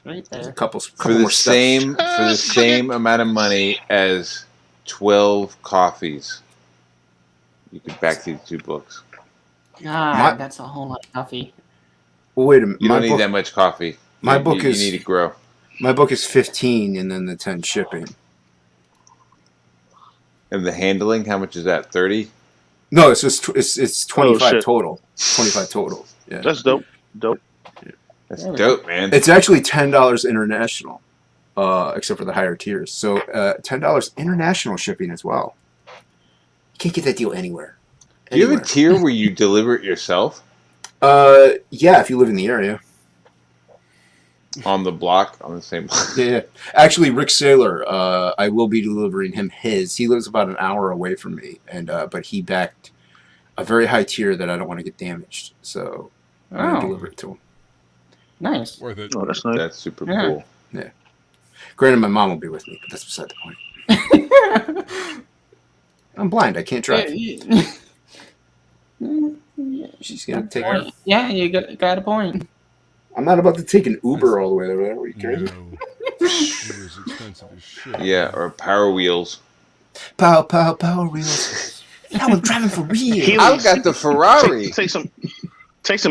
Right There's a there. couple For more the steps. same amount of money as 12 coffees, you could back these two books. God, that's a whole lot of coffee. Well, wait a minute. You don't need that much coffee. My You- book you is need to grow. My book is 15, and then the 10 shipping. And the handling, how much is that? 30? No, it's just it's 25 shit. total. 25 total. Yeah, That's dope. Dope. That's dope, man. it's actually $10 international, except for the higher tiers. So $10 international shipping as well. You can't get that deal anywhere. Do you have a tier where you deliver it yourself? Yeah, if you live in the area. On the block, on the same block. Yeah. Actually, Rick Saylor, I will be delivering him his. He lives about an hour away from me, and but he backed a very high tier that I don't want to get damaged. So I'm going to deliver it to him. Nice. Worth it. Oh, that's nice. That's super cool. Yeah. Granted, my mom will be with me, but that's beside the point. I'm blind. I can't drive. She's going to take her. Yeah, you got a point. I'm not about to take an Uber all the way there. Are you crazy? No. Uber's expensive as shit. Yeah, or Power Wheels. Pow, power wheels. I was driving for real. Heelys. I got the Ferrari. Take some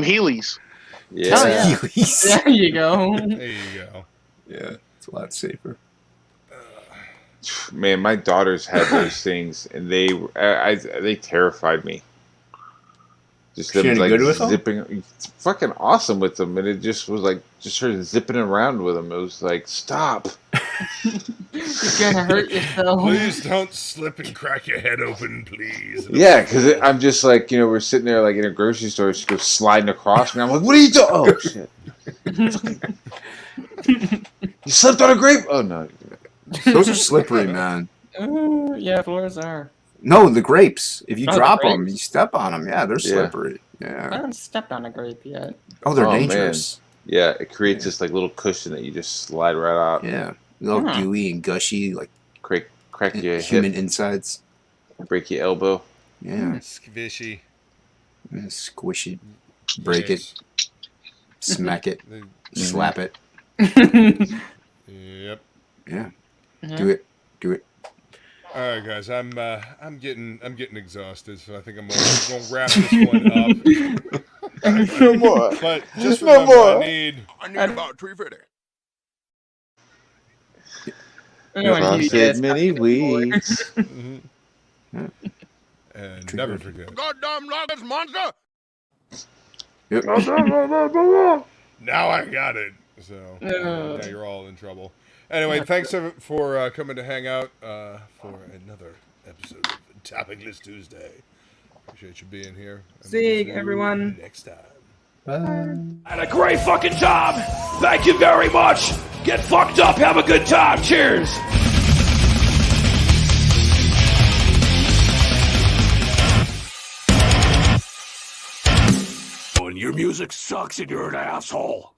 Heelys. Yeah. Oh, yeah. Heelys. There you go. There you go. Yeah, it's a lot safer. Man, my daughters had those things, and they terrified me. Just She them any like good with them? zipping, it's fucking awesome with them, and it just was like just started zipping around with them. It was like, stop. You're gonna hurt yourself. Please don't slip and crack your head open, please. Yeah, because I'm just like, we're sitting there like in a grocery store. She goes sliding across me. I'm like, what are you doing? Oh shit! You slipped on a grape? Oh no! Those are slippery, man. Yeah, floors are. No, the grapes. If you Oh, the drop them, grapes? you step on them. Yeah, they're Yeah. slippery. I Yeah. haven't stepped on a grape yet. Oh, they're Oh, man. dangerous. Yeah, it creates this like little cushion that you just slide right out. Yeah. They're all Huh. gooey and gushy, like Crack your human hip, insides. break your elbow. Yeah. Squishy. Yeah, squish it, break Yes. it, smack it, They- slap it. Yep. Yeah. Yeah. Do it. Do it. All right, guys. I'm getting exhausted, so I think I'm gonna wrap this one up. No more. But just No remember, more. I need about 350. Frosted mini wheats. And never forget. Goddamn largest monster! Yep. Now I got it. So now you're all in trouble. Anyway, thanks for coming to hang out for another episode of TOPicLESS Tuesday. Appreciate you being here. And See we'll you, everyone. next time. And a great fucking job! Thank you very much! Get fucked up, have a good time, cheers! When your music sucks and you're an asshole.